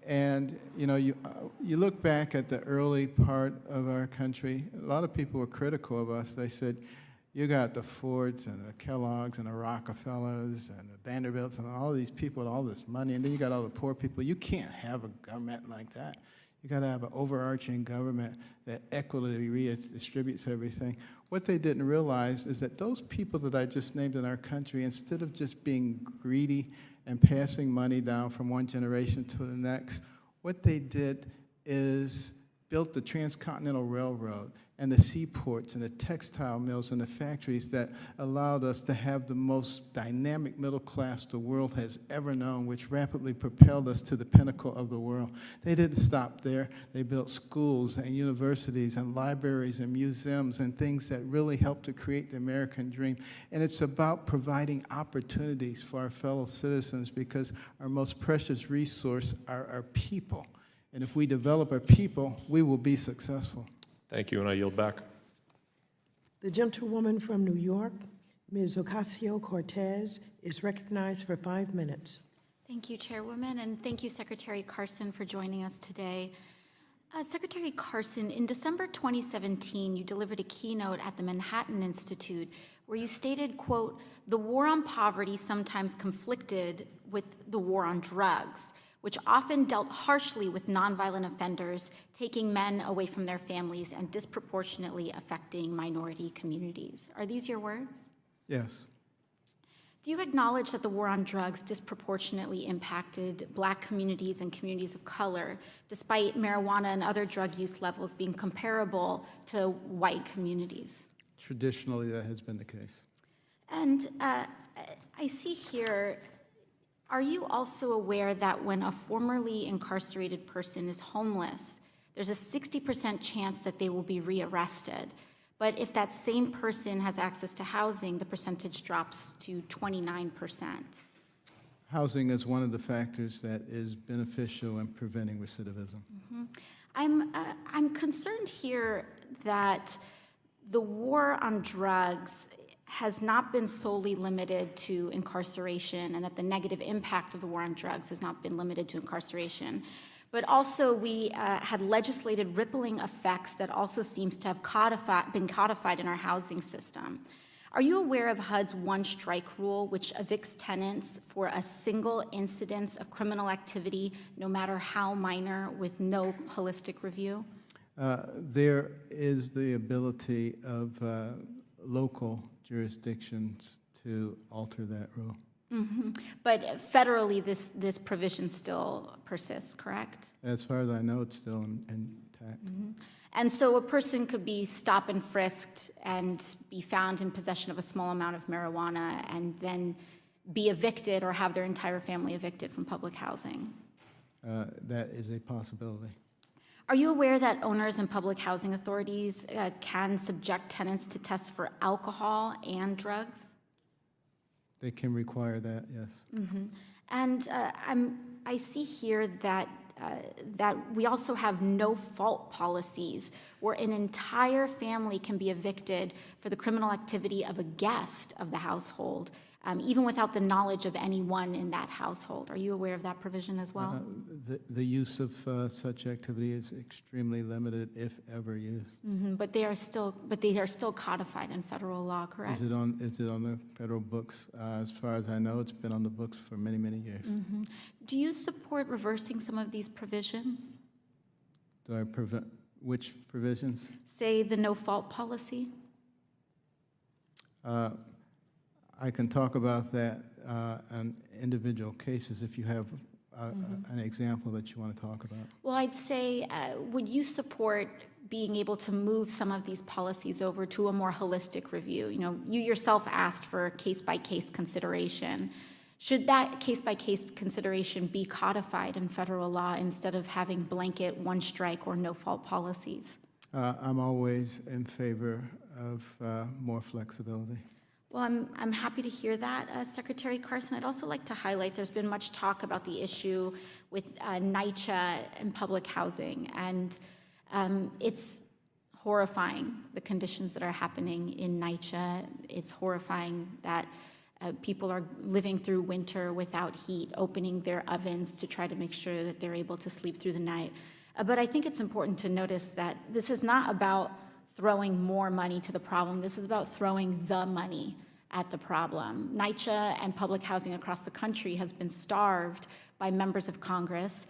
And you look back at the early part of our country, a lot of people were critical of us. They said, you got the Fords and the Kellogg's and the Rockefellers and the Vanderbilts and all these people with all this money, and then you got all the poor people. You can't have a government like that. You got to have an overarching government that equitably redistributes everything. What they didn't realize is that those people that I just named in our country, instead of just being greedy and passing money down from one generation to the next, what they did is built the Transcontinental Railroad and the seaports and the textile mills and the factories that allowed us to have the most dynamic middle class the world has ever known, which rapidly propelled us to the pinnacle of the world. They didn't stop there. They built schools and universities and libraries and museums and things that really helped to create the American dream. And it's about providing opportunities for our fellow citizens, because our most precious resource are our people. And if we develop our people, we will be successful. Thank you, and I yield back. The gentlewoman from New York, Ms. Ocasio-Cortez, is recognized for 5 minutes. Thank you, Chairwoman, and thank you, Secretary Carson, for joining us today. Secretary Carson, in December 2017, you delivered a keynote at the Manhattan Institute where you stated, quote, "The war on poverty sometimes conflicted with the war on drugs, which often dealt harshly with nonviolent offenders, taking men away from their families and disproportionately affecting minority communities." Are these your words? Yes. Do you acknowledge that the war on drugs disproportionately impacted Black communities and communities of color, despite marijuana and other drug use levels being comparable to white communities? Traditionally, that has been the case. And I see here, are you also aware that when a formerly incarcerated person is homeless, there's a 60% chance that they will be rearrested? But if that same person has access to housing, the percentage drops to 29%. Housing is one of the factors that is beneficial in preventing recidivism. Mm-hmm. I'm concerned here that the war on drugs has not been solely limited to incarceration, and that the negative impact of the war on drugs has not been limited to incarceration. But also we had legislated rippling effects that also seems to have been codified in our housing system. Are you aware of HUD's one-strike rule, which evicts tenants for a single incidence of criminal activity, no matter how minor, with no holistic review? There is the ability of local jurisdictions to alter that rule. Mm-hmm. But federally, this provision still persists, correct? As far as I know, it's still intact. Mm-hmm. And so a person could be stop and frisked and be found in possession of a small amount of marijuana and then be evicted or have their entire family evicted from public housing. That is a possibility. Are you aware that owners and public housing authorities can subject tenants to tests for alcohol and drugs? They can require that, yes. Mm-hmm. And I see here that we also have no-fault policies where an entire family can be evicted for the criminal activity of a guest of the household, even without the knowledge of anyone in that household. Are you aware of that provision as well? The use of such activity is extremely limited, if ever used. Mm-hmm. But they are still codified in federal law, correct? Is it on the federal books? As far as I know, it's been on the books for many, many years. Mm-hmm. Do you support reversing some of these provisions? Do I prevent which provisions? Say the no-fault policy? I can talk about that on individual cases if you have an example that you want to talk about. Well, I'd say, would you support being able to move some of these policies over to a more holistic review? You know, you yourself asked for case-by-case consideration. Should that case-by-case consideration be codified in federal law instead of having blanket one-strike or no-fault policies? I'm always in favor of more flexibility. Well, I'm happy to hear that, Secretary Carson. I'd also like to highlight there's been much talk about the issue with NYCHA and public housing, and it's horrifying, the conditions that are happening in NYCHA. It's horrifying that people are living through winter without heat, opening their ovens to try to make sure that they're able to sleep through the night. But I think it's important to notice that this is not about throwing more money to the problem. This is about throwing the money at the problem. NYCHA and public housing across the country has been starved by members of Congress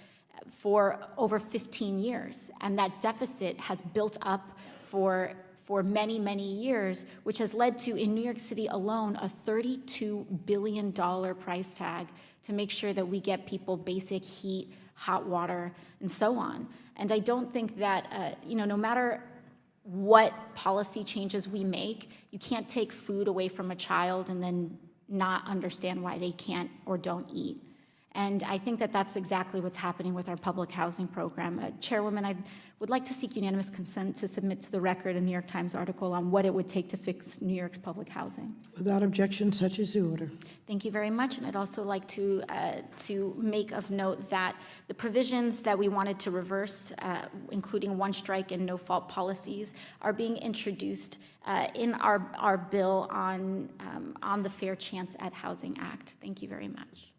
for over 15 years, and that deficit has built up for many, many years, which has led to, in New York City alone, a $32 billion price tag to make sure that we get people basic heat, hot water, and so on. And I don't think that, no matter what policy changes we make, you can't take food away from a child and then not understand why they can't or don't eat. And I think that that's exactly what's happening with our public housing program. Chairwoman, I would like to seek unanimous consent to submit to the record a New York Times article on what it would take to fix New York's public housing. Without objection, such is the order. Thank you very much. And I'd also like to make of note that the provisions that we wanted to reverse, including one strike and no fault policies, are being introduced in our bill on the Fair Chance at Housing Act. Thank you very much.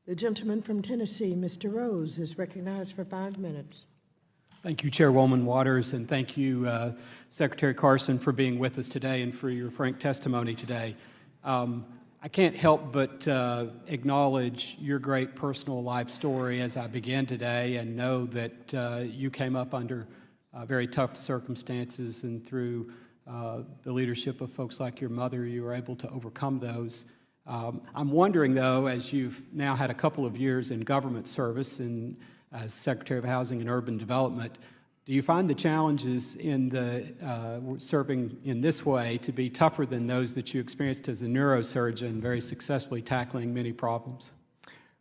The gentleman from Tennessee, Mr. Rose, is recognized for 5 minutes. Thank you, Chairwoman Waters, and thank you, Secretary Carson, for being with us today and for your frank testimony today. I can't help but acknowledge your great personal life story as I begin today, and know that you came up under very tough circumstances, and through the leadership of folks like your mother, you were able to overcome those. I'm wondering, though, as you've now had a couple of years in government service and as Secretary of Housing and Urban Development, do you find the challenges in serving in this way to be tougher than those that you experienced as a neurosurgeon, very successfully tackling many problems?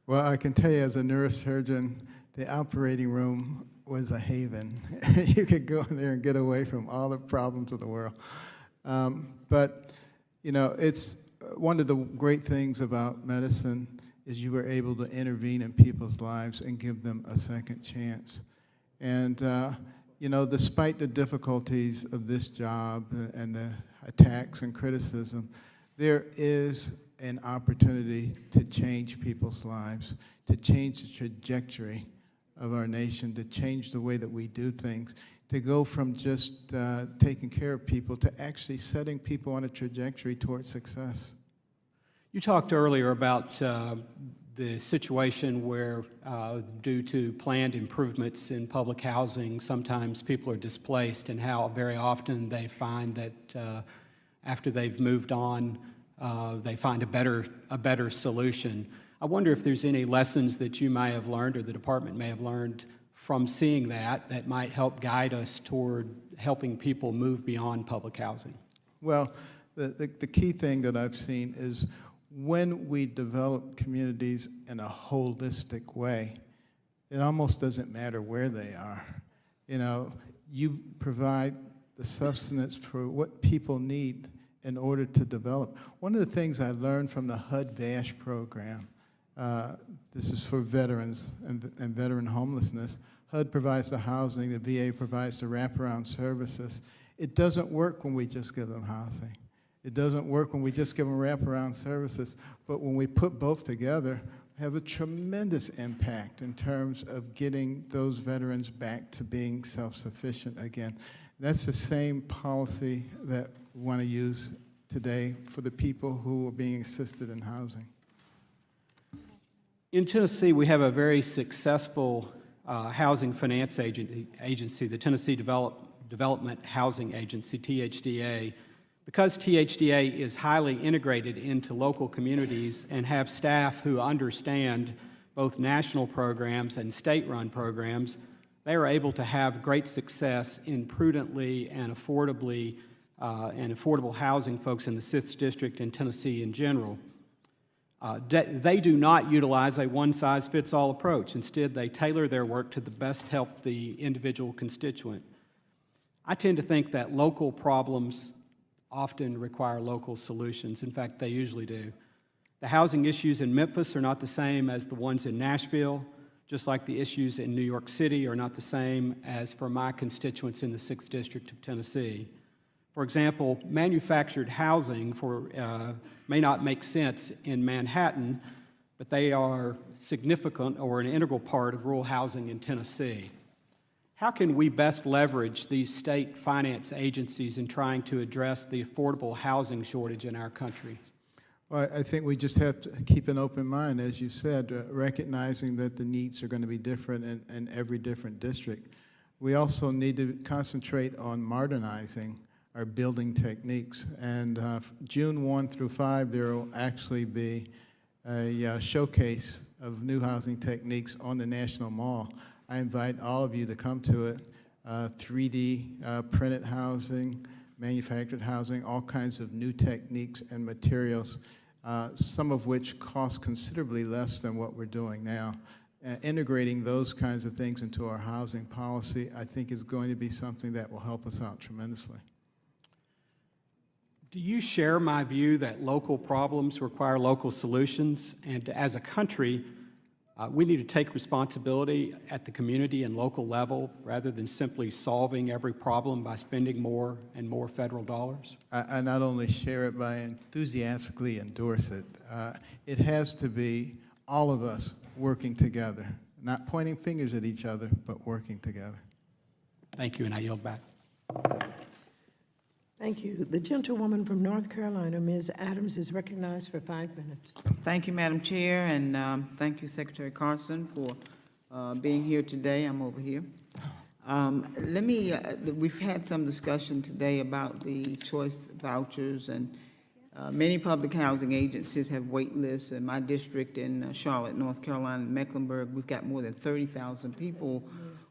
Well, I can tell you as a neurosurgeon, the operating room was a haven. You could go in there and get away from all the problems of the world. But, it's one of the great things about medicine is you were able to intervene in people's lives and give them a second chance. And, despite the difficulties of this job and the attacks and criticism, there is an opportunity to change people's lives, to change the trajectory of our nation, to change the way that we do things, to go from just taking care of people to actually setting people on a trajectory towards success. You talked earlier about the situation where, due to planned improvements in public housing, sometimes people are displaced, and how very often they find that after they've moved on, they find a better solution. I wonder if there's any lessons that you may have learned or the department may have learned from seeing that might help guide us toward helping people move beyond public housing. Well, the key thing that I've seen is when we develop communities in a holistic way, it almost doesn't matter where they are. You provide the substance for what people need in order to develop. One of the things I learned from the HUD VASH program, this is for veterans and veteran homelessness. HUD provides the housing, the VA provides the wraparound services. It doesn't work when we just give them housing. It doesn't work when we just give them wraparound services, but when we put both together, we have a tremendous impact in terms of getting those veterans back to being self-sufficient again. That's the same policy that we want to use today for the people who are being assisted in housing. In Tennessee, we have a very successful housing finance agency, the Tennessee Development Housing Agency, THDA. Because THDA is highly integrated into local communities and have staff who understand both national programs and state-run programs, they are able to have great success in prudently and affordably and affordable housing folks in the 6th District and Tennessee in general. They do not utilize a one-size-fits-all approach. Instead, they tailor their work to the best help the individual constituent. I tend to think that local problems often require local solutions. In fact, they usually do. The housing issues in Memphis are not the same as the ones in Nashville, just like the issues in New York City are not the same as for my constituents in the 6th District of Tennessee. For example, manufactured housing may not make sense in Manhattan, but they are significant or an integral part of rural housing in Tennessee. How can we best leverage these state finance agencies in trying to address the affordable housing shortage in our country? Well, I think we just have to keep an open mind, as you said, recognizing that the needs are going to be different in every different district. We also need to concentrate on modernizing our building techniques. And June 1 through 5, there will actually be a showcase of new housing techniques on the National Mall. I invite all of you to come to it. 3D printed housing, manufactured housing, all kinds of new techniques and materials, some of which cost considerably less than what we're doing now. Integrating those kinds of things into our housing policy, I think, is going to be something that will help us out tremendously. Do you share my view that local problems require local solutions? And as a country, we need to take responsibility at the community and local level rather than simply solving every problem by spending more and more federal dollars? I not only share it, but I enthusiastically endorse it. It has to be all of us working together, not pointing fingers at each other, but working together. Thank you, and I yield back. Thank you. The gentlewoman from North Carolina, Ms. Adams, is recognized for 5 minutes. Thank you, Madam Chair, and thank you, Secretary Carson, for being here today. I'm over here. We've had some discussion today about the choice vouchers, and many public housing agencies have wait lists. In my district in Charlotte, North Carolina, Mecklenburg, we've got more than 30,000 people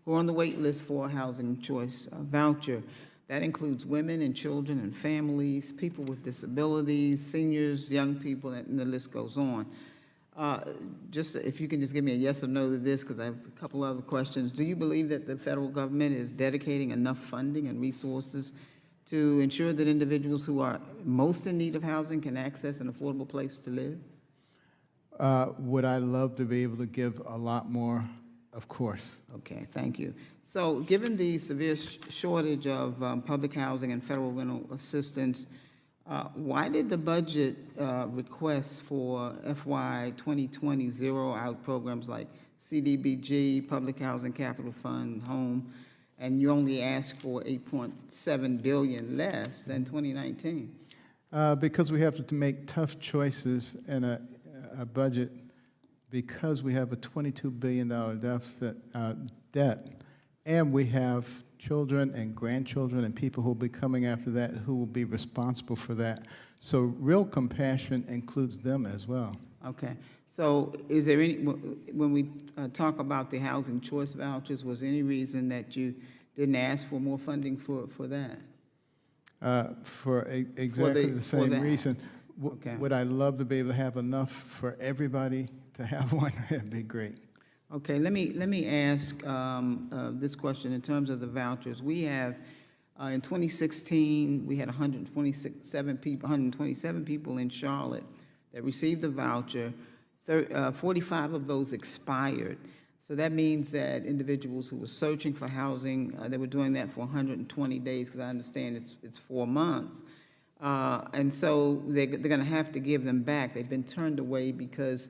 who are on the wait list for a housing choice voucher. That includes women and children and families, people with disabilities, seniors, young people, and the list goes on. Just if you can just give me a yes or no to this, because I have a couple other questions. Do you believe that the federal government is dedicating enough funding and resources to ensure that individuals who are most in need of housing can access an affordable place to live? Would I love to be able to give a lot more? Of course. Okay, thank you. So given the severe shortage of public housing and federal rental assistance, why did the budget request for FY 2020 zero out programs like CDBG, Public Housing Capital Fund, Home, and you only asked for $8.7 billion less than 2019? Because we have to make tough choices in a budget, because we have a $22 billion deficit, debt, and we have children and grandchildren and people who will be coming after that who will be responsible for that. So real compassion includes them as well. Okay. So is there any, when we talk about the housing choice vouchers, was there any reason that you didn't ask for more funding for that? Exactly the same reason. Okay. Would I love to be able to have enough for everybody to have one? That'd be great. Okay, let me ask this question in terms of the vouchers. We have, in 2016, we had 127 people in Charlotte that received the voucher. 45 of those expired. So that means that individuals who were searching for housing, they were doing that for 120 days, because I understand it's 4 months. And so they're going to have to give them back. They've been turned away because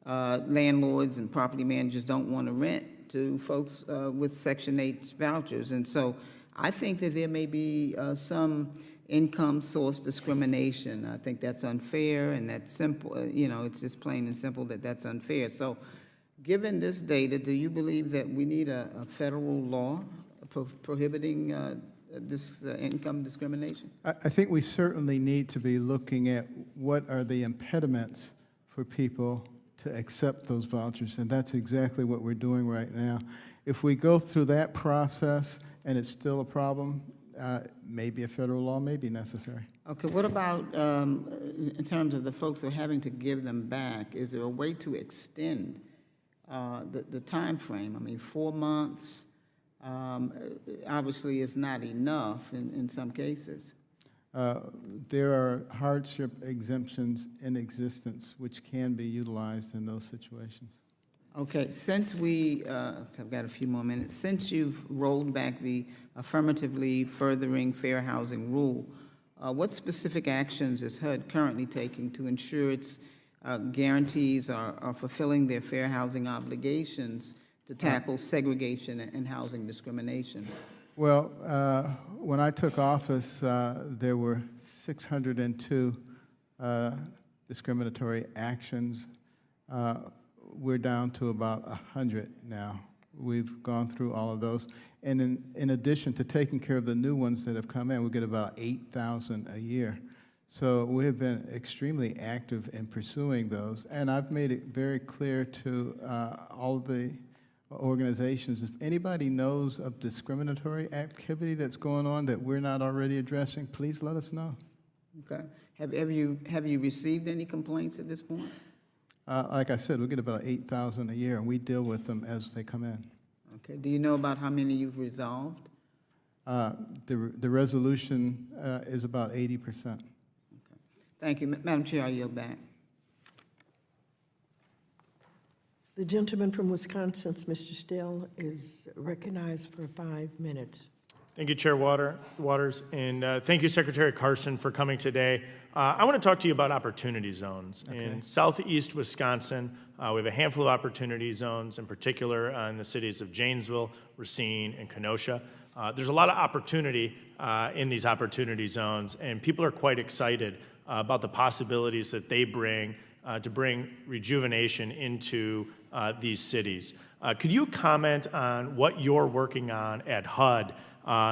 landlords and property managers don't want to rent to folks with Section 8 vouchers. And so I think that there may be some income source discrimination. I think that's unfair, and that's simple. It's just plain and simple that that's unfair. So given this data, do you believe that we need a federal law prohibiting this income discrimination? I think we certainly need to be looking at what are the impediments for people to accept those vouchers, and that's exactly what we're doing right now. If we go through that process and it's still a problem, maybe a federal law may be necessary. Okay, what about in terms of the folks who are having to give them back? Is there a way to extend the time frame? I mean, 4 months obviously is not enough in some cases. There are hardship exemptions in existence which can be utilized in those situations. Okay, since I've got a few more minutes, since you've rolled back the affirmatively furthering fair housing rule, what specific actions is HUD currently taking to ensure its guarantees are fulfilling their fair housing obligations to tackle segregation and housing discrimination? Well, when I took office, there were 602 discriminatory actions. We're down to about 100 now. We've gone through all of those. And in addition to taking care of the new ones that have come in, we get about 8,000 a year. So we have been extremely active in pursuing those. And I've made it very clear to all of the organizations, if anybody knows of discriminatory activity that's going on that we're not already addressing, please let us know. Okay. Have you received any complaints at this point? Like I said, we get about 8,000 a year, and we deal with them as they come in. Okay. Do you know about how many you've resolved? The resolution is about 80%. Okay. Thank you. Madam Chair, I yield back. The gentleman from Wisconsin, Mr. Still, is recognized for 5 minutes. Thank you, Chair Waters, and thank you, Secretary Carson, for coming today. I want to talk to you about opportunity zones. Okay. In southeast Wisconsin, we have a handful of opportunity zones, in particular in the cities of Janesville, Racine, and Kenosha. There's a lot of opportunity in these opportunity zones, and people are quite excited about the possibilities that they bring to bring rejuvenation into these cities. Could you comment on what you're working on at HUD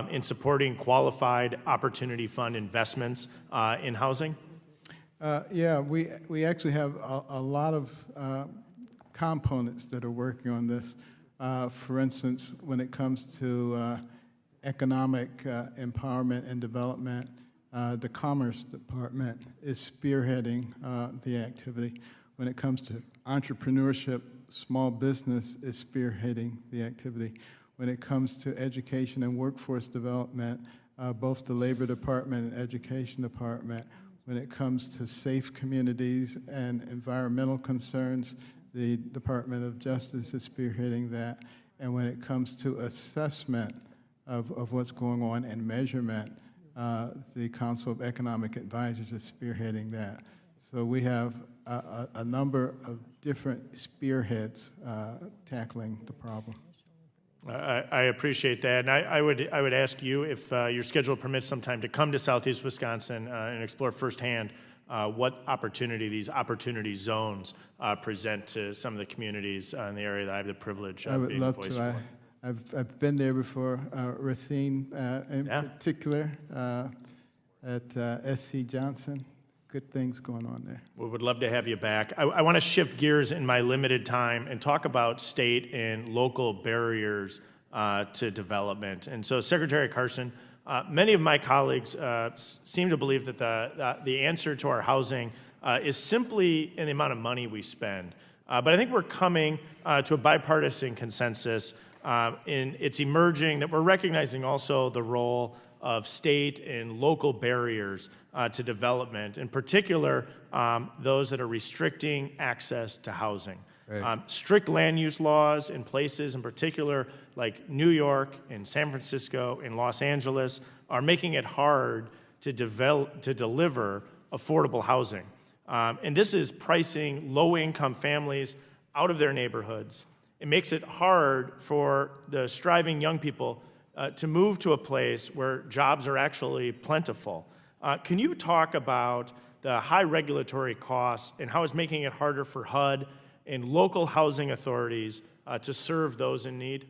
in supporting qualified opportunity fund investments in housing? Yeah, we actually have a lot of components that are working on this. For instance, when it comes to economic empowerment and development, the Commerce Department is spearheading the activity. When it comes to entrepreneurship, small business is spearheading the activity. When it comes to education and workforce development, both the Labor Department and Education Department. When it comes to safe communities and environmental concerns, the Department of Justice is spearheading that. And when it comes to assessment of what's going on and measurement, the Council of Economic Advisors is spearheading that. So we have a number of different spearheads tackling the problem. I appreciate that, and I would ask you if your schedule permits some time to come to Southeast Wisconsin and explore firsthand what opportunity these opportunity zones present to some of the communities in the area that I have the privilege of being a voice for. I would love to. I've been there before, Racine in particular, at SC Johnson. Good things going on there. We would love to have you back. I want to shift gears in my limited time and talk about state and local barriers to development. And so, Secretary Carson, many of my colleagues seem to believe that the answer to our housing is simply in the amount of money we spend. But I think we're coming to a bipartisan consensus in it's emerging that we're recognizing also the role of state and local barriers to development, in particular those that are restricting access to housing. Right. Strict land use laws in places in particular like New York and San Francisco and Los Angeles are making it hard to deliver affordable housing. And this is pricing low-income families out of their neighborhoods. It makes it hard for the striving young people to move to a place where jobs are actually plentiful. Can you talk about the high regulatory costs and how it's making it harder for HUD and local housing authorities to serve those in need?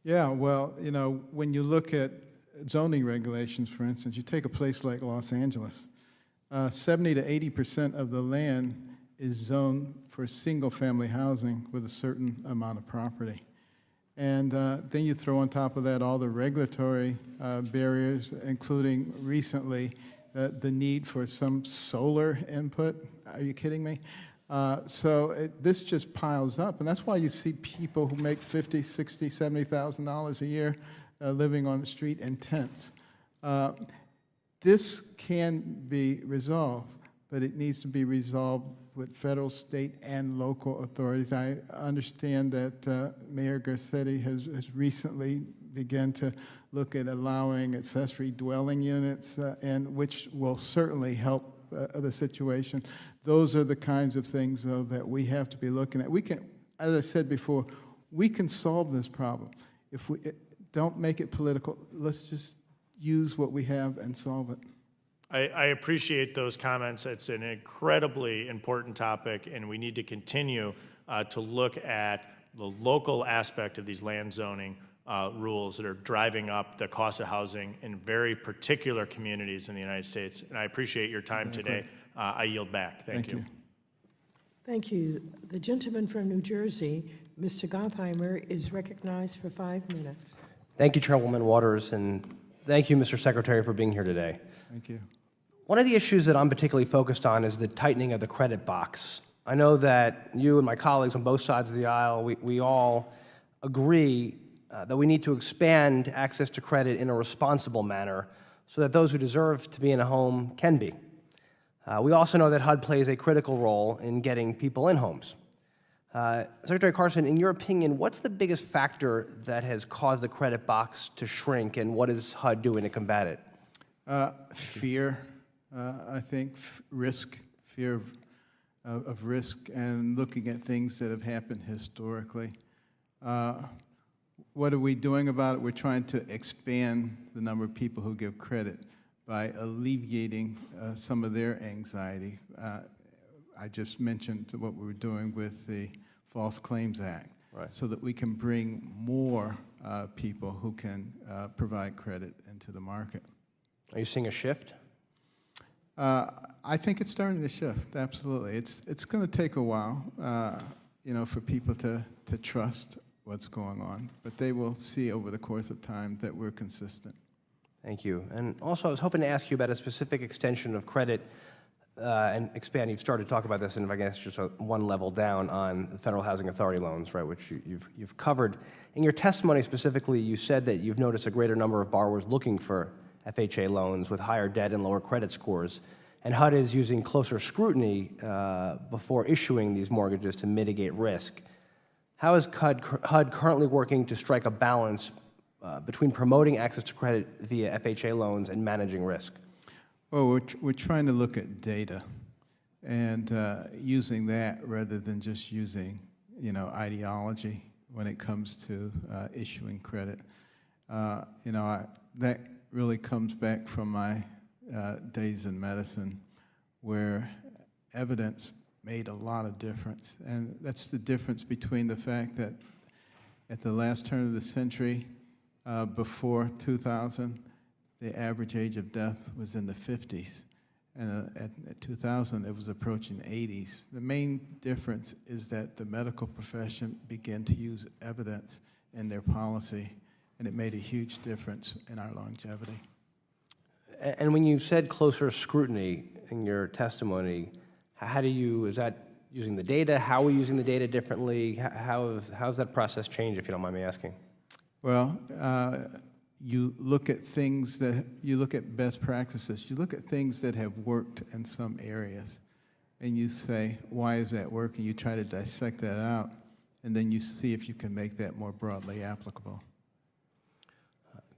Yeah, well, you know, when you look at zoning regulations, for instance, you take a place like Los Angeles, 70 to 80% of the land is zoned for single-family housing with a certain amount of property. And then you throw on top of that all the regulatory barriers, including recently the need for some solar input. Are you kidding me? This just piles up, and that's why you see people who make $50,000, $60,000, $70,000 a year living on the street in tents. This can be resolved, but it needs to be resolved with federal, state, and local authorities. I understand that Mayor Garcetti has recently begun to look at allowing accessory dwelling units, and which will certainly help the situation. Those are the kinds of things, though, that we have to be looking at. We can, as I said before, we can solve this problem. If we don't make it political, let's just use what we have and solve it. I appreciate those comments. It's an incredibly important topic, and we need to continue to look at the local aspect of these land zoning rules that are driving up the cost of housing in very particular communities in the United States. And I appreciate your time today. I yield back. Thank you. Thank you. The gentleman from New Jersey, Mr. Gottheimer, is recognized for 5 minutes. Thank you, Chairwoman Waters, and thank you, Mr. Secretary, for being here today. Thank you. One of the issues that I'm particularly focused on is the tightening of the credit box. I know that you and my colleagues on both sides of the aisle, we all agree that we need to expand access to credit in a responsible manner so that those who deserve to be in a home can be. We also know that HUD plays a critical role in getting people in homes. Secretary Carson, in your opinion, what's the biggest factor that has caused the credit box to shrink, and what is HUD doing to combat it? Fear, I think, risk, fear of risk, and looking at things that have happened historically. What are we doing about it? We're trying to expand the number of people who give credit by alleviating some of their anxiety. I just mentioned what we were doing with the False Claims Act, so that we can bring more people who can provide credit into the market. Are you seeing a shift? I think it's starting to shift, absolutely. It's going to take a while, for people to trust what's going on, but they will see over the course of time that we're consistent. Thank you. And also, I was hoping to ask you about a specific extension of credit and expand. You've started to talk about this, and I guess just one level down on the Federal Housing Authority loans, right, which you've covered. In your testimony specifically, you said that you've noticed a greater number of borrowers looking for FHA loans with higher debt and lower credit scores, and HUD is using closer scrutiny before issuing these mortgages to mitigate risk. How is HUD currently working to strike a balance between promoting access to credit via FHA loans and managing risk? Well, we're trying to look at data and using that rather than just using, ideology when it comes to issuing credit. That really comes back from my days in medicine, where evidence made a lot of difference. And that's the difference between the fact that at the last turn of the century, before 2000, the average age of death was in the 50s. And at 2000, it was approaching 80s. The main difference is that the medical profession began to use evidence in their policy, and it made a huge difference in our longevity. And when you said closer scrutiny in your testimony, is that using the data? How are we using the data differently? How's that process changed, if you don't mind me asking? Well, you look at you look at best practices. You look at things that have worked in some areas, and you say, why is that working? You try to dissect that out, and then you see if you can make that more broadly applicable.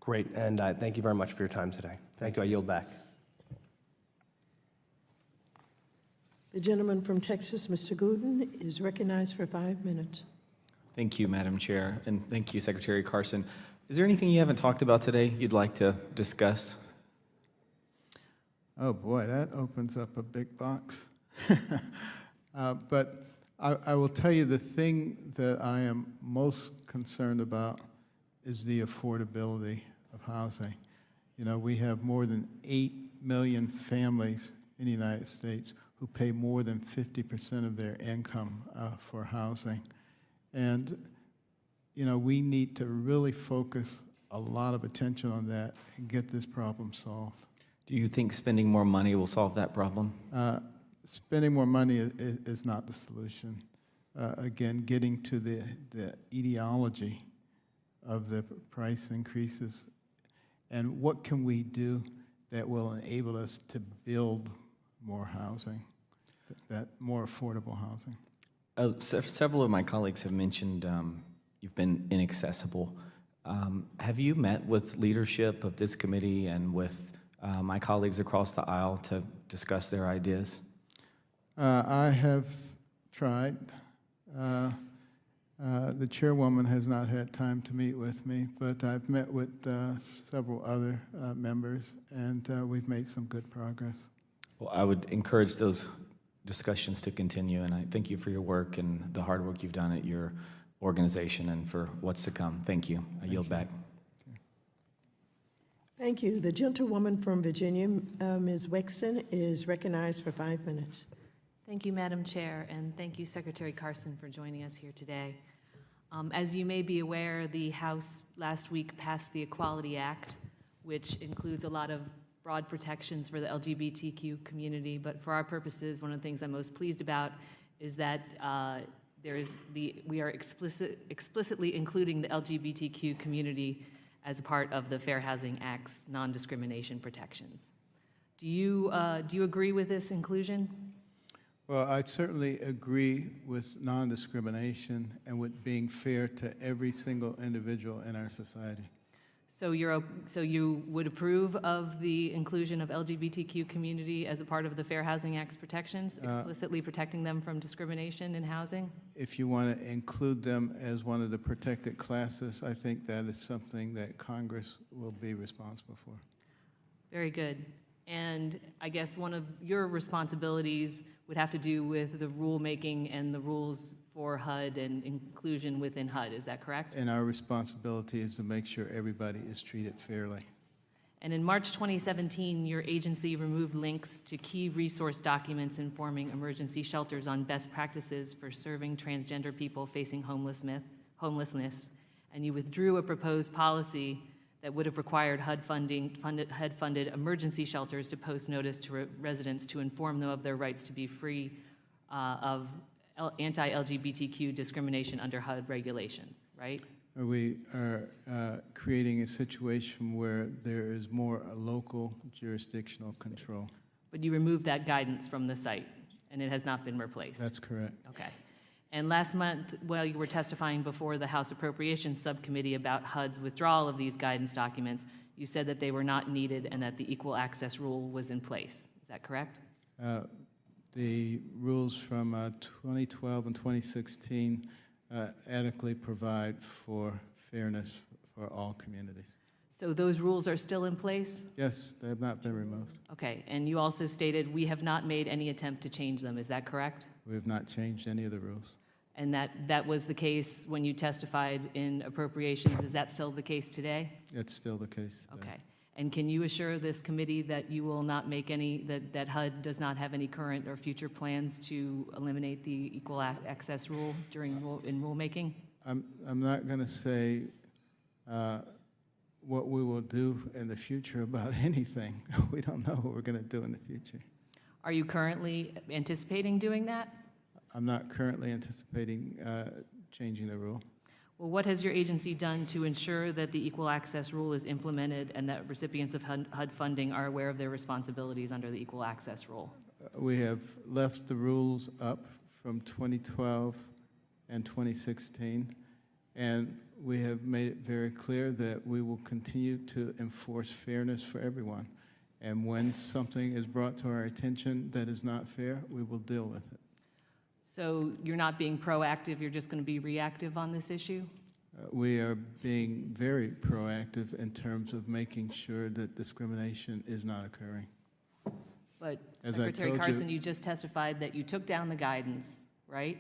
Great, and thank you very much for your time today. Thank you. I yield back. The gentleman from Texas, Mr. Gooden, is recognized for 5 minutes. Thank you, Madam Chair, and thank you, Secretary Carson. Is there anything you haven't talked about today you'd like to discuss? Oh boy, that opens up a big box. But I will tell you the thing that I am most concerned about is the affordability of housing. We have more than 8 million families in the United States who pay more than 50% of their income for housing. And you know, we need to really focus a lot of attention on that and get this problem solved. Do you think spending more money will solve that problem? Spending more money is not the solution. Again, getting to the etiology of the price increases and what can we do that will enable us to build more housing, that more affordable housing. Several of my colleagues have mentioned you've been inaccessible. Have you met with leadership of this committee and with my colleagues across the aisle to discuss their ideas? I have tried. The chairwoman has not had time to meet with me, but I've met with several other members, and we've made some good progress. Well, I would encourage those discussions to continue, and I thank you for your work and the hard work you've done at your organization and for what's to come. Thank you. I yield back. Thank you. The gentlewoman from Virginia, Ms. Wexton, is recognized for 5 minutes. Thank you, Madam Chair, and thank you, Secretary Carson, for joining us here today. As you may be aware, the House last week passed the Equality Act, which includes a lot of broad protections for the LGBTQ community, but for our purposes, one of the things I'm most pleased about is that we are explicitly including the LGBTQ community as a part of the Fair Housing Act's non-discrimination protections. Do you agree with this inclusion? Well, I certainly agree with non-discrimination and with being fair to every single individual in our society. So you would approve of the inclusion of LGBTQ community as a part of the Fair Housing Act's protections, explicitly protecting them from discrimination in housing? If you want to include them as one of the protected classes, I think that is something that Congress will be responsible for. Very good. And I guess one of your responsibilities would have to do with the rulemaking and the rules for HUD and inclusion within HUD. Is that correct? And our responsibility is to make sure everybody is treated fairly. And in March 2017, your agency removed links to key resource documents informing emergency shelters on best practices for serving transgender people facing homelessness, and you withdrew a proposed policy that would have required HUD-funded emergency shelters to post notice to residents to inform them of their rights to be free of anti-LGBTQ discrimination under HUD regulations, right? We are creating a situation where there is more local jurisdictional control. But you removed that guidance from the site, and it has not been replaced. That's correct. Okay. And last month, while you were testifying before the House Appropriations Subcommittee about HUD's withdrawal of these guidance documents, you said that they were not needed and that the equal access rule was in place. Is that correct? The rules from 2012 and 2016 adequately provide for fairness for all communities. So those rules are still in place? Yes, they have not been removed. Okay, and you also stated we have not made any attempt to change them. Is that correct? We have not changed any of the rules. And that was the case when you testified in appropriations. Is that still the case today? It's still the case today. Okay. And can you assure this committee that you will not make any, that HUD does not have any current or future plans to eliminate the equal access rule in rulemaking? I'm not going to say what we will do in the future about anything. We don't know what we're going to do in the future. Are you currently anticipating doing that? I'm not currently anticipating changing the rule. Well, what has your agency done to ensure that the equal access rule is implemented and that recipients of HUD funding are aware of their responsibilities under the equal access rule? We have left the rules up from 2012 and 2016, and we have made it very clear that we will continue to enforce fairness for everyone. And when something is brought to our attention that is not fair, we will deal with it. So you're not being proactive, you're just going to be reactive on this issue? We are being very proactive in terms of making sure that discrimination is not occurring. But As Secretary I told Carson, you just testified that you took down the guidance, right?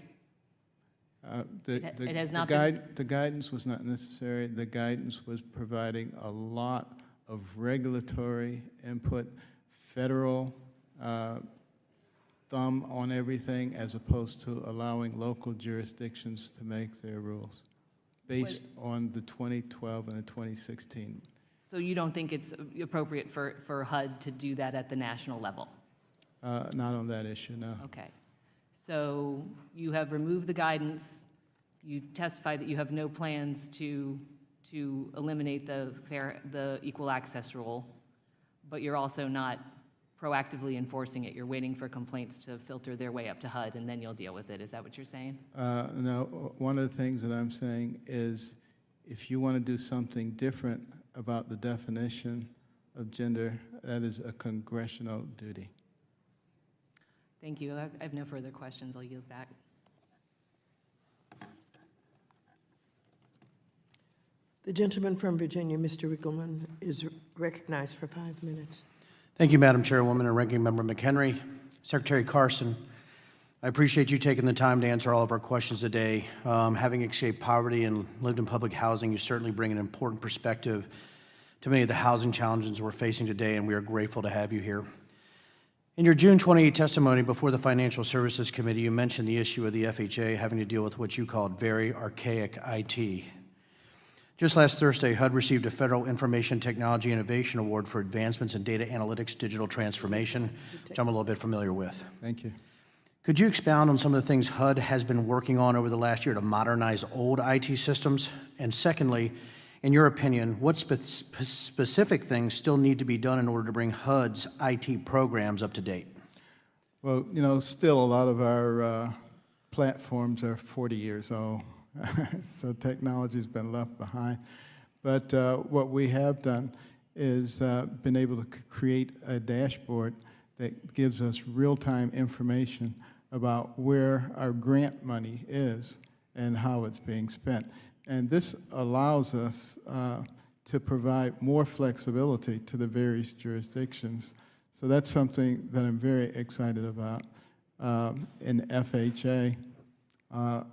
It has not been. The guidance was not necessary. The guidance was providing a lot of regulatory input, federal thumb on everything, as opposed to allowing local jurisdictions to make their rules. based on the 2012 and the 2016. So you don't think it's appropriate for HUD to do that at the national level? Not on that issue, no. Okay. So you have removed the guidance. You testify that you have no plans to eliminate the equal access rule, but you're also not proactively enforcing it. You're waiting for complaints to filter their way up to HUD, and then you'll deal with it. Is that what you're saying? No, one of the things that I'm saying is if you want to do something different about the definition of gender, that is a congressional duty. Thank you. I have no further questions. I'll yield back. The gentleman from Virginia, Mr. Riggleman, is recognized for 5 minutes. Thank you, Madam Chairwoman and Ranking Member McHenry. Secretary Carson, I appreciate you taking the time to answer all of our questions today. Having escaped poverty and lived in public housing, you certainly bring an important perspective to many of the housing challenges we're facing today, and we are grateful to have you here. In your June 28 testimony before the Financial Services Committee, you mentioned the issue of the FHA having to deal with what you called very archaic IT. Just last Thursday, HUD received a Federal Information Technology Innovation Award for advancements in data analytics digital transformation, which I'm a little bit familiar with. Thank you. Could you expound on some of the things HUD has been working on over the last year to modernize old IT systems? And secondly, in your opinion, what specific things still need to be done in order to bring HUD's IT programs up to date? Well, you know, still a lot of our platforms are 40 years old. So technology's been left behind. But what we have done is been able to create a dashboard that gives us real-time information about where our grant money is and how it's being spent. And this allows us to provide more flexibility to the various jurisdictions. So that's something that I'm very excited about. In FHA,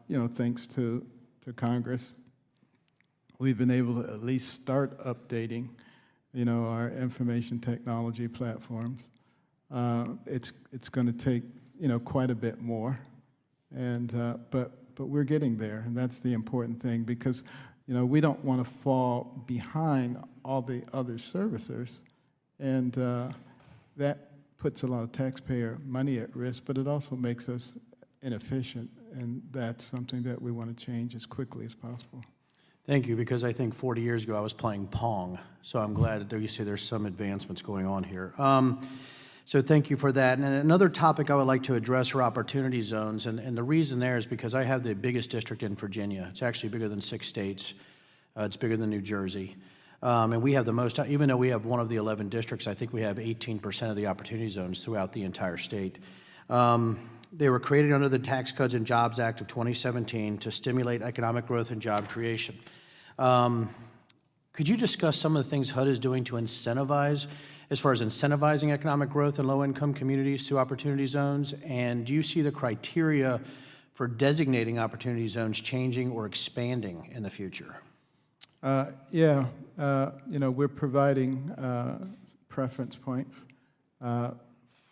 you know, thanks to Congress, we've been able to at least start updating, you know, our information technology platforms. It's going to take, you know, quite a bit more, and but we're getting there, and that's the important thing, because, you know, we don't want to fall behind all the other servicers, and that puts a lot of taxpayer money at risk, but it also makes us inefficient, and that's something that we want to change as quickly as possible. Thank you, because I think 40 years ago I was playing Pong, so I'm glad that you say there's some advancements going on here. So thank you for that. And another topic I would like to address are opportunity zones, and the reason there is because I have the biggest district in Virginia. It's actually bigger than 6 states. It's bigger than New Jersey. And we have the most, even though we have one of the 11 districts, I think we have 18% of the opportunity zones throughout the entire state. They were created under the Tax Cuts and Jobs Act of 2017 to stimulate economic growth and job creation. Could you discuss some of the things HUD is doing to incentivize, as far as incentivizing economic growth in low-income communities through opportunity zones? And do you see the criteria for designating opportunity zones changing or expanding in the future? Yeah, you know, we're providing preference points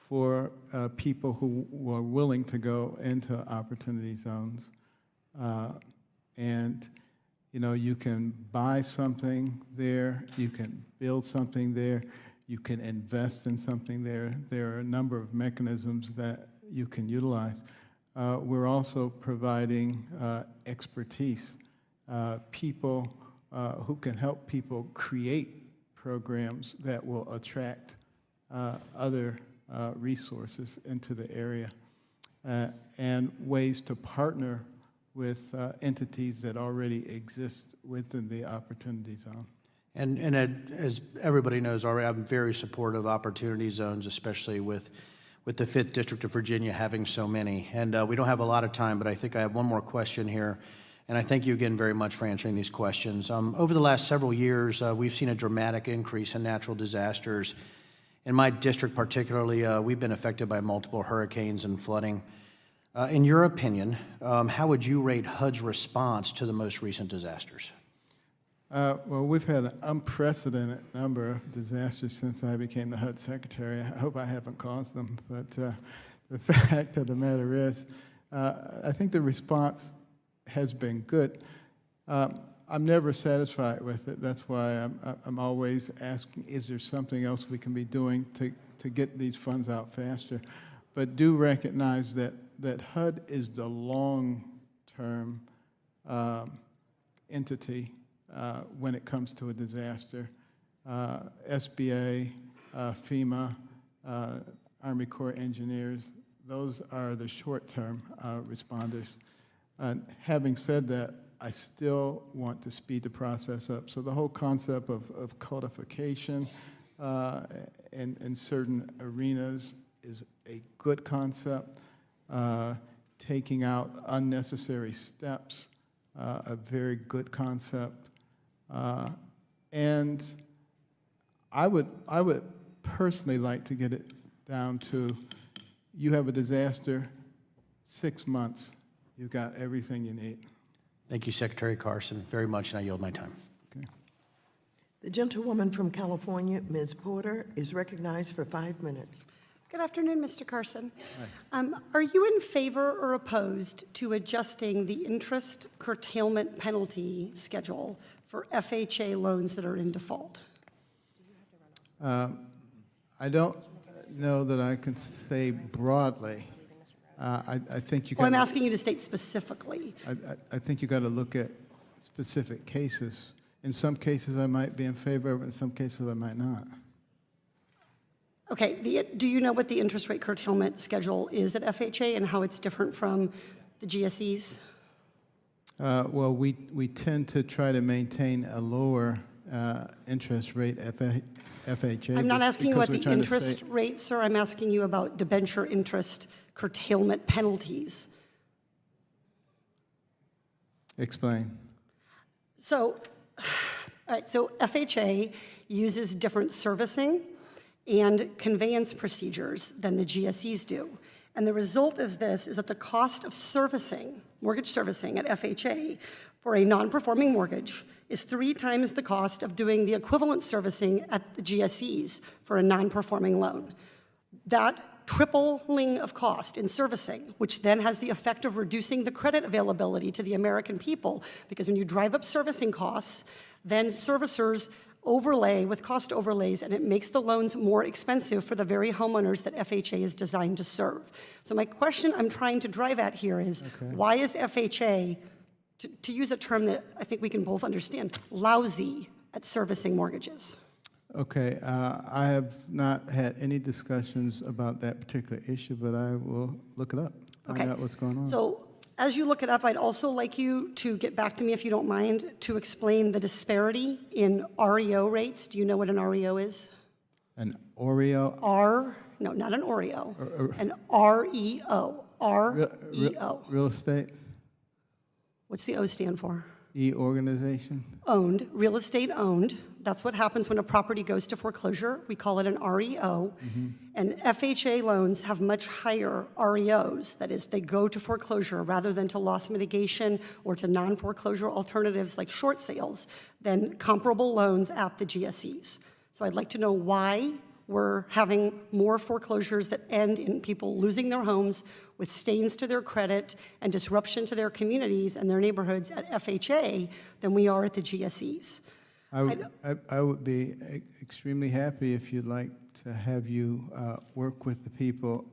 for people who are willing to go into opportunity zones. And, you know, you can buy something there, you can build something there, you can invest in something there. There are a number of mechanisms that you can utilize. We're also providing expertise, people who can help people create programs that will attract other resources into the area, and ways to partner with entities that already exist within the opportunity zone. And as everybody knows already, I'm very supportive of opportunity zones, especially with the 5th District of Virginia having so many. And we don't have a lot of time, but I think I have one more question here. And I thank you again very much for answering these questions. Over the last several years, we've seen a dramatic increase in natural disasters. In my district particularly, we've been affected by multiple hurricanes and flooding. In your opinion, how would you rate HUD's response to the most recent disasters? Well, we've had an unprecedented number of disasters since I became the HUD secretary. I hope I haven't caused them, but the fact of the matter is, I think the response has been good. I'm never satisfied with it. That's why I'm always asking, is there something else we can be doing to get these funds out faster? But do recognize that HUD is the long-term entity when it comes to a disaster. SBA, FEMA, Army Corps engineers, those are the short-term responders. Having said that, I still want to speed the process up. So the whole concept of codification in certain arenas is a good concept. Taking out unnecessary steps, a very good concept. And I would personally like to get it down to, you have a disaster, 6 months, you've got everything you need. Thank you, Secretary Carson, very much, and I yield my time. Okay. The gentlewoman from California, Ms. Porter, is recognized for 5 minutes. Good afternoon, Mr. Carson. Are you in favor or opposed to adjusting the interest curtailment penalty schedule for FHA loans that are in default? I don't know that I can say broadly. I think you. Well, I'm asking you to state specifically. I think you got to look at specific cases. In some cases, I might be in favor of it. In some cases, I might not. Okay. Do you know what the interest rate curtailment schedule is at FHA and how it's different from the GSEs? Well, we tend to try to maintain a lower interest rate FHA. I'm not asking you about the interest rate, sir. I'm asking you about debenture interest curtailment penalties. Explain. So, all right, so FHA uses different servicing and conveyance procedures than the GSEs do. And the result of this is that the cost of servicing, mortgage servicing at FHA for a non-performing mortgage is 3 times the cost of doing the equivalent servicing at the GSEs for a non-performing loan. That tripling of cost in servicing, which then has the effect of reducing the credit availability to the American people, because when you drive up servicing costs, then servicers overlay with cost overlays, and it makes the loans more expensive for the very homeowners that FHA is designed to serve. So my question I'm trying to drive at here is, why is FHA, to use a term that I think we can both understand, lousy at servicing mortgages? Okay, I have not had any discussions about that particular issue, but I will look it up, find out what's going on. So as you look it up, I'd also like you to get back to me, if you don't mind, to explain the disparity in REO rates. Do you know what an REO is? An Oreo? No, not an Oreo, an REO, REO. Real estate? What's the O stand for? Organization? Owned, real estate owned. That's what happens when a property goes to foreclosure. We call it an REO. And FHA loans have much higher REOs. That is, they go to foreclosure rather than to loss mitigation or to non-foreclosure alternatives like short sales than comparable loans at the GSEs. So I'd like to know why we're having more foreclosures that end in people losing their homes with stains to their credit and disruption to their communities and their neighborhoods at FHA than we are at the GSEs. I would be extremely happy if you'd like to have you work with the people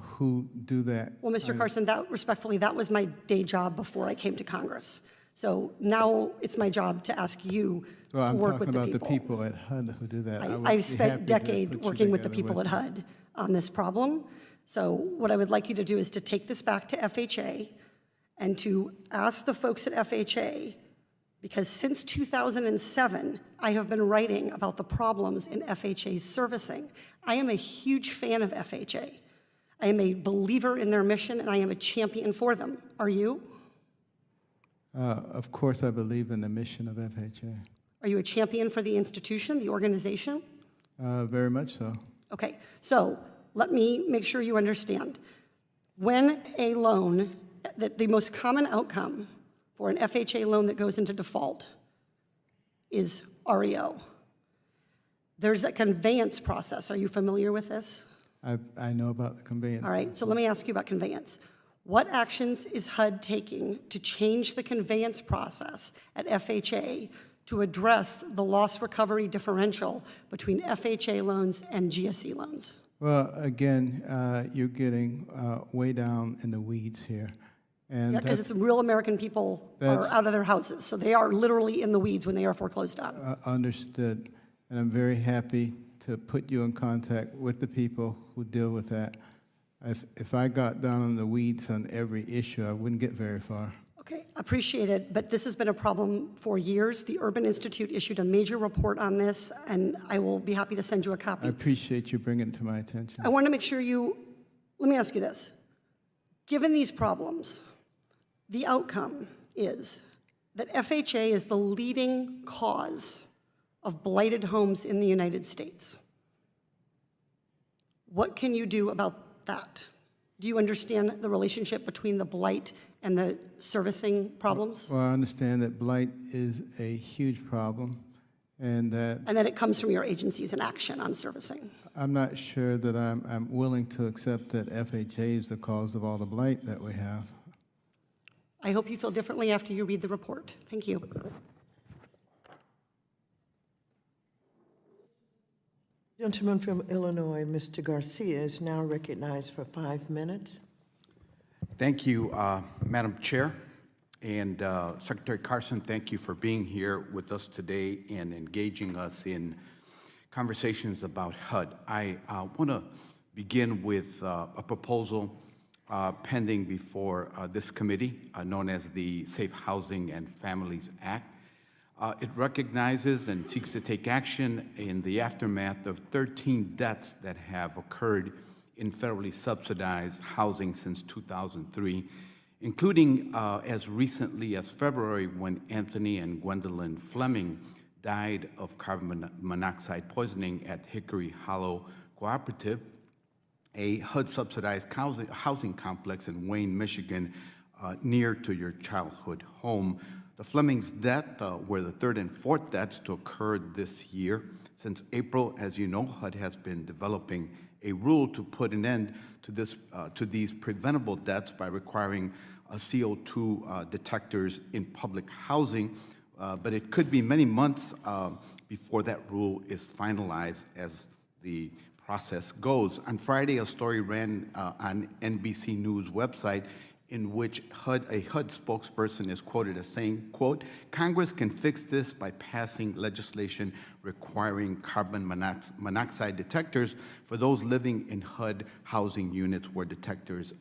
who do that. Well, Mr. Carson, respectfully, that was my day job before I came to Congress. So now it's my job to ask you to work with the people. I'm talking about the people at HUD who do that. I've spent a decade working with the people at HUD on this problem. So what I would like you to do is to take this back to FHA and to ask the folks at FHA, because since 2007, I have been writing about the problems in FHA's servicing. I am a huge fan of FHA. I am a believer in their mission, and I am a champion for them. Are you? Of course, I believe in the mission of FHA. Are you a champion for the institution, the organization? Very much so. Okay, so let me make sure you understand. When a loan, the most common outcome for an FHA loan that goes into default is REO. There's a conveyance process. Are you familiar with this? I know about the conveyance. All right, so let me ask you about conveyance. What actions is HUD taking to change the conveyance process at FHA to address the loss recovery differential between FHA loans and GSE loans? Well, again, you're getting way down in the weeds here. And Yeah, because it's real American people are out of their houses, so they are literally in the weeds when they are foreclosed on. Understood. And I'm very happy to put you in contact with the people who deal with that. If I got down in the weeds on every issue, I wouldn't get very far. Okay, appreciate it, but this has been a problem for years. The Urban Institute issued a major report on this, and I will be happy to send you a copy. I appreciate you bringing it to my attention. I want to make sure let me ask you this. Given these problems, the outcome is that FHA is the leading cause of blighted homes in the United States. What can you do about that? Do you understand the relationship between the blight and the servicing problems? Well, I understand that blight is a huge problem, and that And that it comes from your agency's inaction on servicing. I'm not sure that I'm willing to accept that FHA is the cause of all the blight that we have. I hope you feel differently after you read the report. Thank you. Gentleman from Illinois, Mr. Garcia, is now recognized for 5 minutes. Thank you, Madam Chair. And Secretary Carson, thank you for being here with us today and engaging us in conversations about HUD. I want to begin with a proposal pending before this committee, known as the Safe Housing and Families Act. It recognizes and seeks to take action in the aftermath of 13 deaths that have occurred in federally subsidized housing since 2003, including as recently as February when Anthony and Gwendolyn Fleming died of carbon monoxide poisoning at Hickory Hollow Cooperative, a HUD-subsidized housing complex in Wayne, Michigan, near to your childhood home. The Flemings' death were the third and fourth deaths to occur this year. Since April, as you know, HUD has been developing a rule to put an end to these preventable deaths by requiring CO2 detectors in public housing, but it could be many months before that rule is finalized as the process goes. On Friday, a story ran on NBC News website in which a HUD spokesperson is quoted as saying, quote, "Congress can fix this by passing legislation requiring carbon monoxide detectors for those living in HUD housing units where detectors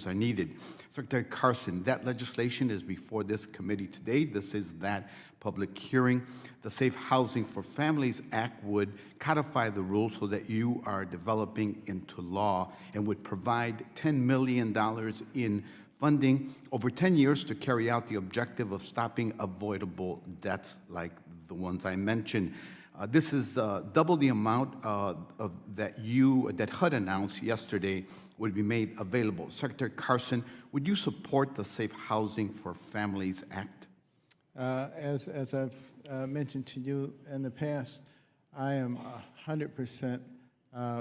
are needed." Secretary Carson, that legislation is before this committee today. This is that public hearing. The Safe Housing for Families Act would codify the rules so that you are developing into law and would provide $10 million in funding over 10 years to carry out the objective of stopping avoidable deaths like the ones I mentioned. This is double the amount that HUD announced yesterday would be made available. Secretary Carson, would you support the Safe Housing for Families Act? As I've mentioned to you in the past, I am 100%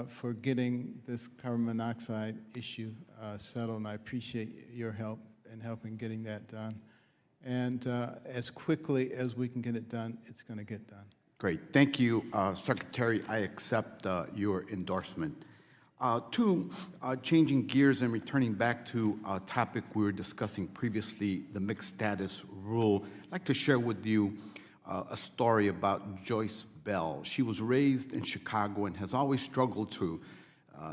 for getting this carbon monoxide issue settled, and I appreciate your help in helping getting that done. And as quickly as we can get it done, it's going to get done. Great. Thank you, Secretary. I accept your endorsement. Changing gears and returning back to a topic we were discussing previously, the mixed status rule, I'd like to share with you a story about Joyce Bell. She was raised in Chicago and has always struggled to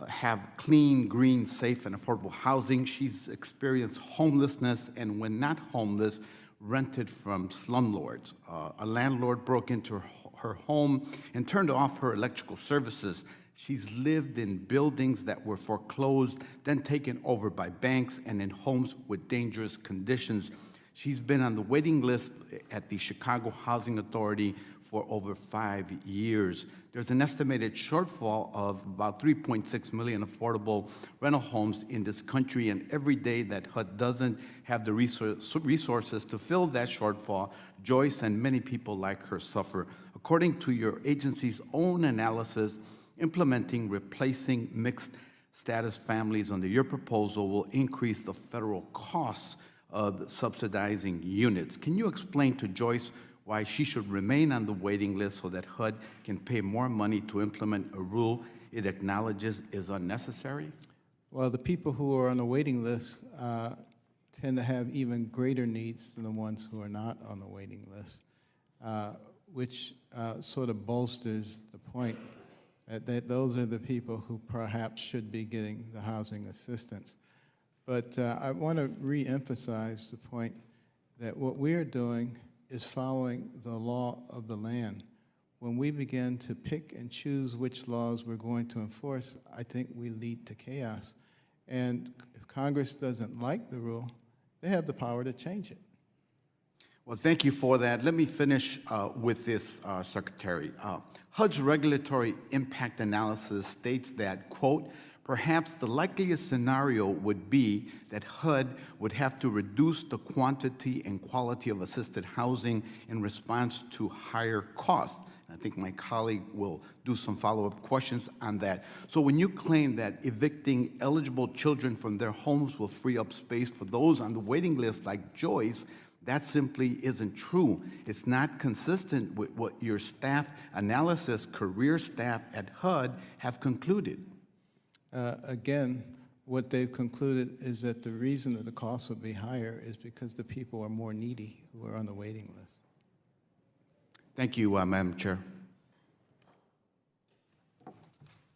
have clean, green, safe, and affordable housing. She's experienced homelessness, and when not homeless, rented from slumlords. A landlord broke into her home and turned off her electrical services. She's lived in buildings that were foreclosed, then taken over by banks, and in homes with dangerous conditions. She's been on the waiting list at the Chicago Housing Authority for over 5 years. There's an estimated shortfall of about 3.6 million affordable rental homes in this country, and every day that HUD doesn't have the resources to fill that shortfall, Joyce and many people like her suffer. According to your agency's own analysis, implementing replacing mixed status families under your proposal will increase the federal costs of subsidizing units. Can you explain to Joyce why she should remain on the waiting list so that HUD can pay more money to implement a rule it acknowledges is unnecessary? Well, the people who are on the waiting list tend to have even greater needs than the ones who are not on the waiting list, which sort of bolsters the point that those are the people who perhaps should be getting the housing assistance. But I want to re-emphasize the point that what we are doing is following the law of the land. When we begin to pick and choose which laws we're going to enforce, I think we lead to chaos. And if Congress doesn't like the rule, they have the power to change it. Well, thank you for that. Let me finish with this, Secretary. HUD's regulatory impact analysis states that, quote, perhaps the likeliest scenario would be that HUD would have to reduce the quantity and quality of assisted housing in response to higher costs. I think my colleague will do some follow-up questions on that. So when you claim that evicting eligible children from their homes will free up space for those on the waiting list like Joyce, that simply isn't true. It's not consistent with what your staff analysis, career staff at HUD have concluded. Again, what they've concluded is that the reason that the costs will be higher is because the people are more needy who are on the waiting list. Thank you, Madam Chair.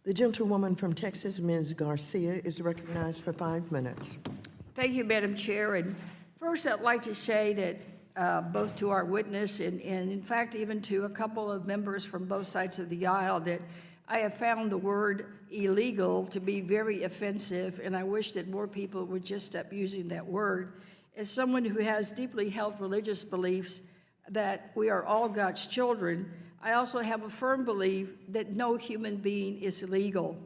The gentlewoman from Texas, Ms. Garcia, is recognized for 5 minutes. Thank you, Madam Chair. And first, I'd like to say that both to our witness and in fact, even to a couple of members from both sides of the aisle, that I have found the word illegal to be very offensive, and I wish that more people would just stop using that word. As someone who has deeply held religious beliefs that we are all God's children, I also have a firm belief that no human being is illegal.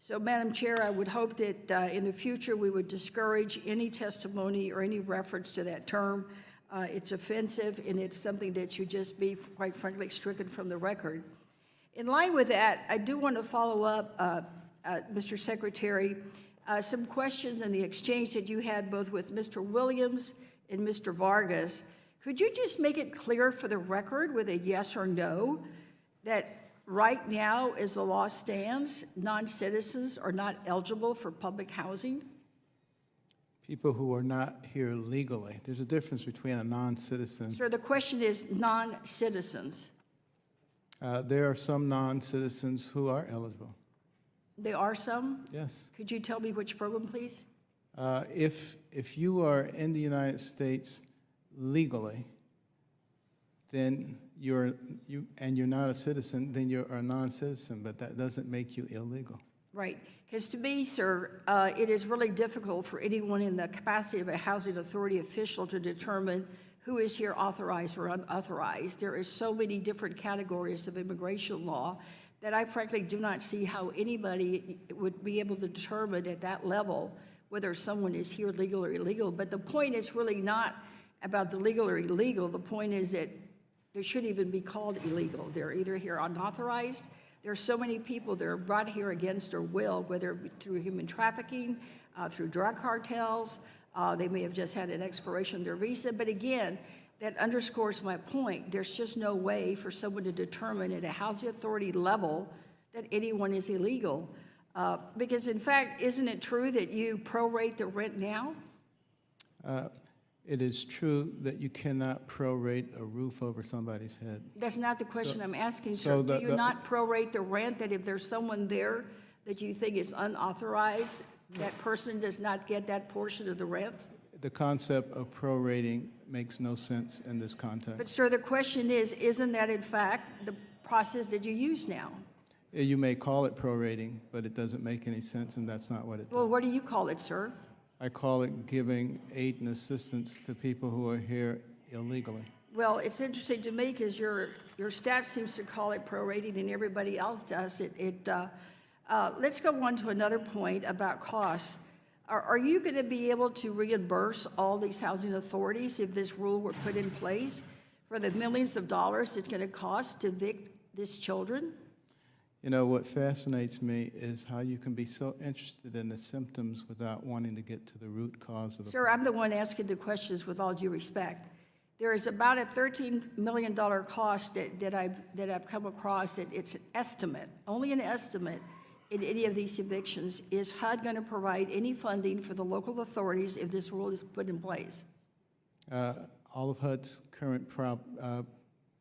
So, Madam Chair, I would hope that in the future we would discourage any testimony or any reference to that term. It's offensive, and it's something that should just be, quite frankly, stricken from the record. In line with that, I do want to follow up, Mr. Secretary, some questions in the exchange that you had both with Mr. Williams and Mr. Vargas. Could you just make it clear for the record with a yes or no that right now, as the law stands, non-citizens are not eligible for public housing? People who are not here legally. There's a difference between a non-citizen. Sir, the question is non-citizens. There are some non-citizens who are eligible. There are some? Yes. Could you tell me which program, please? If you are in the United States legally, then you're not a citizen, then you're a non-citizen, but that doesn't make you illegal. Right, because to me, sir, it is really difficult for anyone in the capacity of a housing authority official to determine who is here authorized or unauthorized. There are so many different categories of immigration law that I frankly do not see how anybody would be able to determine at that level whether someone is here legal or illegal. But the point is really not about the legal or illegal. The point is that they shouldn't even be called illegal. They're either here unauthorized. There are so many people that are brought here against their will, whether through human trafficking, through drug cartels. They may have just had an expiration of their visa. But again, that underscores my point. There's just no way for someone to determine at a housing authority level that anyone is illegal. Because in fact, isn't it true that you prorate the rent now? It is true that you cannot prorate a roof over somebody's head. That's not the question I'm asking, so sir. Do you not prorate the rent, that if there's someone there that you think is unauthorized, that person does not get that portion of the rent? The concept of prorating makes no sense in this context. But sir, the question is, isn't that in fact the process that you use now? You may call it prorating, but it doesn't make any sense, and that's not what it does. Well, what do you call it, sir? I call it giving aid and assistance to people who are here illegally. Well, it's interesting to me because your staff seems to call it prorating and everybody else does it. Let's go on to another point about costs. Are you going to be able to reimburse all these housing authorities if this rule were put in place for the millions of dollars it's going to cost to evict these children? You know, what fascinates me is how you can be so interested in the symptoms without wanting to get to the root cause of the Sir, I'm the one asking the questions with all due respect. There is about a $13 million cost that I've come across. It's an estimate, only an estimate in any of these evictions. Is HUD going to provide any funding for the local authorities if this rule is put in place? All of HUD's current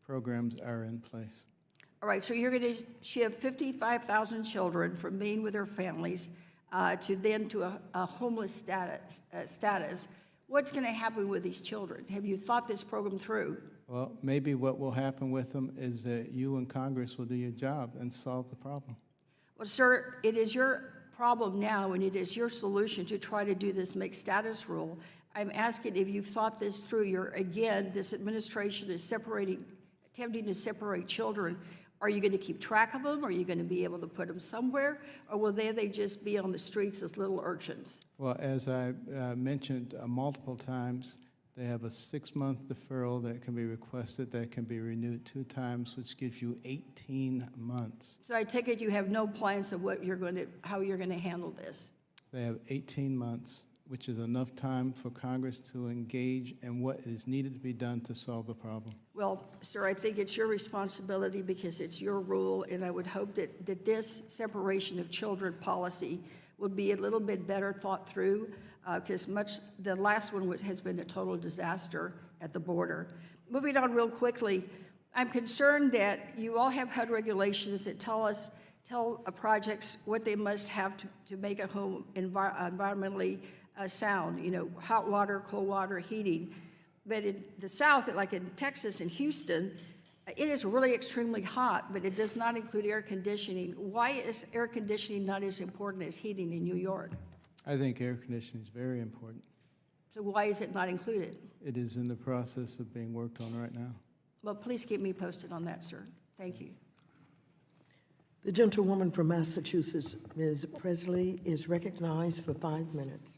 programs are in place. All right, so you're going to shift 55,000 children from being with their families to a homeless status. What's going to happen with these children? Have you thought this program through? Well, maybe what will happen with them is that you and Congress will do your job and solve the problem. Well, sir, it is your problem now, and it is your solution to try to do this mixed status rule. I'm asking if you've thought this through. Again, this administration is attempting to separate children. Are you going to keep track of them? Are you going to be able to put them somewhere? Or will they just be on the streets as little urchins? Well, as I mentioned multiple times, they have a 6-month deferral that can be requested, that can be renewed 2 times, which gives you 18 months. So I take it you have no plans of how you're going to handle this? They have 18 months, which is enough time for Congress to engage in what is needed to be done to solve the problem. Well, sir, I think it's your responsibility because it's your rule, and I would hope that this separation of children policy would be a little bit better thought through, because the last one has been a total disaster at the border. Moving on real quickly, I'm concerned that you all have HUD regulations that tell projects what they must have to make a home environmentally sound, hot water, cold water, heating. But in the South, like in Texas and Houston, it is really extremely hot, but it does not include air conditioning. Why is air conditioning not as important as heating in New York? I think air conditioning is very important. So why is it not included? It is in the process of being worked on right now. Well, please keep me posted on that, sir. Thank you. The gentlewoman from Massachusetts, Ms. Presley, is recognized for 5 minutes.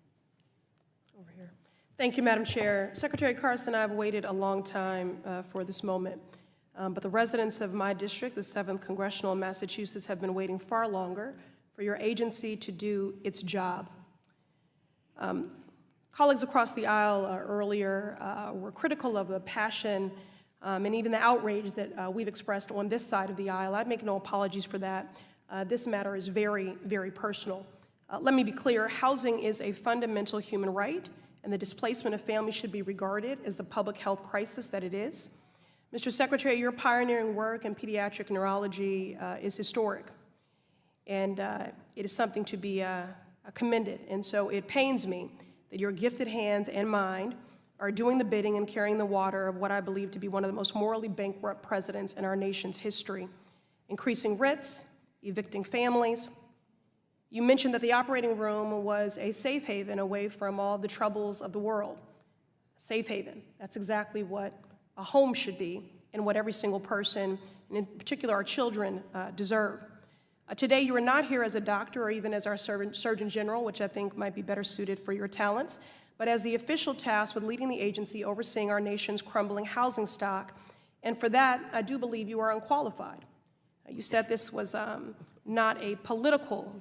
Over here. Thank you, Madam Chair. Secretary Carson and I have waited a long time for this moment, but the residents of my district, the 7th Congressional in Massachusetts, have been waiting far longer for your agency to do its job. Colleagues across the aisle earlier were critical of the passion and even the outrage that we've expressed on this side of the aisle. I make no apologies for that. This matter is very, very personal. Let me be clear, housing is a fundamental human right, and the displacement of families should be regarded as the public health crisis that it is. Mr. Secretary, your pioneering work in pediatric neurology is historic, and it is something to be commended. And so it pains me that your gifted hands and mind are doing the bidding and carrying the water of what I believe to be one of the most morally bankrupt presidents in our nation's history, increasing rents, evicting families. You mentioned that the operating room was a safe haven away from all the troubles of the world. Safe haven. That's exactly what a home should be and what every single person, and in particular our children, deserve. Today, you are not here as a doctor or even as our Surgeon General, which I think might be better suited for your talents, but as the official tasked with leading the agency overseeing our nation's crumbling housing stock. And for that, I do believe you are unqualified. You said this was not a political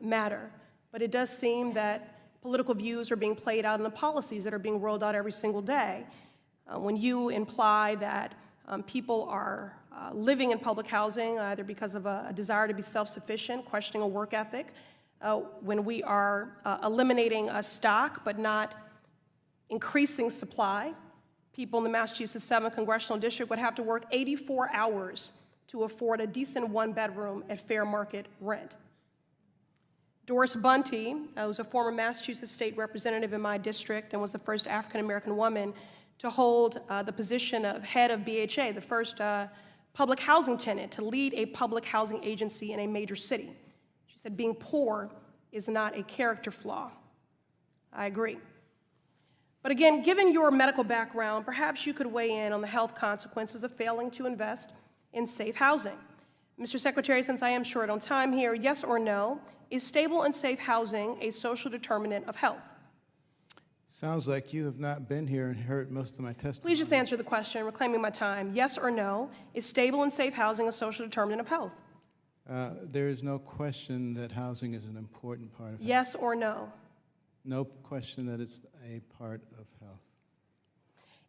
matter, but it does seem that political views are being played out in the policies that are being rolled out every single day. When you imply that people are living in public housing either because of a desire to be self-sufficient, questioning a work ethic, when we are eliminating a stock but not increasing supply, people in the Massachusetts 7th Congressional District would have to work 84 hours to afford a decent 1-bedroom at fair market rent. Doris Bunty, who's a former Massachusetts state representative in my district and was the first African-American woman to hold the position of head of BHA, the first public housing tenant to lead a public housing agency in a major city. She said being poor is not a character flaw. I agree. But again, given your medical background, perhaps you could weigh in on the health consequences of failing to invest in safe housing. Mr. Secretary, since I am short on time here, yes or no, is stable and safe housing a social determinant of health? Sounds like you have not been here and heard most of my testimony. Please just answer the question, reclaiming my time. Yes or no, is stable and safe housing a social determinant of health? There is no question that housing is an important part of health. Yes or no? No question that it's a part of health.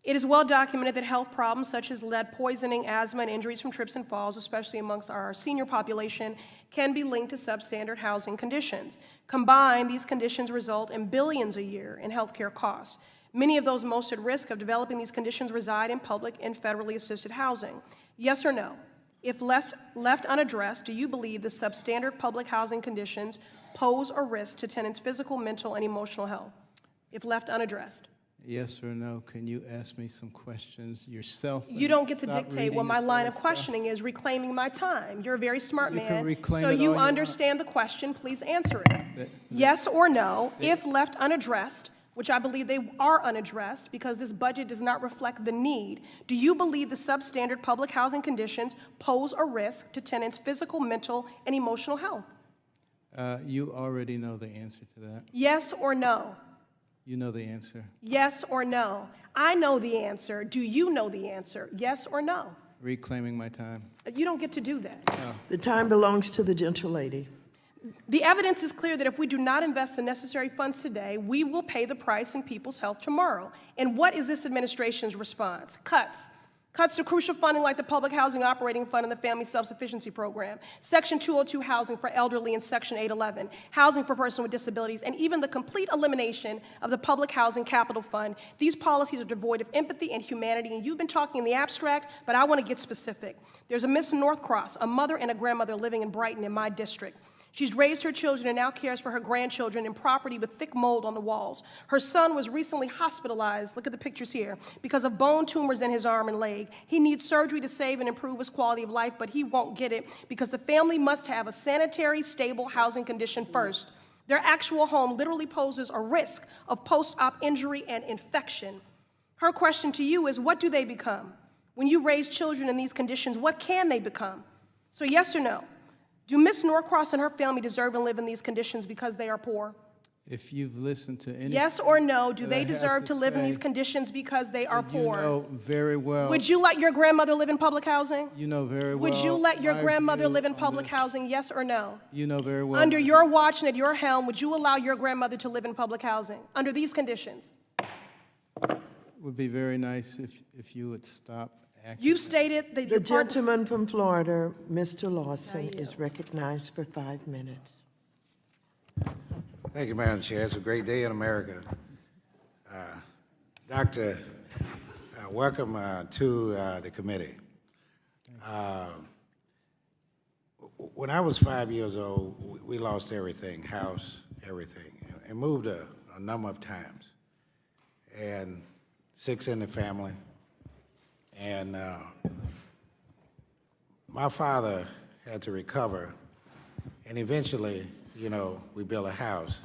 It is well documented that health problems such as lead poisoning, asthma, and injuries from trips and falls, especially amongst our senior population, can be linked to substandard housing conditions. Combined, these conditions result in billions a year in healthcare costs. Many of those most at risk of developing these conditions reside in public and federally assisted housing. Yes or no? If left unaddressed, do you believe the substandard public housing conditions pose a risk to tenants' physical, mental, and emotional health? If left unaddressed. Yes or no? Can you ask me some questions yourself? You don't get to Stop dictate reading what my this line other of stuff? questioning is, reclaiming my time. You're a very smart You can man, reclaim so it all you you want. understand the question. Please answer it. Yes or no, if left unaddressed, which I believe they are unaddressed because this budget does not reflect the need, do you believe the substandard public housing conditions pose a risk to tenants' physical, mental, and emotional health? You already know the answer to that. Yes or no? You know the answer. Yes or no? I know the answer. Do you know the answer? Yes or no? Reclaiming my time. You don't get to do that. The time belongs to the gentlelady. The evidence is clear that if we do not invest the necessary funds today, we will pay the price in people's health tomorrow. And what is this administration's response? Cuts. Cuts to crucial funding like the Public Housing Operating Fund and the Family Self-Sufficiency Program, Section 202 housing for elderly and Section 811, housing for persons with disabilities, and even the complete elimination of the Public Housing Capital Fund. These policies are devoid of empathy and humanity, and you've been talking in the abstract, but I want to get specific. There's a Miss Northcross, a mother and a grandmother living in Brighton in my district. She's raised her children and now cares for her grandchildren in property with thick mold on the walls. Her son was recently hospitalized, look at the pictures here, because of bone tumors in his arm and leg. He needs surgery to save and improve his quality of life, but he won't get it because the family must have a sanitary, stable housing condition first. Their actual home literally poses a risk of post-op injury and infection. Her question to you is, what do they become? When you raise children in these conditions, what can they become? So yes or no? Do Ms. Norcross and her family deserve to live in these conditions because they are poor? If you've listened to any... Yes or no, do that they I have deserve to live in say, these conditions because they are you poor? know very well... Would you let your grandmother live in public housing? You know very well... Would you let your my grandmother view live in on public this. housing, yes or no? You know very well... Under your watch and at your helm, would you allow your grandmother to live in public housing under these conditions? It would be very nice if you would stop acting... You've stated that The gentleman from Florida, Mr. Lawson, is recognized for 5 minutes. Thank you, Madam Chair. It's a great day in America. Doctor, welcome to the committee. When I was 5 years old, we lost everything, house, everything, and moved a number of times. And 6 in the family. And my father had to recover, and eventually, you know, we built a house.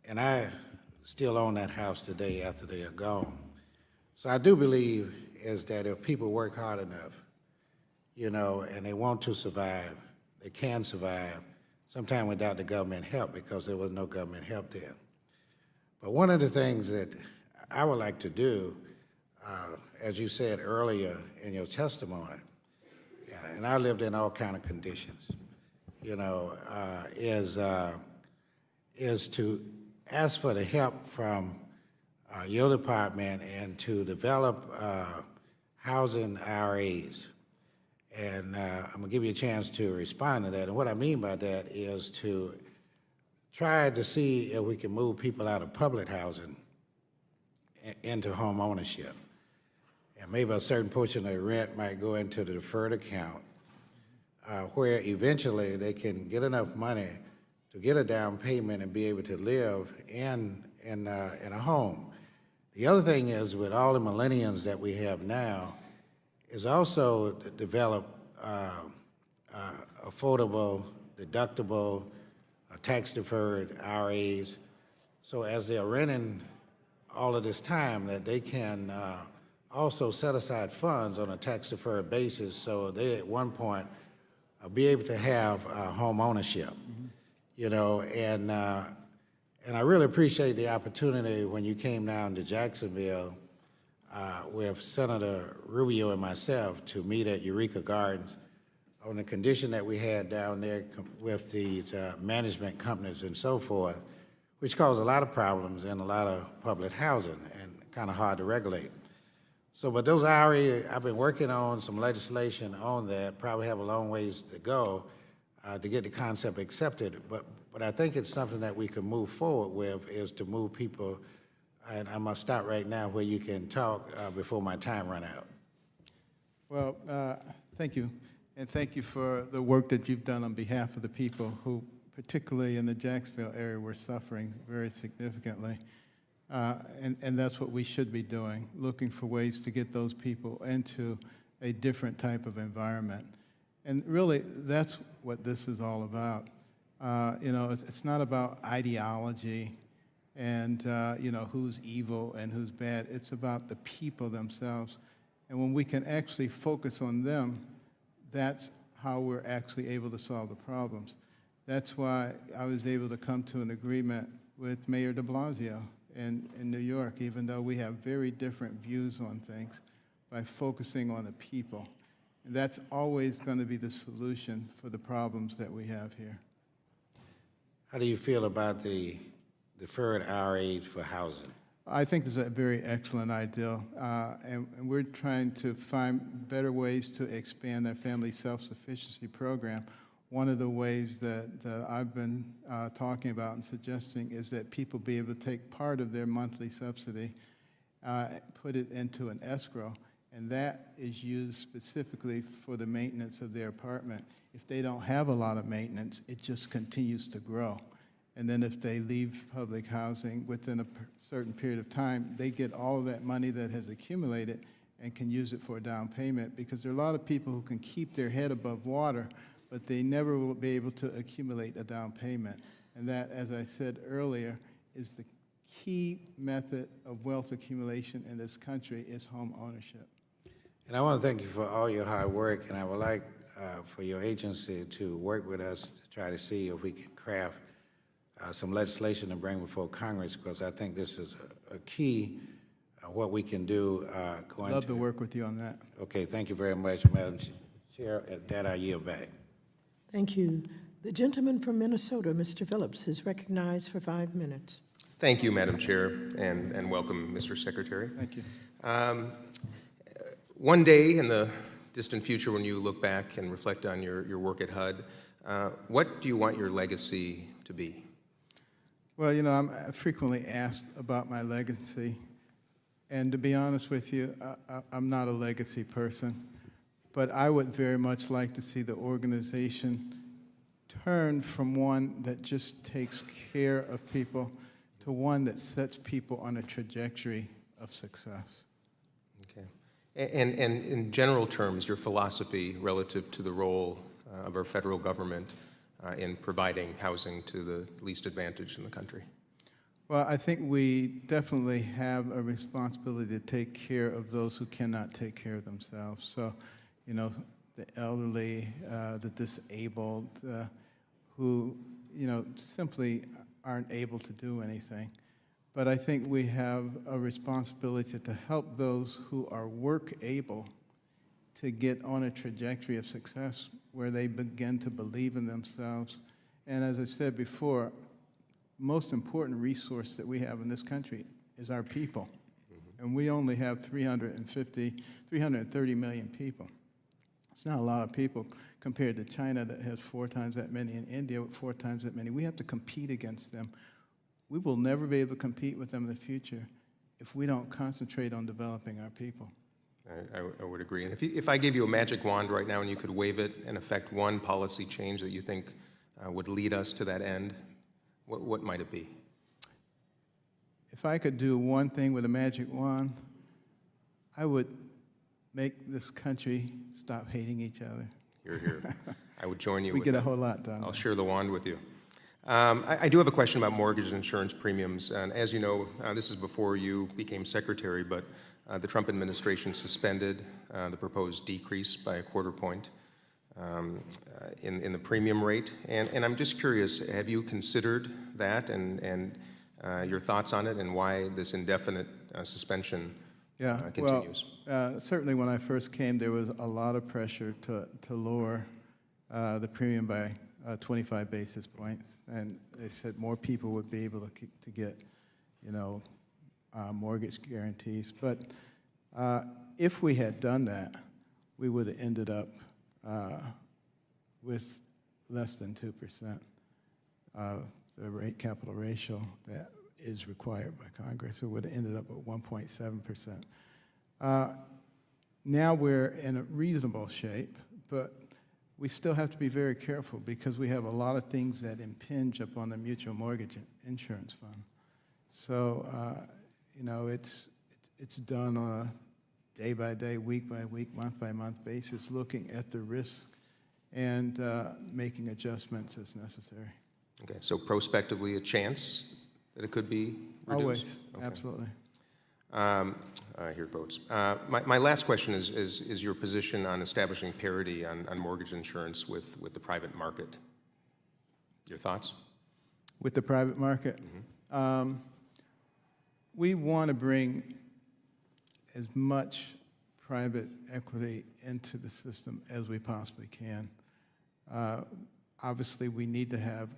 And I still own that house today after they are gone. So I do believe is that if people work hard enough, you know, and they want to survive, they can survive, sometimes without the government help, because there was no government help then. But one of the things that I would like to do, as you said earlier in your testimony, and I lived in all kind of conditions, you know, is to ask for the help from your department and to develop housing IRAs. And I'm gonna give you a chance to respond to that. And what I mean by that is to try to see if we can move people out of public housing into home ownership. And maybe a certain portion of the rent might go into the deferred account, where eventually they can get enough money to get a down payment and be able to live in a home. The other thing is, with all the millennials that we have now, is also to develop affordable, deductible, tax-deferred IRAs, so as they're renting all of this time, that they can also set aside funds on a tax-deferred basis, so they at one point be able to have home ownership. You know, and I really appreciate the opportunity when you came down to Jacksonville with Senator Rubio and myself to meet at Eureka Gardens on the condition that we had down there with these management companies and so forth, which caused a lot of problems in a lot of public housing and kind of hard to regulate. So, but those IRA, I've been working on some legislation on that, probably have a long ways to go to get the concept accepted, but I think it's something that we can move forward with, is to move people, and I'm gonna stop right now where you can talk before my time run out. Well, thank you, and thank you for the work that you've done on behalf of the people who, particularly in the Jacksonville area, were suffering very significantly. And that's what we should be doing, looking for ways to get those people into a different type of environment. And really, that's what this is all about. You know, it's not about ideology and, you know, who's evil and who's bad. It's about the people themselves. And when we can actually focus on them, that's how we're actually able to solve the problems. That's why I was able to come to an agreement with Mayor de Blasio in New York, even though we have very different views on things, by focusing on the people. And that's always going to be the solution for the problems that we have here. How do you feel about the deferred IRA for housing? I think this is a very excellent idea, and we're trying to find better ways to expand their family self-sufficiency program. One of the ways that I've been talking about and suggesting is that people be able to take part of their monthly subsidy, put it into an escrow, and that is used specifically for the maintenance of their apartment. If they don't have a lot of maintenance, it just continues to grow. And then if they leave public housing within a certain period of time, they get all of that money that has accumulated and can use it for a down payment, because there are a lot of people who can keep their head above water, but they never will be able to accumulate a down payment. And that, as I said earlier, is the key method of wealth accumulation in this country, is home ownership. And I want to thank you for all your hard work, and I would like for your agency to work with us to try to see if we can craft some legislation to bring before Congress, because I think this is a key what we can do going Love to work with you on that. Okay, thank you very much, Madam Chair. At that, I yield back. Thank you. The gentleman from Minnesota, Mr. Phillips, is recognized for 5 minutes. Thank you, Madam Chair, and welcome, Mr. Secretary. Thank you. One day in the distant future, when you look back and reflect on your work at HUD, what do you want your legacy to be? Well, you know, I'm frequently asked about my legacy, and to be honest with you, I'm not a legacy person, but I would very much like to see the organization turn from one that just takes care of people to one that sets people on a trajectory of success. Okay. And in general terms, your philosophy relative to the role of our federal government in providing housing to the least advantaged in the country? Well, I think we definitely have a responsibility to take care of those who cannot take care of themselves. So, you know, the elderly, the disabled, who, you know, simply aren't able to do anything. But I think we have a responsibility to help those who are work able to get on a trajectory of success where they begin to believe in themselves. And as I said before, most important resource that we have in this country is our people. And we only have 330 million people. It's not a lot of people compared to China that has 4 times that many, and India with 4 times that many. We have to compete against them. We will never be able to compete with them in the future if we don't concentrate on developing our people. I would agree. And if I gave you a magic wand right now and you could wave it and affect one policy change that you think would lead us to that end, what might it be? If I could do one thing with a magic wand, I would make this country stop hating each other. You're here. I would join you. We get a whole lot done. I'll share the wand with you. I do have a question about mortgage insurance premiums. And as you know, this is before you became secretary, but the Trump administration suspended the proposed decrease by a 1/4 point in the premium rate. And I'm just curious, have you considered that and your thoughts on it and why this indefinite suspension continues? Well, certainly when I first came, there was a lot of pressure to lower the premium by 25 basis points, and they said more people would be able to get, mortgage guarantees. But if we had done that, we would have ended up with less than 2% of the capital ratio that is required by Congress. It would have ended up at 1.7%. Now we're in a reasonable shape, but we still have to be very careful because we have a lot of things that impinge upon the mutual mortgage insurance fund. So, it's done on a day-by-day, week-by-week, month-by-month basis, looking at the risk and making adjustments as necessary. Okay, so prospectively a chance that it could be reduced? Always, okay. Absolutely. I hear votes. My last question is your position on establishing parity on mortgage insurance with the private market. Your thoughts? With the private market? Mm-hmm. We want to bring as much private equity into the system as we possibly can. Obviously, we need to have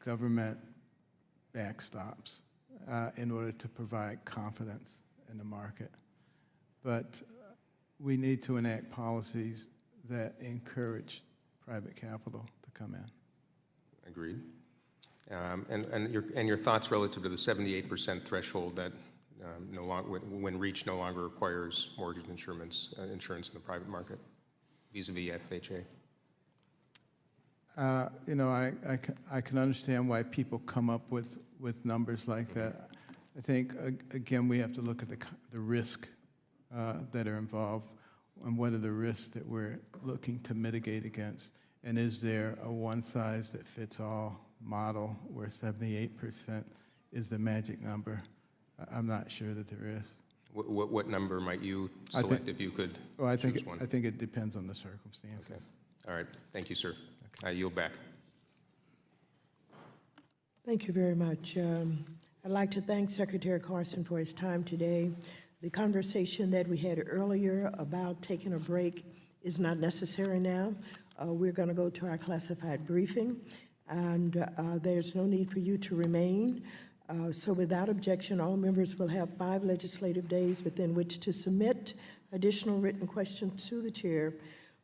government backstops in order to provide confidence in the market. But we need to enact policies that encourage private capital to come in. Agreed. And your thoughts relative to the 78% threshold that no longer, when reached, no longer requires mortgage insurance in the private market, vis-a-vis FHA? I can understand why people come up with numbers like that. I think, again, we have to look at the risk that are involved and what are the risks that we're looking to mitigate against. And is there a one-size-that-fits-all model where 78% is the magic number? I'm not sure that there is. What number might you select if you could choose one? I think it depends on the circumstances. Okay. All right. Thank you, sir. I yield back. Thank you very much. I'd like to thank Secretary Carson for his time today. The conversation that we had earlier about taking a break is not necessary now. We're going to go to our classified briefing, and there's no need for you to remain. So without objection, all members will have 5 legislative days within which to submit additional written questions to the chair,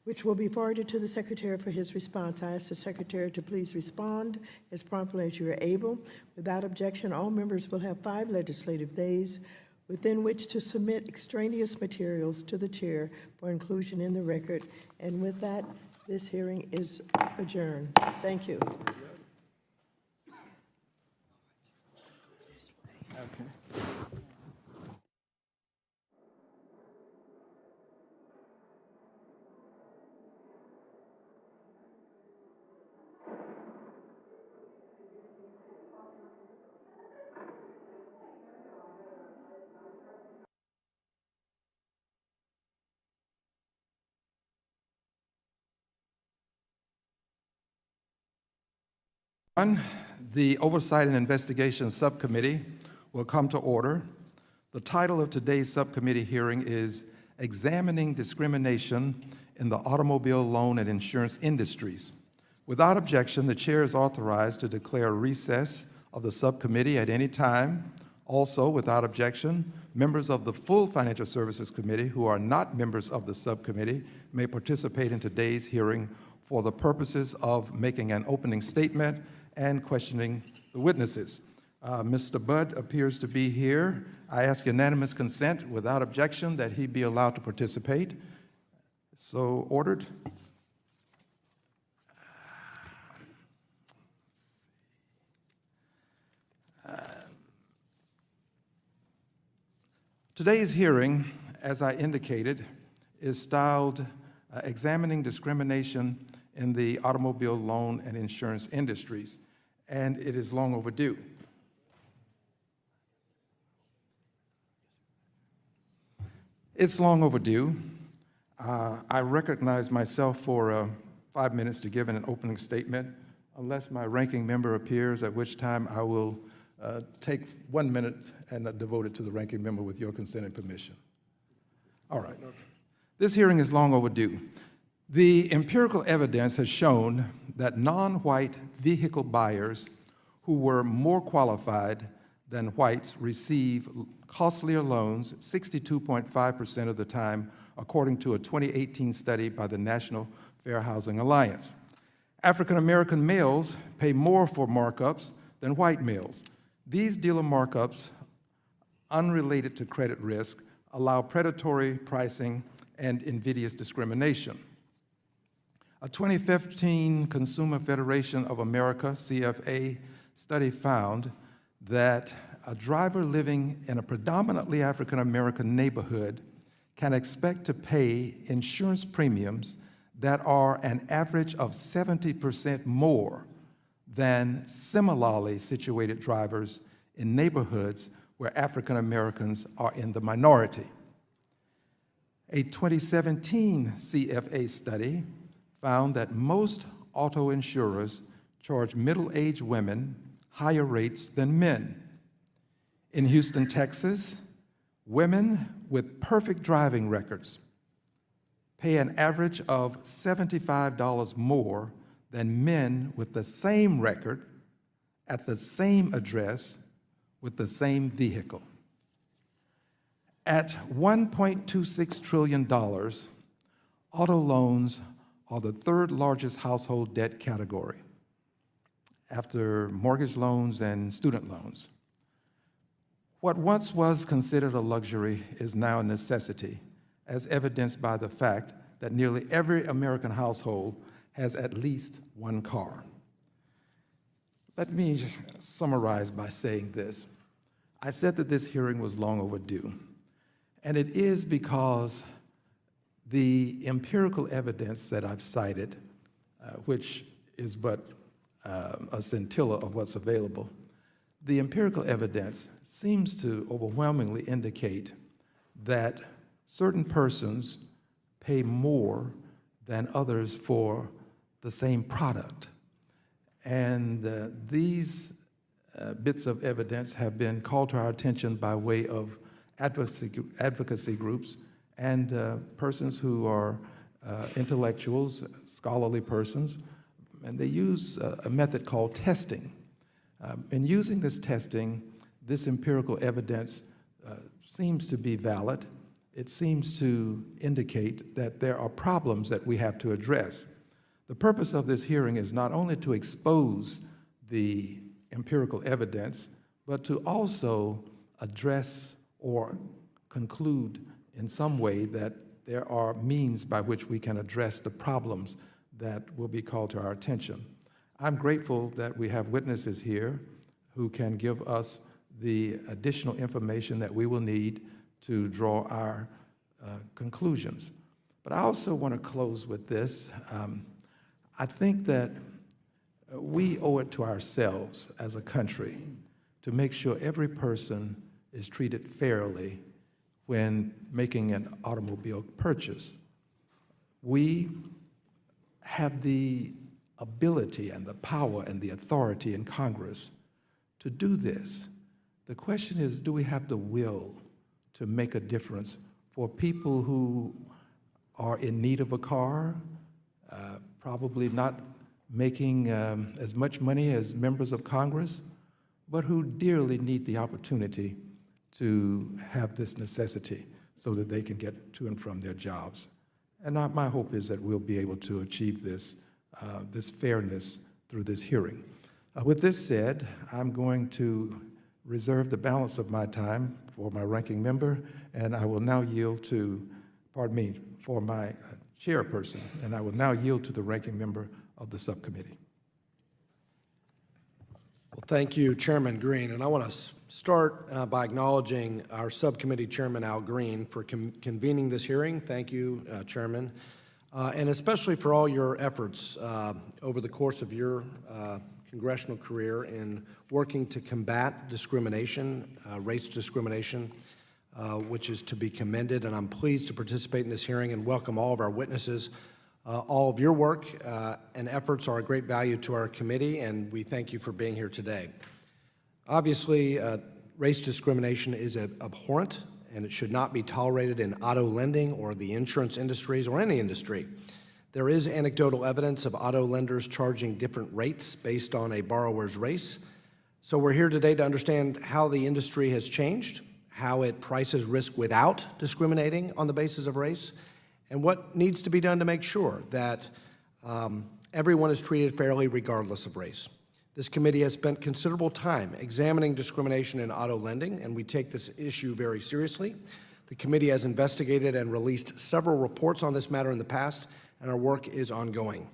which will be forwarded to the Secretary for his response. I ask the Secretary to please respond as promptly as you are able. Without objection, all members will have 5 legislative days within which to submit extraneous materials to the chair for inclusion in the record. And with that, this hearing is adjourned. Thank you. Okay. The Oversight and Investigation Subcommittee will come to order. The title of today's subcommittee hearing is Examining Discrimination in the Automobile Loan and Insurance Industries. Without objection, the chair is authorized to declare recess of the subcommittee at any time. Also, without objection, members of the full Financial Services Committee who are not members of the subcommittee may participate in today's hearing for the purposes of making an opening statement and questioning the witnesses. Mr. Budd appears to be here. I ask unanimous consent without objection that he be allowed to participate. So ordered. Today's hearing, as I indicated, is styled Examining Discrimination in the Automobile Loan and Insurance Industries, and it is long overdue. It's long overdue. I recognize myself for 5 minutes to give an opening statement, unless my ranking member appears, at which time I will take 1 minute and devote it to the ranking member with your consent and permission. All right. This hearing is long overdue. The empirical evidence has shown that non-white vehicle buyers who were more qualified than whites receive costlier loans 62.5% of the time, according to a 2018 study by the National Fair Housing Alliance. African American males pay more for markups than white males. These dealer markups, unrelated to credit risk, allow predatory pricing and invidious discrimination. A 2015 Consumer Federation of America, CFA, study found that a driver living in a predominantly African American neighborhood can expect to pay insurance premiums that are an average of 70% more than similarly situated drivers in neighborhoods where African Americans are in the minority. A 2017 CFA study found that most auto insurers charge middle-aged women higher rates than men. In Houston, Texas, women with perfect driving records pay an average of $75 more than men with the same record at the same address with the same vehicle. At $1.26 trillion, auto loans are the third largest household debt category after mortgage loans and student loans. What once was considered a luxury is now a necessity, as evidenced by the fact that nearly every American household has at least one car. Let me summarize by saying this. I said that this hearing was long overdue, and it is because the empirical evidence that I've cited, which is but a scintilla of what's available, the empirical evidence seems to overwhelmingly indicate that certain persons pay more than others for the same product. And these bits of evidence have been called to our attention by way of advocacy groups and persons who are intellectuals, scholarly persons, and they use a method called testing. In using this testing, this empirical evidence seems to be valid. It seems to indicate that there are problems that we have to address. The purpose of this hearing is not only to expose the empirical evidence, but to also address or conclude in some way that there are means by which we can address the problems that will be called to our attention. I'm grateful that we have witnesses here who can give us the additional information that we will need to draw our conclusions. But I also want to close with this. I think that we owe it to ourselves as a country to make sure every person is treated fairly when making an automobile purchase. We have the ability and the power and the authority in Congress to do this. The question is, do we have the will to make a difference for people who are in need of a car, probably not making as much money as members of Congress, but who dearly need the opportunity to have this necessity so that they can get to and from their jobs. And my hope is that we'll be able to achieve this, this fairness through this hearing. With this said, I'm going to reserve the balance of my time for my ranking member, and I will now yield to, pardon me, for my chairperson, and I will now yield to the ranking member of the subcommittee. Well, thank you, Chairman Green. And I want to start by acknowledging our subcommittee chairman, Al Green, for convening this hearing. Thank you, Chairman. And especially for all your efforts over the course of your congressional career in working to combat discrimination, race discrimination, which is to be commended. And I'm pleased to participate in this hearing and welcome all of our witnesses. All of your work and efforts are a great value to our committee, and we thank you for being here today. Obviously, race discrimination is abhorrent, and it should not be tolerated in auto lending or the insurance industries or any industry. There is anecdotal evidence of auto lenders charging different rates based on a borrower's race. So we're here today to understand how the industry has changed, how it prices risk without discriminating on the basis of race, and what needs to be done to make sure that everyone is treated fairly regardless of race. This committee has spent considerable time examining discrimination in auto lending, and we take this issue very seriously. The committee has investigated and released several reports on this matter in the past, and our work is ongoing.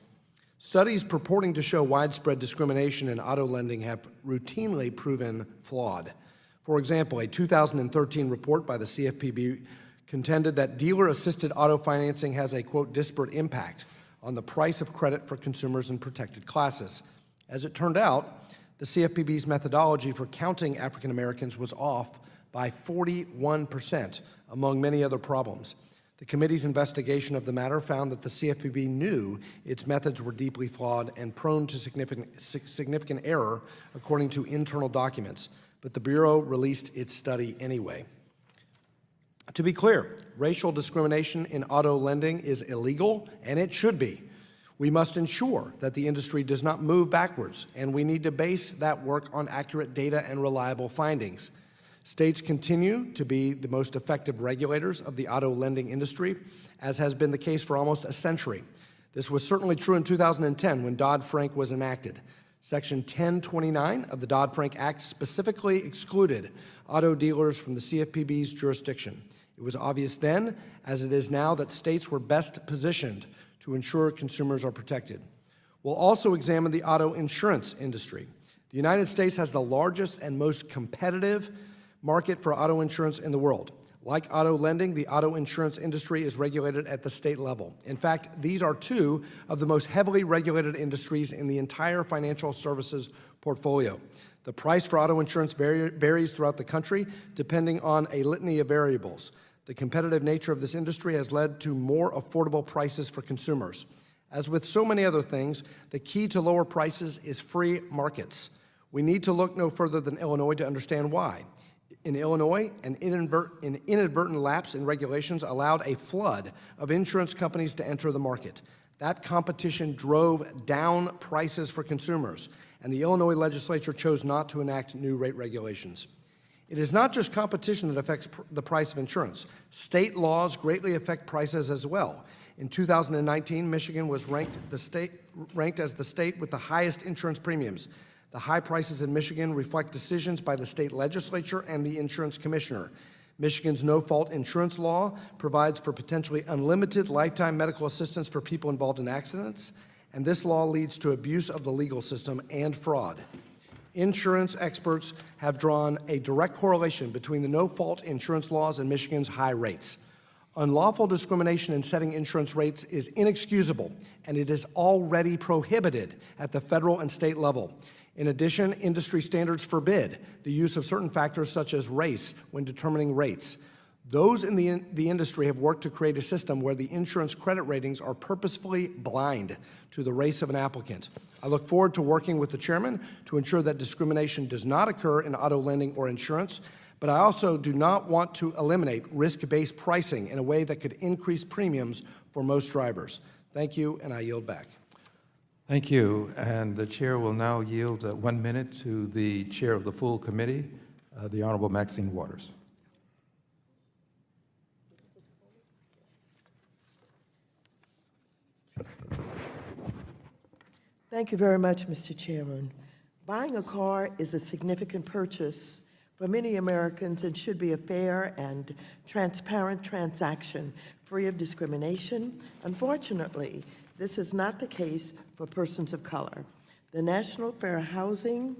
Studies purporting to show widespread discrimination in auto lending have routinely proven flawed. For example, a 2013 report by the CFPB contended that dealer-assisted auto financing has a, quote, disparate impact on the price of credit for consumers in protected classes. As it turned out, the CFPB's methodology for counting African Americans was off by 41%, among many other problems. The committee's investigation of the matter found that the CFPB knew its methods were deeply flawed and prone to significant error, according to internal documents, but the Bureau released its study anyway. To be clear, racial discrimination in auto lending is illegal, and it should be. We must ensure that the industry does not move backwards, and we need to base that work on accurate data and reliable findings. States continue to be the most effective regulators of the auto lending industry, as has been the case for almost a century. This was certainly true in 2010 when Dodd-Frank was enacted. Section 1029 of the Dodd-Frank Act specifically excluded auto dealers from the CFPB's jurisdiction. It was obvious then, as it is now, that states were best positioned to ensure consumers are protected. We'll also examine the auto insurance industry. The United States has the largest and most competitive market for auto insurance in the world. Like auto lending, the auto insurance industry is regulated at the state level. In fact, these are two of the most heavily regulated industries in the entire financial services portfolio. The price for auto insurance varies throughout the country, depending on a litany of variables. The competitive nature of this industry has led to more affordable prices for consumers. As with so many other things, the key to lower prices is free markets. We need to look no further than Illinois to understand why. In Illinois, an inadvertent lapse in regulations allowed a flood of insurance companies to enter the market. That competition drove down prices for consumers, and the Illinois legislature chose not to enact new rate regulations. It is not just competition that affects the price of insurance. State laws greatly affect prices as well. In 2019, Michigan was ranked as the state with the highest insurance premiums. The high prices in Michigan reflect decisions by the state legislature and the insurance commissioner. Michigan's no-fault insurance law provides for potentially unlimited lifetime medical assistance for people involved in accidents, and this law leads to abuse of the legal system and fraud. Insurance experts have drawn a direct correlation between the no-fault insurance laws and Michigan's high rates. Unlawful discrimination in setting insurance rates is inexcusable, and it is already prohibited at the federal and state level. In addition, industry standards forbid the use of certain factors such as race when determining rates. Those in the industry have worked to create a system where the insurance credit ratings are purposefully blind to the race of an applicant. I look forward to working with the chairman to ensure that discrimination does not occur in auto lending or insurance, but I also do not want to eliminate risk-based pricing in a way that could increase premiums for most drivers. Thank you, and I yield back. Thank you. And the chair will now yield 1 minute to the chair of the full committee, the Honorable Maxine Waters. Thank you very much, Mr. Chairman. Buying a car is a significant purchase for many Americans and should be a fair and transparent transaction, free of discrimination. Unfortunately, this is not the case for persons of color. The National Fair Housing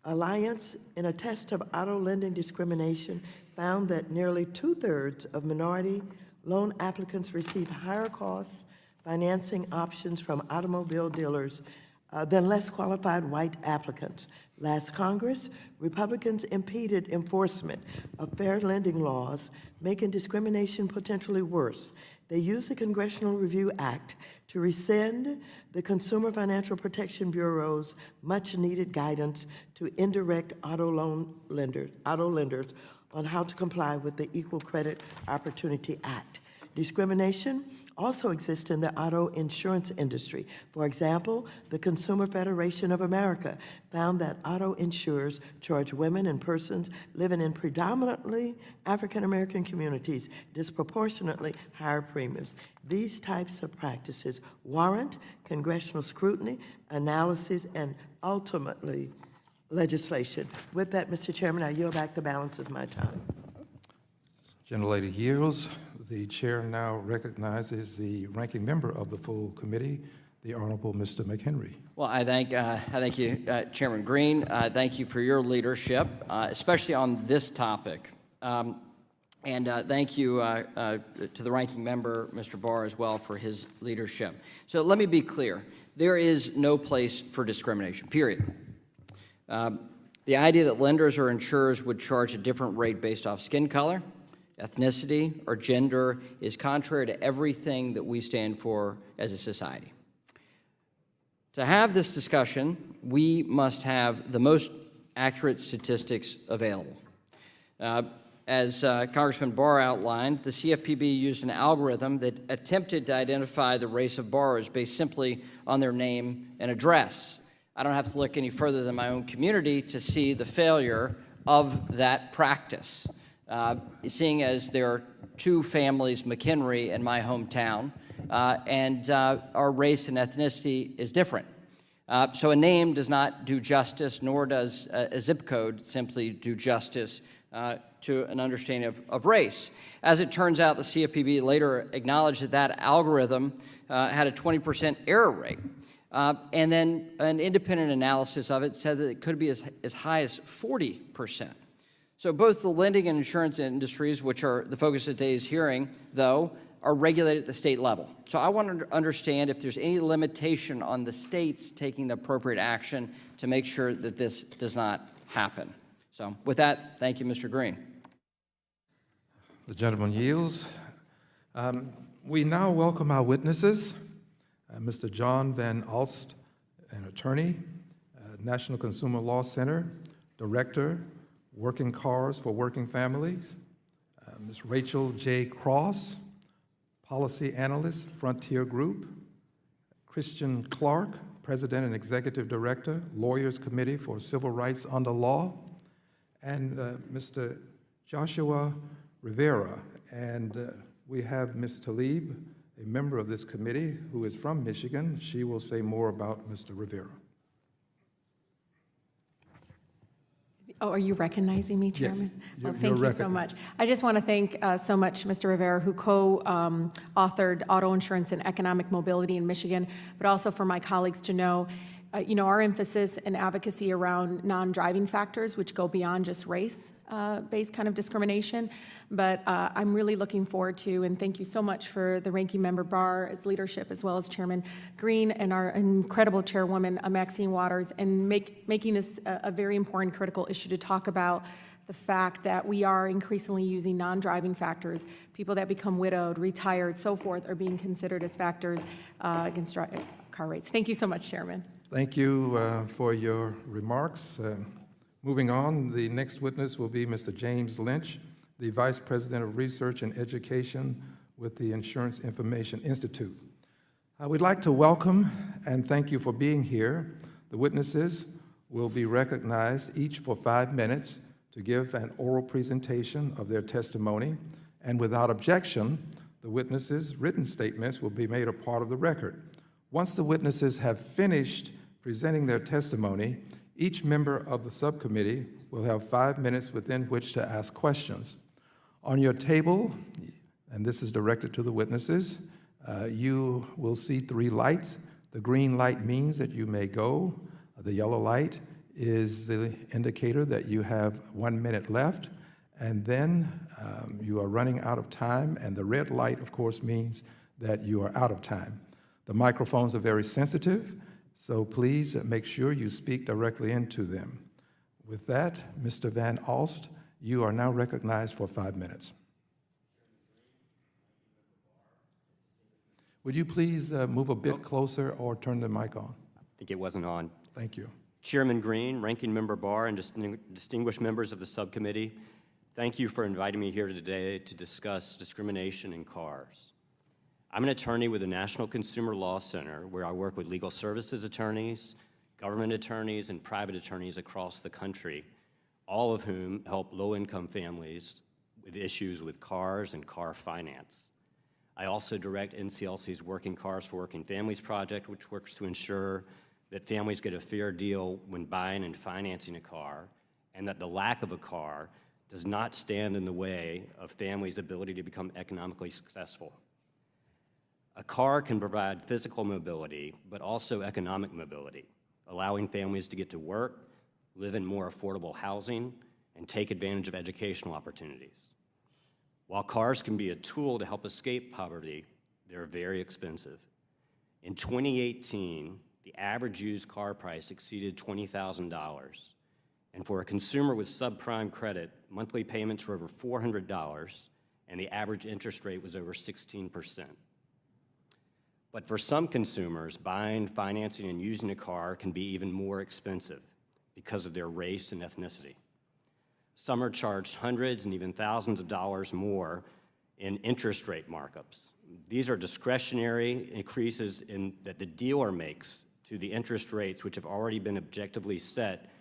Alliance, in a test of auto lending discrimination, found that nearly 2/3 of minority loan applicants received higher cost financing options from automobile dealers than less qualified white applicants. Last Congress, Republicans impeded enforcement of fair lending laws, making discrimination potentially worse. They used the Congressional Review Act to rescind the Consumer Financial Protection Bureau's much-needed guidance to indirect auto lenders on how to comply with the Equal Credit Opportunity Act. Discrimination also exist in the auto insurance industry. For example, the Consumer Federation of America found that auto insurers charge women and persons living in predominantly African-American communities disproportionately higher premiums. These types of practices warrant congressional scrutiny, analysis, and ultimately legislation. With that, Mr. Chairman, I yield back the balance of my time. Gentlelady yields. The chair now recognizes the ranking member of the full committee, the Honorable Mr. McHenry. Well, I thank you, Chairman Green. Thank you for your leadership, especially on this topic. And thank you to the ranking member, Mr. Barr, as well, for his leadership. So let me be clear. There is no place for discrimination, period. The idea that lenders or insurers would charge a different rate based off skin color, ethnicity, or gender is contrary to everything that we stand for as a society. To have this discussion, we must have the most accurate statistics available. As Congressman Barr outlined, the CFPB used an algorithm that attempted to identify the race of borrowers based simply on their name and address. I don't have to look any further than my own community to see the failure of that practice. Seeing as there are two families, McHenry, in my hometown, and our race and ethnicity is different. So a name does not do justice, nor does a zip code simply do justice to an understanding of race. As it turns out, the CFPB later acknowledged that that algorithm had a 20% error rate. And then an independent analysis of it said that it could be as high as 40%. So both the lending and insurance industries, which are the focus of today's hearing, though, are regulated at the state level. So I want to understand if there's any limitation on the states taking the appropriate action to make sure that this does not happen. So with that, thank you, Mr. Green. The gentleman yields. We now welcome our witnesses. Mr. John Van Alst, an attorney, National Consumer Law Center, Director, Working Cars for Working Families. Ms. Rachel J. Cross, Policy Analyst, Frontier Group. Christian Clark, President and Executive Director, Lawyers Committee for Civil Rights Under Law. And Mr. Joshua Rivera. And we have Ms. Talib, a member of this committee who is from Michigan. She will say more about Mr. Rivera. Oh, are you recognizing me, Chairman? Yes, Well, thank you so much. I just want to thank so much Mr. Rivera, who co-authored Auto Insurance and Economic Mobility in Michigan, but also for my colleagues to know, our emphasis and advocacy around non-driving factors, which go beyond just race-based kind of discrimination. But I'm really looking forward to, and thank you so much for the ranking member Barr's leadership, as well as Chairman Green and our incredible chairwoman, Maxine Waters, and making this a very important critical issue to talk about the fact that we are increasingly using non-driving factors. People that become widowed, retired, so forth, are being considered as factors against car rates. Thank you so much, Chairman. Thank you for your remarks. Moving on, the next witness will be Mr. James Lynch, the Vice President of Research and Education with the Insurance Information Institute. We'd like to welcome and thank you for being here. The witnesses will be recognized each for 5 minutes to give an oral presentation of their testimony, and without objection, the witnesses' written statements will be made a part of the record. Once the witnesses have finished presenting their testimony, each member of the subcommittee will have 5 minutes within which to ask questions. On your table, and this is directed to the witnesses, you will see 3 lights. The green light means that you may go. The yellow light is the indicator that you have 1 minute left, and then you are running out of time, and the red light, of course, means that you are out of time. The microphones are very sensitive, so please make sure you speak directly into them. With that, Mr. Van Alst, you are now recognized for 5 minutes. Would you please move a bit closer or turn the mic on? I think it wasn't on. Thank you. Chairman Green, Ranking Member Barr, and distinguished members of the subcommittee, thank you for inviting me here today to discuss discrimination in cars. I'm an attorney with the National Consumer Law Center, where I work with legal services attorneys, government attorneys, and private attorneys across the country, all of whom help low-income families with issues with cars and car finance. I also direct NCLC's Working Cars for Working Families project, which works to ensure that families get a fair deal when buying and financing a car, and that the lack of a car does not stand in the way of families' ability to become economically successful. A car can provide physical mobility, but also economic mobility, allowing families to get to work, live in more affordable housing, and take advantage of educational opportunities. While cars can be a tool to help escape poverty, they're very expensive. In 2018, the average used car price exceeded $20,000. And for a consumer with subprime credit, monthly payments were over $400, and the average interest rate was over 16%. But for some consumers, buying, financing, and using a car can be even more expensive because of their race and ethnicity. Some are charged hundreds and even thousands of dollars more in interest rate markups. These are discretionary increases that the dealer makes to the interest rates, which have already been objectively set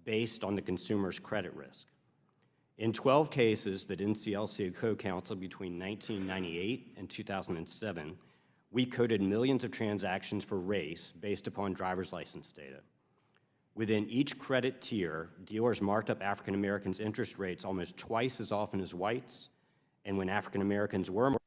based on the consumer's credit risk. In 12 cases that NCLC had co-counseled between 1998 and 2007, we coded millions of transactions for race based upon driver's license data. Within each credit tier, dealers marked up African Americans' interest rates almost twice as often as whites, and when African Americans were more